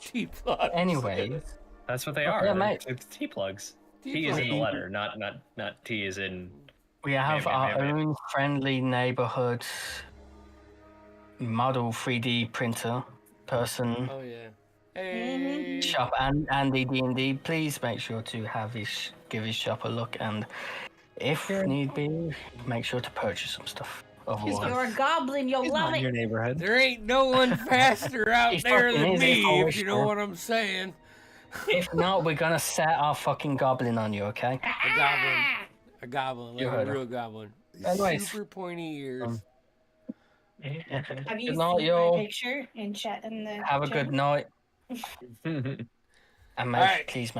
T-plugs. Anyway, That's what they Oh, are. yeah, They're mate. T plugs. T is in the T-plugs. letter, not T is in. we have Man, our man, man. own friendly neighborhood model 3D printer person Oh yeah. Hey. shop and Andy D&D. Please make sure to give his shop a look, and if need be, make sure to purchase some stuff. Otherwise, You're a goblin. You'll love in it. your neighborhood. There ain't no one faster out He there fucking than is, me, he's if always you know sure. what I'm saying. if not, we're gonna set our fucking goblin on you, okay? A goblin, You like a heard her. real goblin. Anyways. Super pointy ears. Have you Good night, seen y'all. my picture in chat? In the Have a chat? good night, and Alright. please make